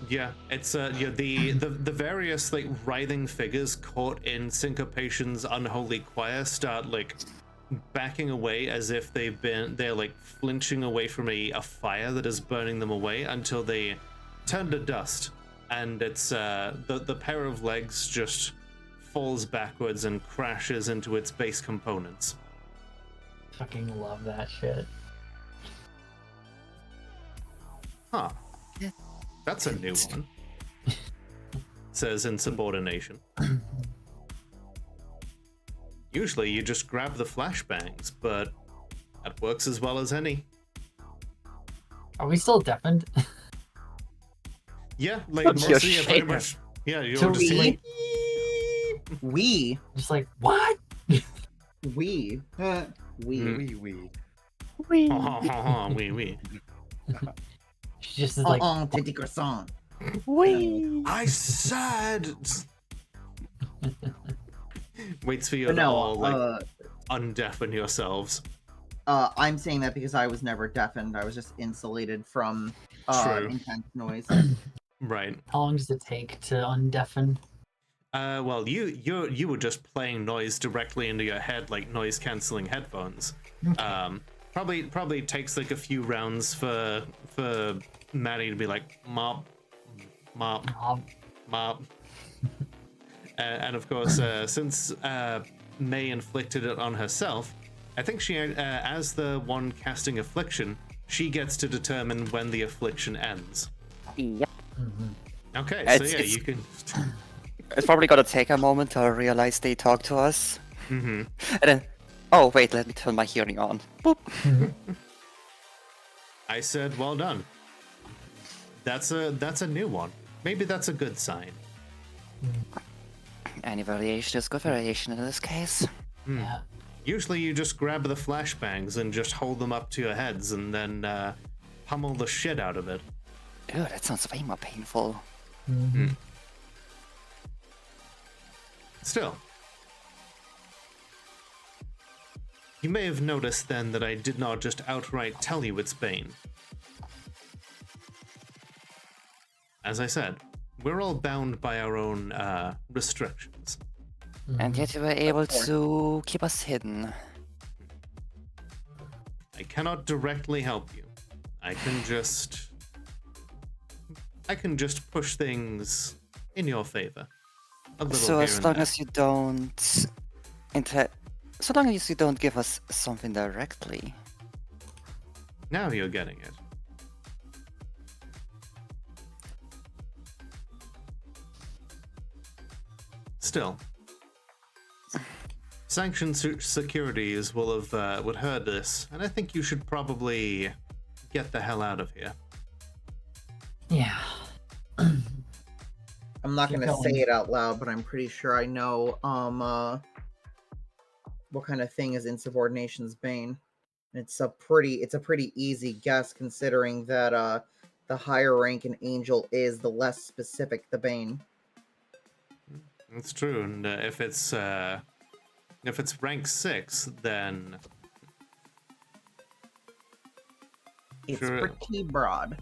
Yeah, it's yeah, the various like writhing figures caught in Syncopation's unholy choir start like backing away as if they're like flinching away from a fire that is burning them away until they turn to dust, and it's the pair of legs just falls backwards and crashes into its base components. Fucking love that shit. Huh. Yeah. That's a new one. Says insubordination. Usually you just grab the flashbangs, but that works as well as any. Are we still deafened? Yeah, like You're mostly pretty shaking. much. Yeah, you're So just we- like, We. Just like, what? We. We. Mm. Wee. ha ha ha ha, wee wee. She just is like, Petit croissant. I said. Waits for you to No, all like undeafen yourselves. I'm saying that because I was never deafened. I was just insulated from True. intense noise. Right. how long does it take to undeafen? Well, you were just playing noise directly into your head like noise canceling headphones. Okay. Probably takes like a few rounds for Maddie to be like mop, Mob. and of course since May inflicted it on herself, I think she as the one casting affliction, she gets to determine when the affliction ends. Yep. Okay, so It's- yeah, it's- you can. It's probably gonna take a moment to realize they talk to us. Mm-hmm. And then, oh wait, let me turn my hearing on. Boop. I said, well done. That's a new one. Maybe that's a good sign. Any variation is good variation in this case. Yeah. Usually you just grab the flashbangs and just hold them up to your heads and then pummel the shit out of it. Ew, that sounds way more painful. Still. You may have noticed then that I did not just outright tell you it's Bane. As I said, we're all bound by our own restrictions. And yet you were able to keep us hidden. I cannot directly help you. I can just push things in your favor. A little So here as and long there. as you don't so long as you don't give us something directly. Now you're getting it. Still, sanctioned securities will have would heard this, and I think you should probably get the hell out of here. Yeah. I'm not Keep gonna going. say it out loud, but I'm pretty sure I know what kind of thing is insubordination's bane. It's a pretty easy guess considering that the higher rank an angel is, the less specific the bane. That's true, and if it's rank 6, then It's Sure. pretty broad.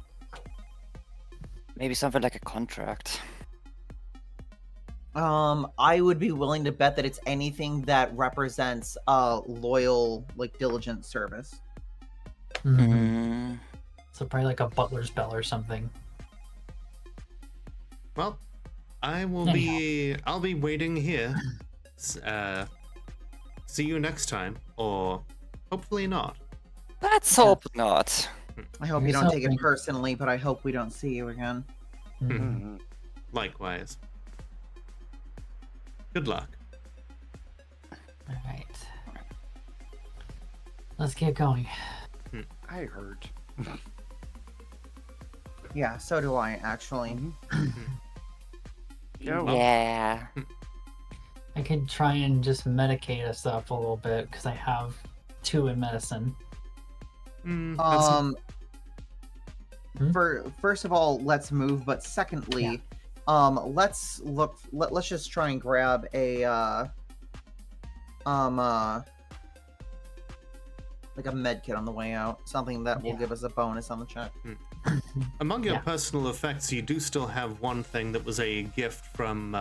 Maybe something like a contract. I would be willing to bet that it's anything that represents loyal, like diligent service. Mm. So probably like a butler's bell or something. well, I'll be waiting here. See you next time, or hopefully not. Let's hope not. I hope you Here's don't take it hoping. personally, but I hope we don't see you again. Mhm. Likewise. Good luck. All right. Let's get going. I heard. Yeah, so do I actually. Yeah, well- Yeah. I could try and just medicate us up a little bit because I have 2 in medicine. That's- First of all, let's move. But secondly, let's look. Let's just try and grab a like a med kit on the way out. Something that will Yeah. give us a bonus on the check. Among your Yeah. personal effects, you do still have one thing that was a gift from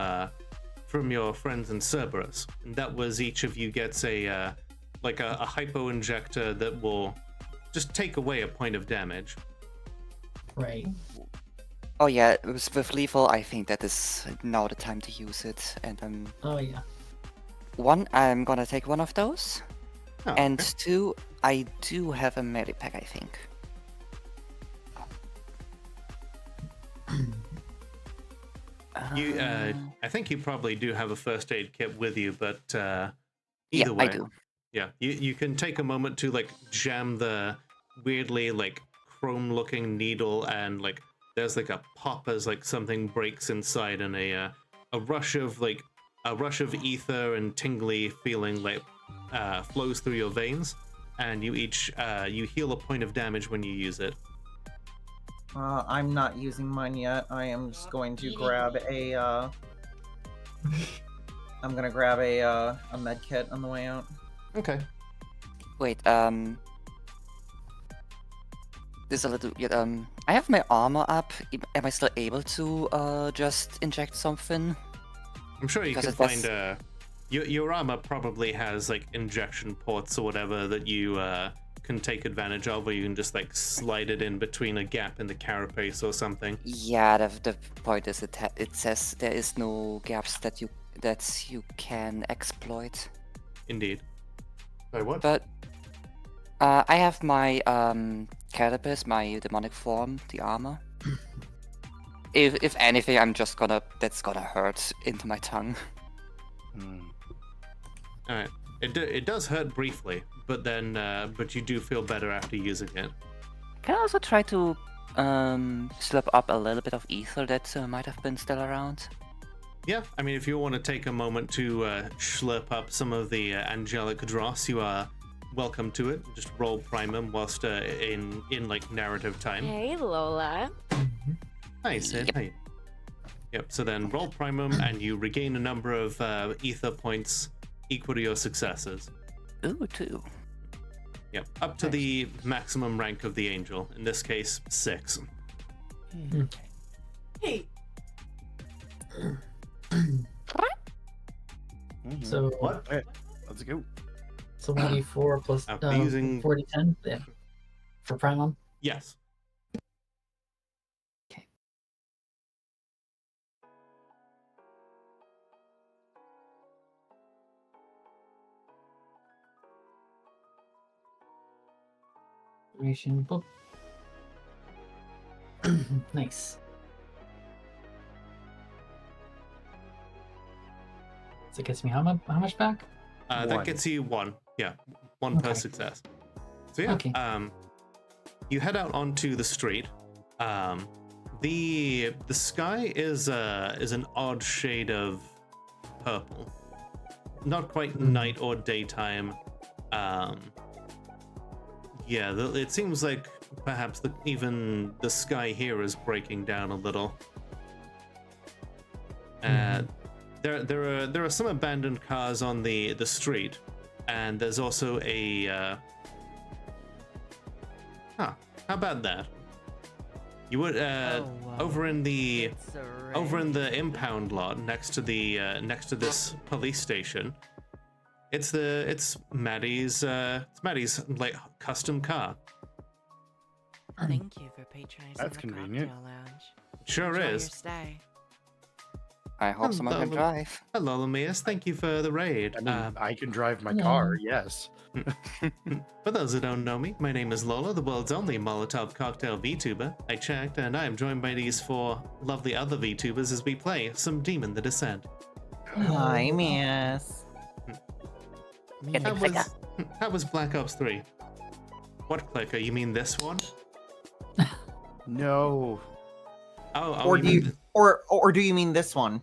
your friends in Cerberus. And that was each of you gets a like a hypo injector that will just take away a point of damage. Right. Oh yeah, with lethal, I think that is now the time to use it. And Oh yeah. I'm gonna take one of those, Oh, and okay. 2, I do have a medipack, I think. You, Um, I think you probably do have a first aid kit with you, but yeah, either way, I do. yeah, you can take a moment to like jam the weirdly like chrome-looking needle, and like there's like a pop as like something breaks inside, and a rush of ether and tingly feeling like flows through your veins, and you each you heal a point of damage when you use it. I'm not using mine yet. I am just going to grab a. I'm gonna grab a med kit on the way out. Okay. Wait, there's a little. Yeah, I have my armor up. Am I still able to just inject something? I'm sure you Because can it does- find your armor probably has like injection ports or whatever that you can take advantage of, or you can just like slide it in between a gap in the carapace or something. Yeah, the point is it says there is no gaps that you can exploit. Indeed. Sorry, what? But I have my carapace, my demonic form, the armor. If anything, that's gonna hurt into my tongue. Hmm. All right. It does hurt briefly, but then but you do feel better after using it. Can I also try to slurp up a little bit of ether that might have been still around? Yeah, I mean, if you want to take a moment to slurp up some of the angelic dross, you are welcome to it. Just roll primum whilst in like narrative time. Hey, Lola. Hi, Sid. Hi. Yep. So then roll primum, and you regain a number of ether points equal to your successes. Ooh, 2. Yep. Up to the maximum rank of the angel. In this case, 6. Hey, Mhm. So What? Okay, let's go. So 1d4 plus After using- 40-10 yeah. For primum. Yes. Information book. Nice. So it gets me how much back? That One. gets you 1. Yeah, 1 per Okay. success. So yeah, Okay. you head out onto the street. The sky is an odd shade of purple. Not quite night or daytime. Yeah, it seems like perhaps even the sky here is breaking down a little. There are some abandoned cars on the street, and there's also a how about that? You would over in the impound lot next to this police station. It's Maddie's like custom car. Thank you for patronizing That's the convenient. cocktail lounge. Sure Enjoy is. Your stay. I hope someone can Hello. drive. Hello, Lamias. Thank you for the raid. I mean, I can drive my hello. car, yes. For those who don't know me, my name is Lola, the world's only Molotov cocktail VTuber. I checked, and I am joined by these 4 lovely other VTubers as we play some Demon the Descent. hi, miss. Get the clicker. How was Black Ops 3? What clicker? You mean this one? No. Oh, Or you do mean you, or do you mean this one?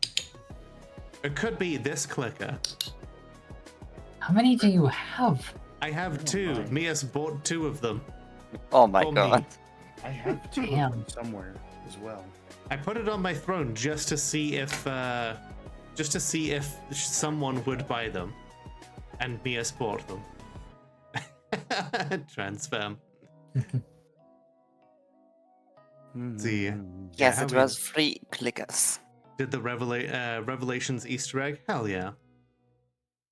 it could be this clicker. How many do you have? I have 2. my. Mia's bought 2 of them. Oh my For me. god. I have 2 of Damn. them somewhere as well. I put it on my throne just to see if someone would buy them, and Mia sport them. Transfam. See. Yes, how it we- was 3 clickers. Did the Revelations Easter egg? Hell yeah.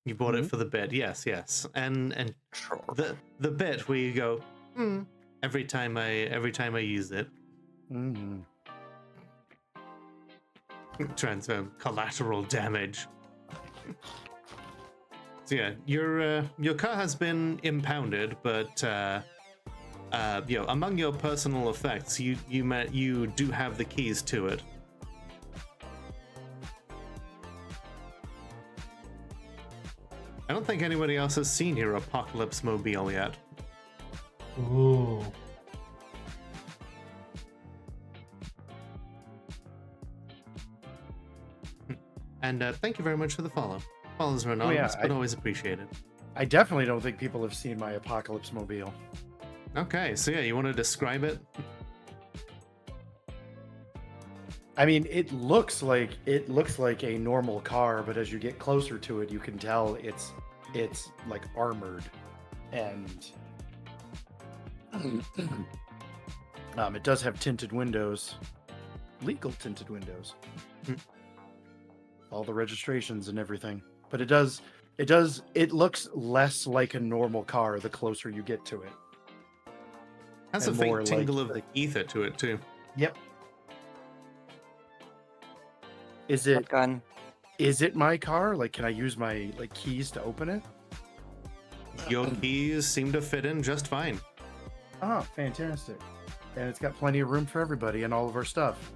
You bought it for the bit, yes. And Sure. the bit where you go, every time I use it. Transfer collateral damage. So yeah, your car has been impounded, but among your personal effects, you do have the keys to it. I don't think anybody else has seen your Apocalypse Mobile yet. Ooh. And thank you very much for the follow. Follows are anonymous, yeah, but always appreciated. I definitely don't think people have seen my Apocalypse Mobile. Okay, so yeah, you want to describe it? I mean, it looks like a normal car, but as you get closer to it, you can tell it's like armored, and it does have tinted windows, legal tinted windows, all the registrations and everything. But it looks less like a normal car the closer you get to it. Has a And more faint tingle like- of the ether to it too. Yep. Shotgun. Is it my car? Like, can I use my keys to open it? Your keys seem to fit in just fine. Oh, fantastic. And it's got plenty of room for everybody and all of our stuff.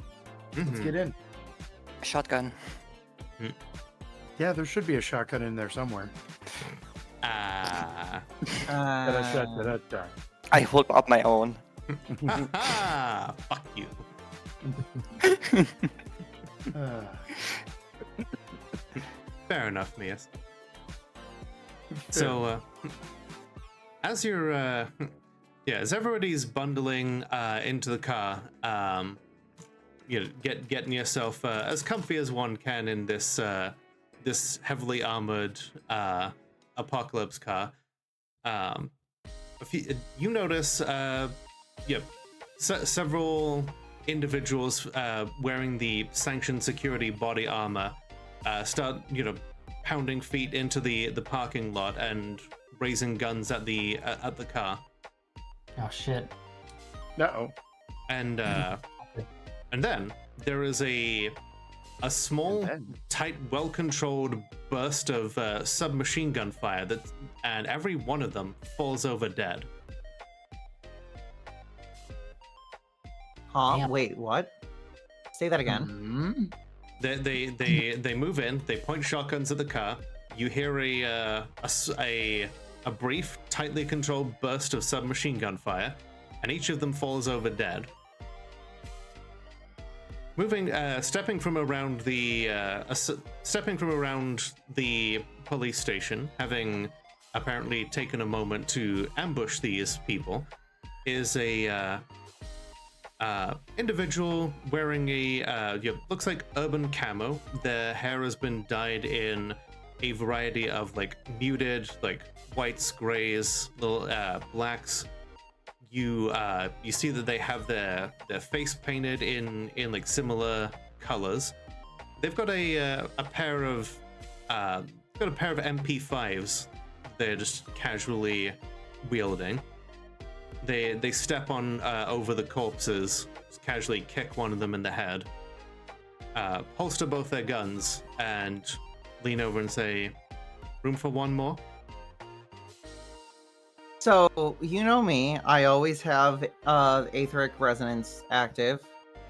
Let's get in. Shotgun. Yeah, there should be a shotgun in there somewhere. Ah. Da-da-da-da-da. I hold up my own. Ha! Fuck you. Fair enough, Mias. So, as you're, as everybody's bundling into the car, getting yourself as comfy as one can in this this heavily armored apocalypse car. You notice, several individuals wearing the sanctioned security body armor start, pounding feet into the parking lot and raising guns at the car. Oh shit. Uh-oh. And then there is a small, tight, well-controlled burst of submachine gun fire and every one of them falls over dead. Huh? Damn. Wait, what? Say that again. They move in. They point shotguns at the car. You hear a brief, tightly controlled burst of submachine gun fire, and each of them falls over dead. Stepping from around the police station, having apparently taken a moment to ambush these people, is a individual wearing a looks like urban camo. Their hair has been dyed in a variety of muted whites, grays, little blacks. You see that they have their face painted in similar colors. They've got a pair of MP5s. They're just casually wielding. They step on over the corpses, just casually kick one of them in the head, holster both their guns, and lean over and say, "Room for one more?" So, you know me, I always have Aetheric Resonance active.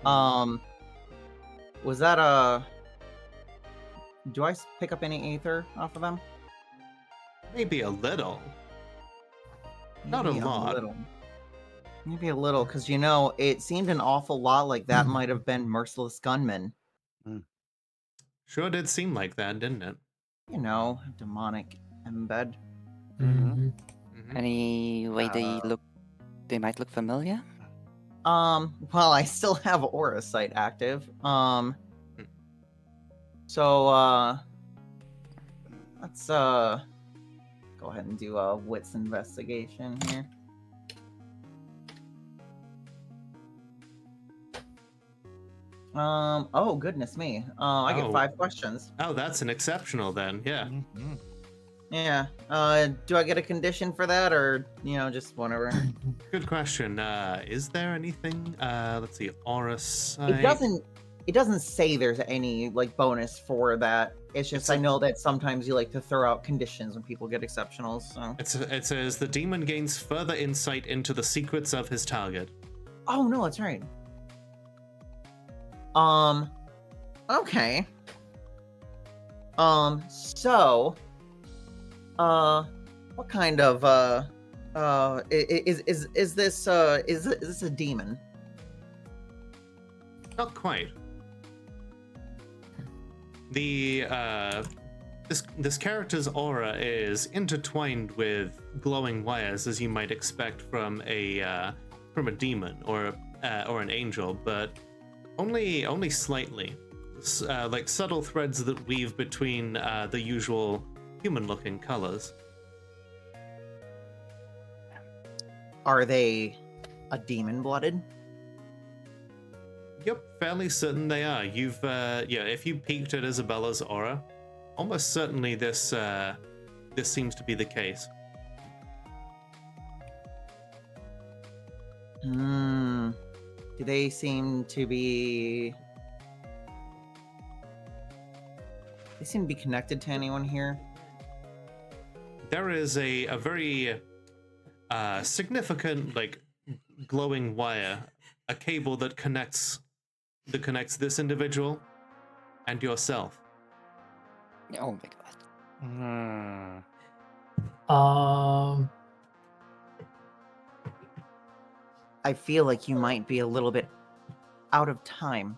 Was that do I pick up any Aether off of them? Maybe a little. Not a Maybe lot. little. Maybe a little, because it seemed an awful lot like that might have been Merciless Gunman. Sure did seem like that, didn't it? Demonic embed. Mhm. Any way they might look familiar? Well, I still have Aura Sight active. So, let's, go ahead and do a wits investigation here. Oh, goodness me. I get Oh. 5 questions. Oh, that's an exceptional then. Yeah. Yeah. Do I get a condition for that, or, just whatever? Good question. Is there anything? Let's see. Aura sight. It doesn't say there's any, like, bonus for that. It's just, I know that sometimes you like to throw out conditions when people get exceptionals, so. It says the demon gains further insight into the secrets of his target. Oh, no, that's right. Okay. So, what kind of, is this a demon? Not quite. The this character's aura is intertwined with glowing wires, as you might expect from a demon or an angel, but only slightly. Like subtle threads that weave between the usual human-looking colors. Are they a demon-blooded? Yep, fairly certain they are. You've if you peeked at Isabella's aura, almost certainly this seems to be the case. Do they seem to be... They seem to be connected to anyone here? There is a very significant, like, glowing wire, a cable that connects this individual and yourself. Oh my god. I feel like you might be a little bit out of time.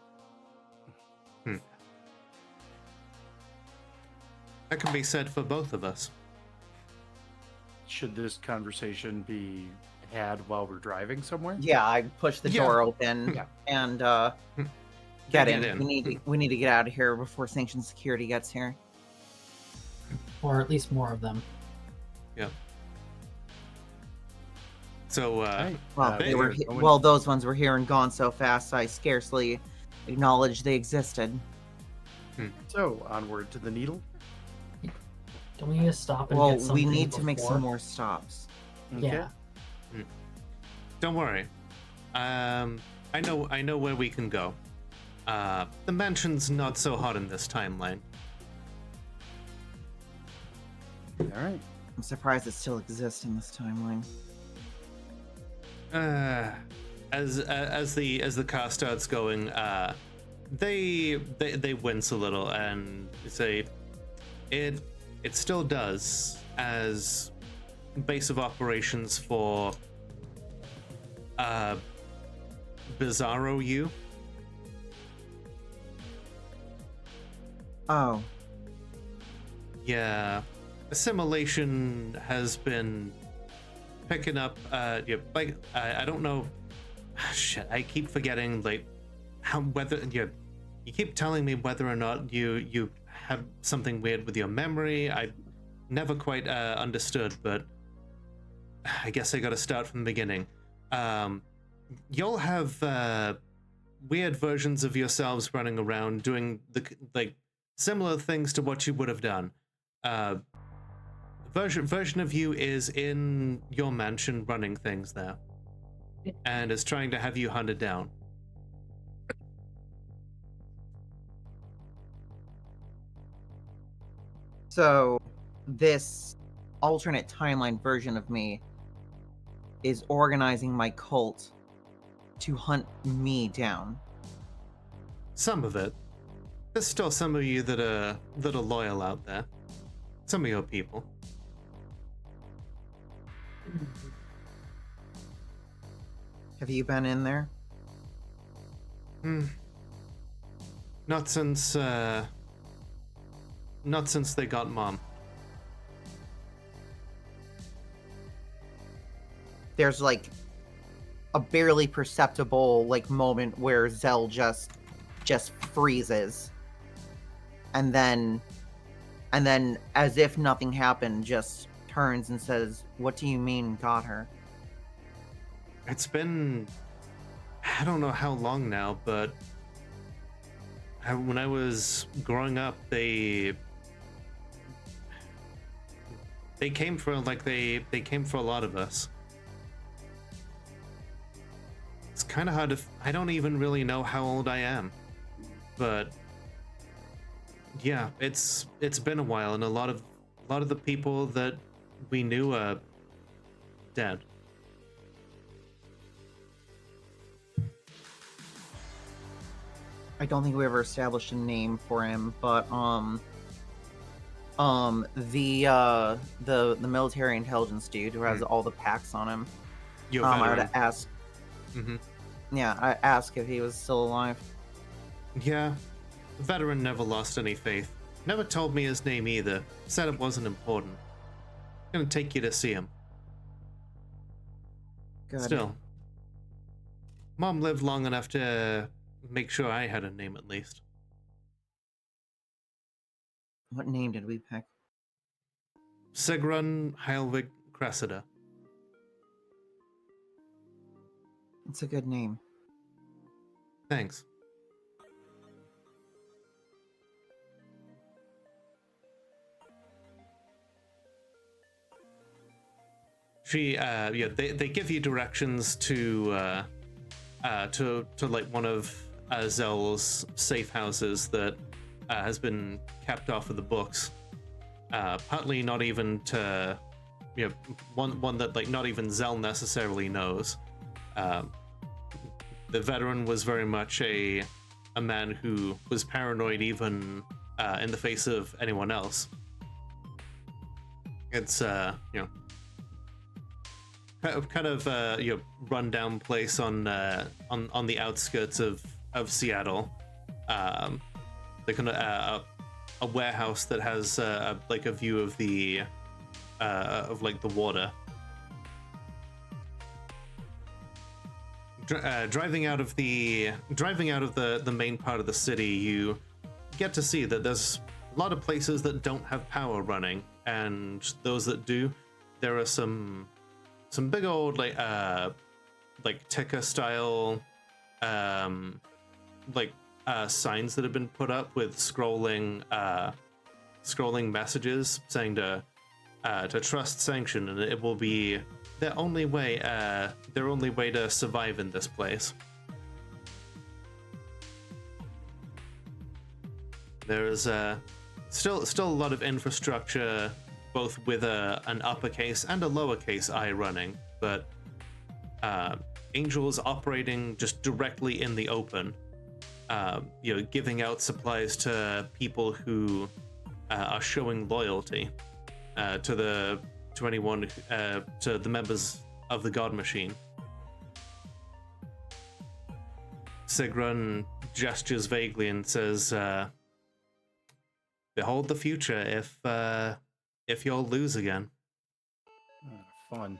That can be said for both of us. Should this conversation be had while we're driving somewhere? Yeah, I push the door open and get in. We need to get out of here before Sanctioned Security gets here. Or at least more of them. Yeah. So, those ones were here and gone so fast I scarcely acknowledged they existed. So, onward to the needle. Don't we need to stop and get something we need to make before? some more stops. Okay. Yeah. Don't worry. I know where we can go. The mansion's not so hot in this timeline. All right. I'm surprised it still exists in this timeline. As the car starts going, they wince a little and say, it still does as base of operations for Bizarro U. Oh. Yeah, assimilation has been picking up. I don't know. Shit, I keep forgetting you keep telling me whether or not you have something weird with your memory. I never quite understood, but I guess I got to start from the beginning. You'll have weird versions of yourselves running around doing similar things to what you would have done. Version of you is in your mansion running things there, and is trying to have you hunted down. So, this alternate timeline version of me is organizing my cult to hunt me down. Some of it. There's still some of you that are loyal out there. Some of your people. Have you been in there? Not since they got Mom. There's like a barely perceptible like moment where Zell just freezes, and then as if nothing happened, just turns and says, "What do you mean got her?" It's been, I don't know how long now, but when I was growing up, they came for they came for a lot of us. It's kind of hard to. I don't even really know how old I am, but yeah, it's been a while, and a lot of the people that we knew are dead. I don't think we ever established a name for him, but the military intelligence dude who has all the packs on him. Your I veteran. would ask. Mm-hmm. Yeah, I asked if he was still alive. Yeah, the veteran never lost any faith. Never told me his name either. Said it wasn't important. Gonna take you to see him. Good. Still, Mom lived long enough to make sure I had a name at least. What name did we pick? Sigrun Heilvig Cressida. It's a good name. Thanks. She, yeah, they give you directions to like one of Zell's safe houses that has been kept off of the books. Partly not even to, you know, one that like not even Zell necessarily knows. The veteran was very much a man who was paranoid even in the face of anyone else. It's you know, kind of you know, rundown place on the outskirts of Seattle. They kind of a warehouse that has like a view of the of like the water. Driving out of the main part of the city, you get to see that there's a lot of places that don't have power running, and those that do, there are some big old like ticker style signs that have been put up with scrolling messages saying to trust sanction, and it will be their only way to survive in this place. There's still a lot of infrastructure, both with an uppercase and a lowercase I running, but Angel's operating just directly in the open, you know, giving out supplies to people who are showing loyalty to anyone, to the members of the God Machine. Sigrun gestures vaguely and says, "Behold the future if you'll lose again." Fun.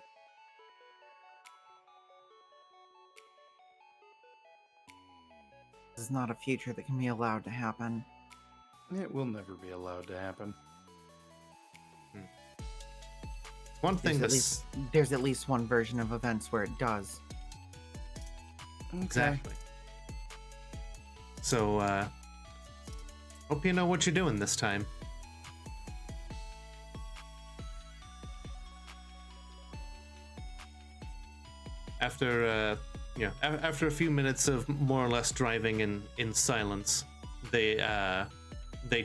This is not a future that can be allowed to happen. It will never be allowed to happen. One thing There's at least one version of events where it does. Exactly. So, hope you know what you're doing this time. After, after a few minutes of more or less driving in silence, they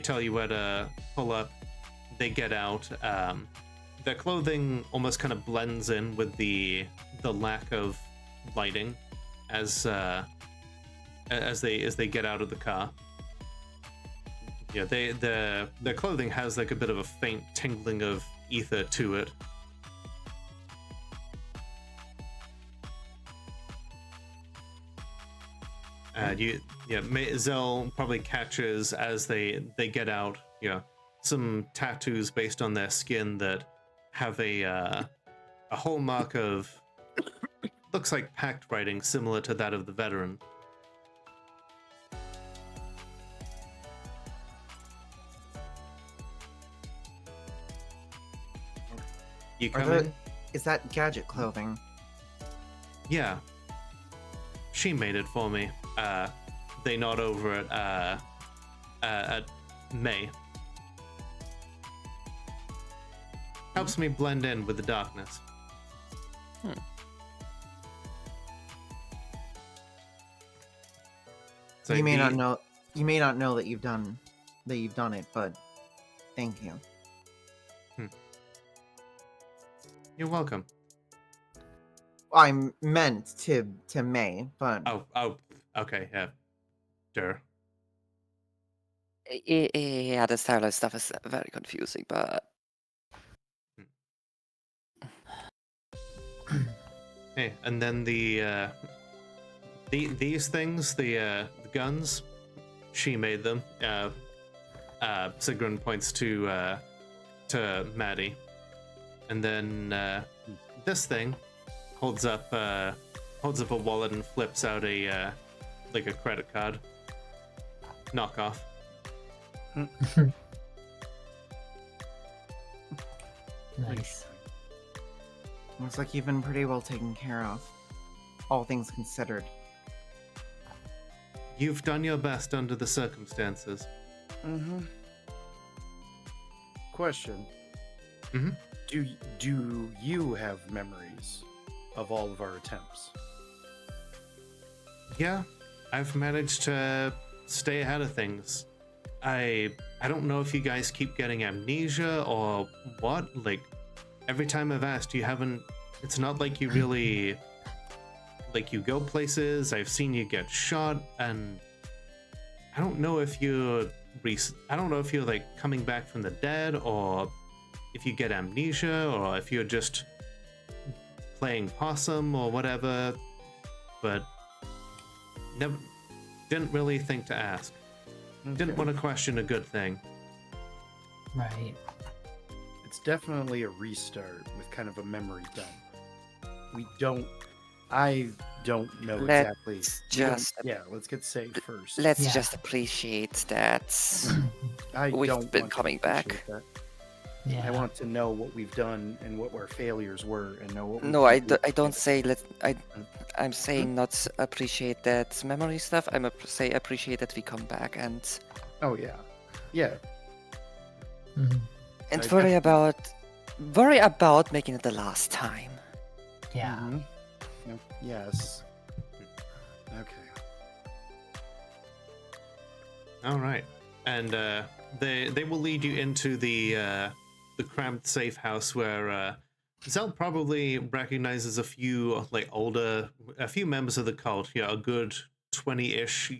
tell you where to pull up. They get out. Their clothing almost kind of blends in with the lack of lighting as they get out of the car. Yeah, their clothing has like a bit of a faint tingling of ether to it. Zell probably catches as they get out, you know, some tattoos based on their skin that have a hallmark of looks like pact writing similar to that of the veteran. You come in? Is that gadget clothing? Yeah. She made it for me. They nod over at May. Helps me blend in with the darkness. So You may not know. You may not know that you've done it, but thank you. You're welcome. I meant to May, but Oh, okay, yeah. Sure. Yeah, the stylized stuff is very confusing, but Hey, and then these things, the guns, she made them. Sigrun points to Maddie, and then this thing holds up a wallet and flips out a like a credit card. Knockoff. Nice. looks like you've been pretty well taken care of, all things considered. You've done your best under the circumstances. Question. Mm-hmm. Do you have memories of all of our attempts? Yeah, I've managed to stay ahead of things. I don't know if you guys keep getting amnesia or what. Like, every time I've asked, you haven't. It's not like you really. Like, you go places. I've seen you get shot, and I don't know if you're. I don't know if you're like coming back from the dead, or if you get amnesia, or if you're just playing possum or whatever. But never didn't really think to ask. Didn't want to question a good thing. Right. It's definitely a restart with kind of a memory dump. I don't know exactly. Let's get safe first. let's Yeah. just appreciate that we've don't been want to coming back. appreciate that. Yeah. I want to know what we've done and what our failures were, and know what. No, I don't say I'm saying not appreciate that memory stuff. Say appreciate that we come back and Oh yeah. Mhm. and I worry about making it the last time. Yeah. Mhm. Yep, yes. Okay. All right, and they will lead you into the cramped safe house where Zell probably recognizes a few members of the cult. Yeah, a good 20-ish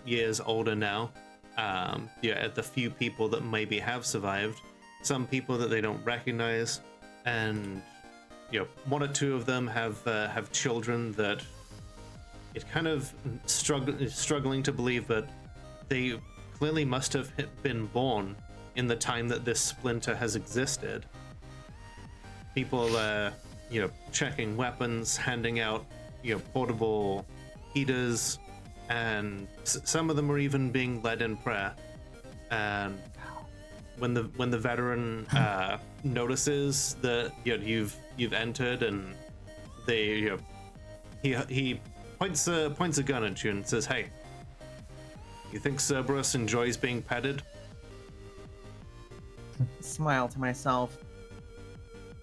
years older now. At the few people that maybe have survived, some people that they don't recognize, and one or two of them have children that it kind of struggling to believe, but they clearly must have been born in the time that this splinter has existed. People checking weapons, handing out portable heaters, and some of them are even being led in prayer. And when the veteran notices that you've entered, and he points a gun at you and says, "Hey, you think Cerberus enjoys being petted?" Smile to myself.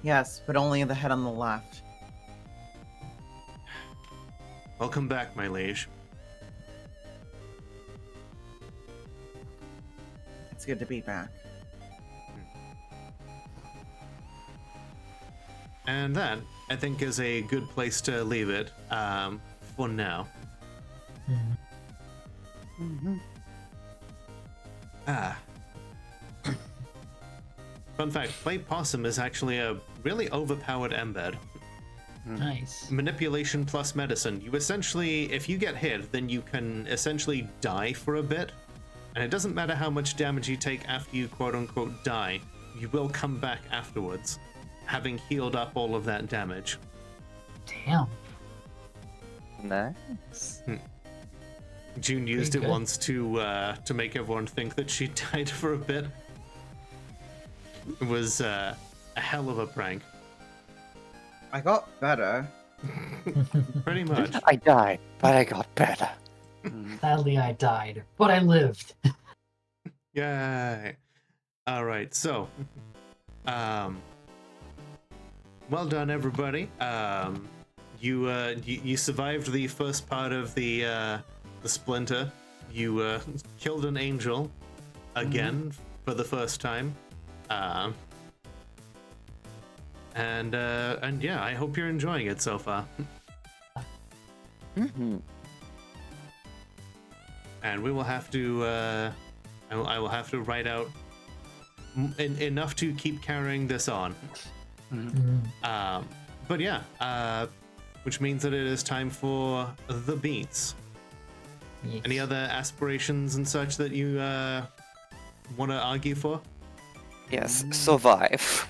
Yes, but only the head on the left. Welcome back, my liege. It's good to be back. And that, I think, is a good place to leave it for now. Mhm. Fun fact, play possum is actually a really overpowered embed. Nice. Manipulation plus medicine. You essentially, if you get hit, then you can essentially die for a bit. And it doesn't matter how much damage you take after you quote-unquote die, you will come back afterwards, having healed up all of that damage. Damn. Nice. June used it good. once to make everyone think that she died for a bit. It was a hell of a prank. I got better. Pretty much. I died, but I got better. Sadly, I died, but I lived. Yay. All right, so well done, everybody. You survived the first part of the Splinter. You killed an angel again for the first time. And yeah, I hope you're enjoying it so far. Mm-hmm. And we will have to I will have to write out enough to keep carrying this on. But yeah, which means that it is time for the beats. Yes. Any other aspirations and such that you want to argue for? Yes, survive.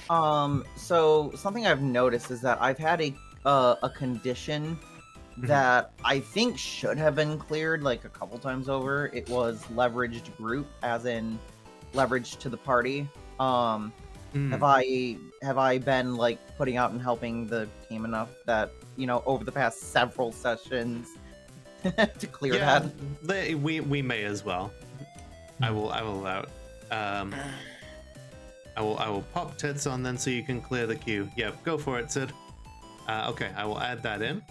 So something I've noticed is that I've had a condition that I think should have been cleared like a couple times over. It was leveraged group, as in leverage to the party. Have I been like putting out and helping the team enough that, you know, over the past several sessions to clear Yeah, that? we may as well. I will allow it. I will pop tits on then so you can clear the queue. Yeah, go for it, Sid. Okay, I will add that in.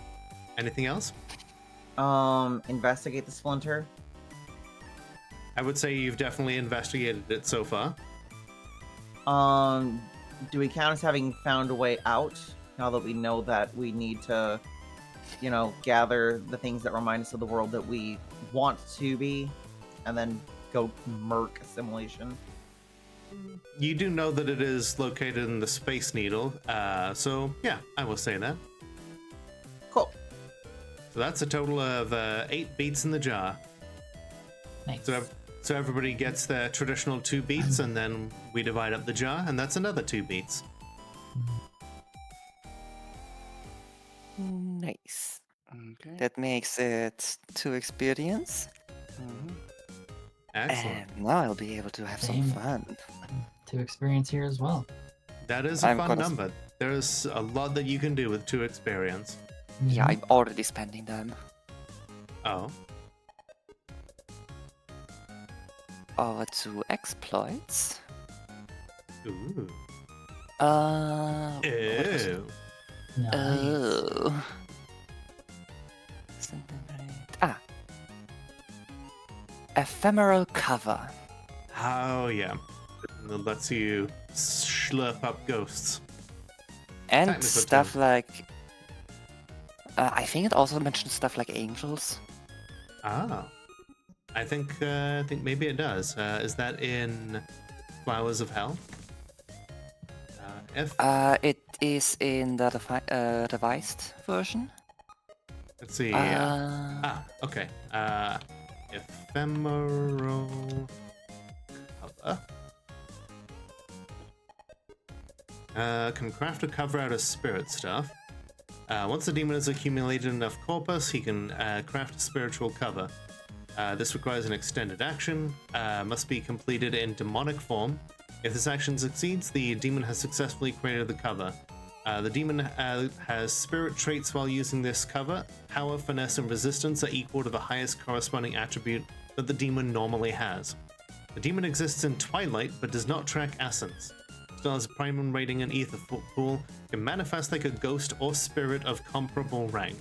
Anything else? Investigate the Splinter. I would say you've definitely investigated it so far. Do we count as having found a way out now that we know that we need to, you know, gather the things that remind us of the world that we want to be, and then go murk assimilation? You do know that it is located in the Space Needle, so yeah, I will say that. Cool. So that's a total of 8 beats in the jar. Nice. So everybody gets their traditional 2 beats, and then we divide up the jar, and that's another 2 beats. Nice. Okay. That makes it 2 experience. Excellent. And now I'll be able to have some Same. fun. To experience here as well. That is a I'm fun gonna number. There's a lot that you can do with 2 experience. Yeah, I'm already spending them. Oh. Over to exploits. Ooh. What was it? Ew. Nice. Oh. Ah. Ephemeral cover. Oh yeah. It lets you slurp up ghosts. And Technical stuff term. like... I think it also mentions stuff like angels. Ah. I think maybe it does. Is that in Flowers of Hell? If It is in the revised version. let's see. Okay. Ephemeral cover. Can craft a cover out of spirit stuff. Once the demon has accumulated enough corpus, he can craft a spiritual cover. This requires an extended action, must be completed in demonic form. If this action succeeds, the demon has successfully created the cover. The demon has spirit traits while using this cover. Power, finesse, and resistance are equal to the highest corresponding attribute that the demon normally has. The demon exists in Twilight, but does not track essence. Still has a primal rating and ether pool, can manifest like a ghost or spirit of comparable rank.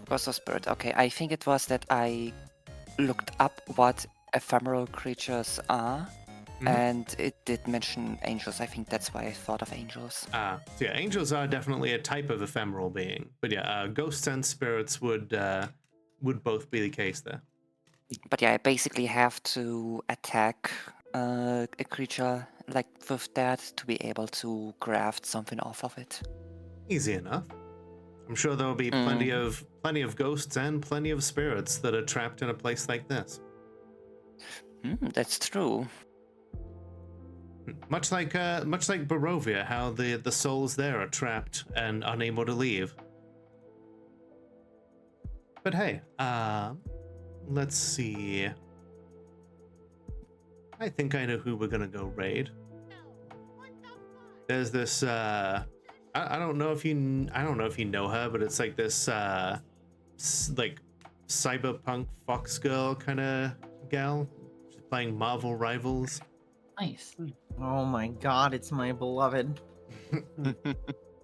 Ghost of Spirit. Okay, I think it was that I looked up what ephemeral creatures are, and it did mention angels. I think that's why I thought of angels. So yeah, angels are definitely a type of ephemeral being, but yeah, ghosts and spirits would both be the case there. But yeah, I basically have to attack a creature like with that to be able to graft something off of it. Easy enough. I'm sure there will be plenty of ghosts and plenty of spirits that are trapped in a place like this. That's true. Much like Barovia, how the souls there are trapped and unable to leave. But hey, let's see. I think I know who we're gonna go raid. There's this I don't know if you know her, but it's like this like cyberpunk fox girl kind of gal. She's playing Marvel Rivals. Nice. Oh my god, it's my beloved.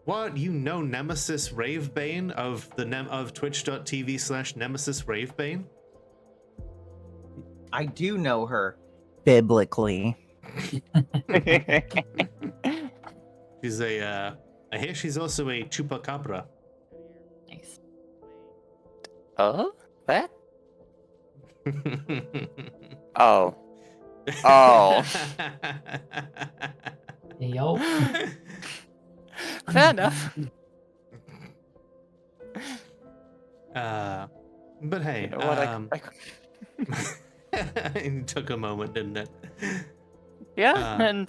What, you know Nemesis Ravebane of twitch.tv/Nemesis Ravebane? I do know her biblically. She's I hear she's also a chupacabra. Nice. Oh? What? Oh. Oh. Yo. Fair enough. But hey, You know what, it took a moment, didn't it? yeah, and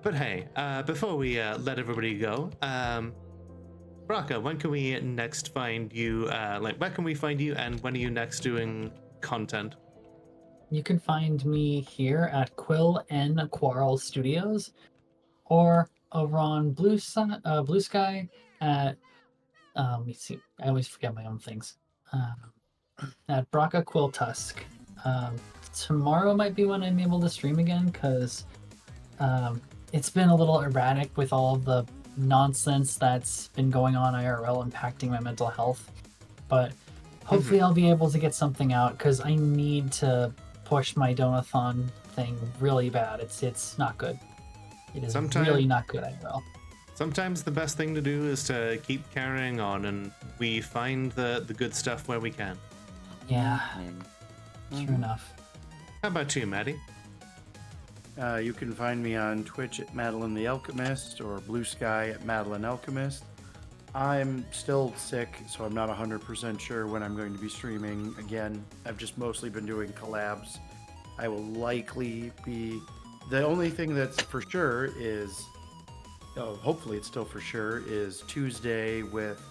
But hey, before we let everybody go, Braca, when can we next find you? Where can we find you, and when are you next doing content? You can find me here at Quill N Quarrel Studios, or over on Blue Sky at let me see. I always forget my own things. At Braca Quill Tusk. Tomorrow might be when I'm able to stream again because it's been a little erratic with all of the nonsense that's been going on IRL impacting my mental health. But hopefully I'll be able to get something out because I need to push my donathon thing really bad. It's not good. It is really not good IRL. Sometimes the best thing to do is to keep carrying on, and we find the good stuff where we can. Yeah, true enough. How about you, Maddie? You can find me on Twitch at Madeline the Alchemist or Blue Sky at Madeline Alchemist. I'm still sick, so I'm not 100% sure when I'm going to be streaming again. I've just mostly been doing collabs. I will likely be... The only thing that's for sure is... hopefully it's still for sure, is Tuesday with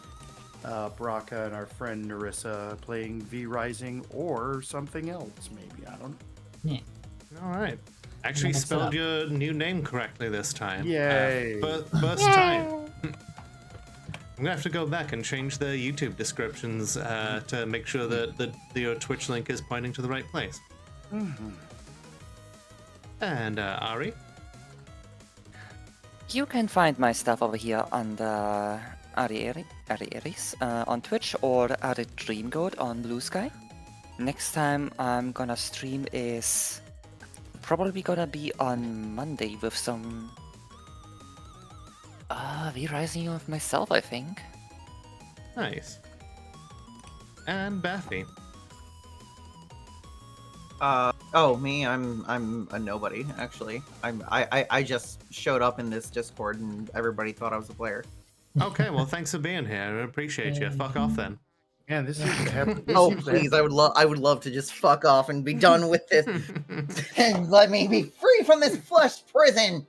Braca and our friend Narissa playing V Rising or something else, maybe. I don't know. Yeah. All right. Actually spelled your new name correctly this time. Yay. First time. I'm gonna have to go back and change the YouTube descriptions to make sure that your Twitch link is pointing to the right place. And Ari? you can find my stuff over here on the Arieris on Twitch or Ari Dreamgoat on Blue Sky. Next time I'm gonna stream is probably gonna be on Monday with some V-Rising of myself, I think. Nice. And Bathy. Me, I'm a nobody, actually. I just showed up in this Discord and everybody thought I was a player. Okay, well, thanks for being here. I appreciate you. Fuck off then. Man, this seems to happen. Oh please, I would love to just fuck off and be done with this and let me be free from this flesh prison.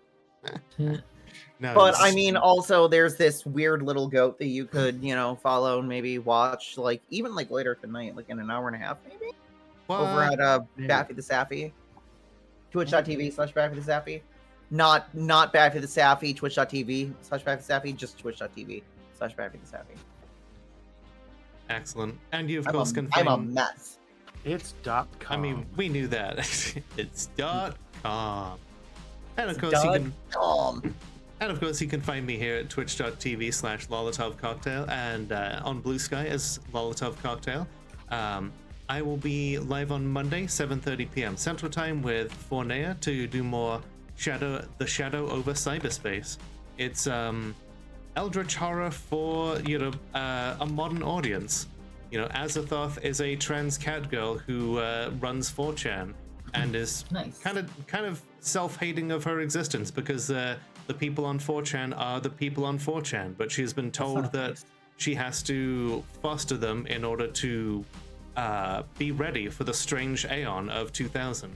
No, But I mean, also there's this weird little goat that you could, follow and maybe watch, like even like later tonight, like in an hour and a half, maybe. Over at Baffy the Sappy, twitch.tv/Baffy the Sappy, not Baffy the Sappy, twitch.tv/Baffy the Sappy, just twitch.tv/Baffy the Sappy. Excellent. And you, of course, can I'm find... a mess. It's .com. I mean, we knew that. It's .com. And of course, you can... And of course, you can find me here at twitch.tv/LolotovCocktail and on Blue Sky as Lolotov Cocktail. I will be live on Monday, 7:30 p.m. Central Time with Fornea to do more the Shadow over cyberspace. It's eldritch horror for a modern audience. Azathoth is a trans cat girl who runs 4chan and is Nice. kind of self-hating of her existence because the people on 4chan are the people on 4chan, but she's been told that nice. she has to foster them in order to be ready for the strange aeon of 2000.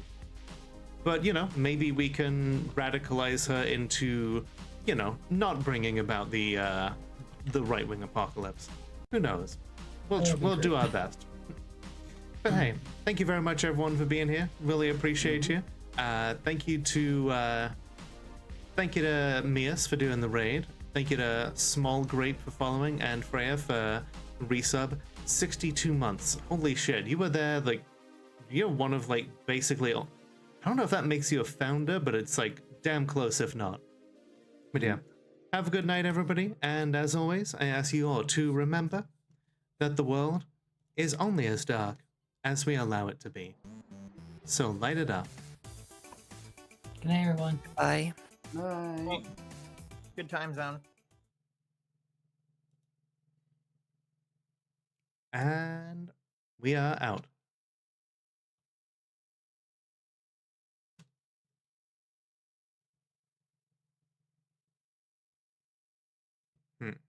But, maybe we can radicalize her into, not bringing about the right-wing apocalypse. Who knows? We'll do our best. But hey, thank you very much, everyone, for being here. Really appreciate you. Thank you to Mias for doing the raid. Thank you to Small Grape for following, and Freya for resub. 62 months. Holy shit, you were there, like, you're one of, like, basically, I don't know if that makes you a founder, but it's, like, damn close if not. But yeah, have a good night, everybody, and as always, I ask you all to remember that the world is only as dark as we allow it to be. So light it up. Good night, everyone. Bye. Bye. Good time zone. And we are out.